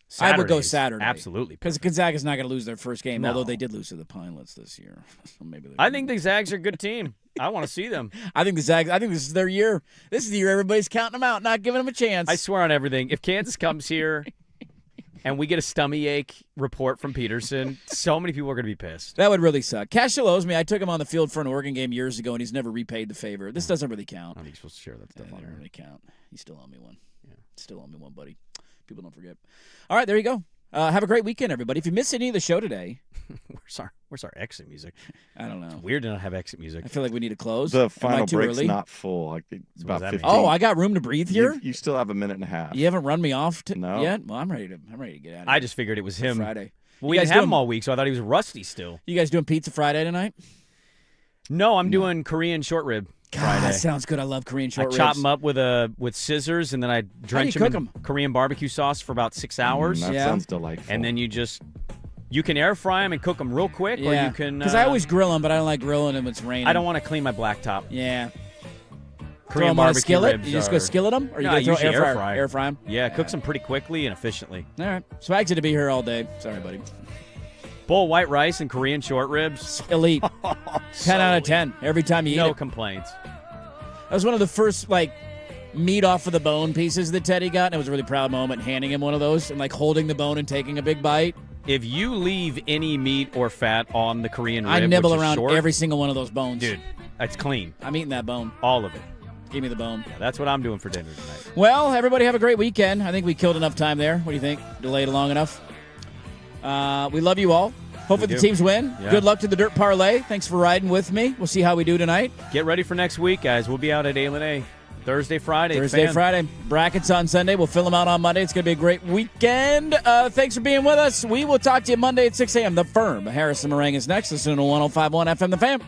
Saturdays, I would go Saturday. Absolutely. Because Gonzaga's not going to lose their first game, No. although they did lose to the Pilots this year. So maybe I think the Zags are a good team. I want to see them. I think this is their year. This is the year everybody's counting them out, not giving them a chance. I swear on everything. If Kansas comes here and we get a stomach ache report from Peterson, so many people are going to be pissed. That would really suck. Cash still owes me. I took him on the field for an Oregon game years ago, and he's never repaid the favor. This doesn't really count. I think you're supposed to share that stuff on Doesn't here. really count. You still owe me one. Yeah, still owe me one, buddy. People don't forget. All right, there you go. Have a great weekend, everybody. If you missed any of the show today, where's our exit music? I don't know. It's weird to not have exit music. I feel like we need to close. The Am final I too break's early? not full. Like it's about 15. Oh, I got room to breathe here. You still have a minute and a half. You haven't run me off No. yet. Well, I'm ready to get out of here. I just figured it was him. Friday. Well, we You didn't guys have doing- him all week, so I thought he was rusty still. You guys doing Pizza Friday tonight? No, I'm doing Korean short rib Friday. That sounds good. I love Korean short ribs. I chop them up with scissors, and then I drench cook them in Korean barbecue sauce for about 6 hours. That sounds delightful. And then you can air fry them and cook them real quick, or you can. Because I always grill them, but I don't like grilling them when it's raining. I don't want to clean my blacktop. Yeah. Korean throw them on a barbecue skillet? ribs You just go are- skillet them, or you No, go throw usually air fry them? Yeah, cooks them pretty quickly and efficiently. All right. Swag's going to be here all day. Sorry, buddy. Bowl white rice and Korean short ribs. Elite. 10 out of 10 every time you eat it. No complaints. That was one of the first, meat off of the bone pieces that Teddy got, and it was a really proud moment handing him one of those and, holding the bone and taking a big bite. If you leave any meat or fat on the Korean rib, I nibble which is around short, every single one of those bones. Dude, it's clean. I'm eating that bone. All of it. Give me the bone. Yeah, that's what I'm doing for dinner tonight. Well, everybody have a great weekend. I think we killed enough time there. What do you think? Delayed long enough? We love you all. Hopefully the teams win. Yeah. Good luck to the Dirt Parlay. Thanks for riding with me. We'll see how we do tonight. Get ready for next week, guys. We'll be out at A. Thursday, Friday. Friday. Brackets on Sunday. We'll fill them out on Monday. It's going to be a great weekend. Thanks for being with us. We will talk to you Monday at 6 a.m. The Firm. Harrison Meringue is next. Listen to 105.1 FM The Fan.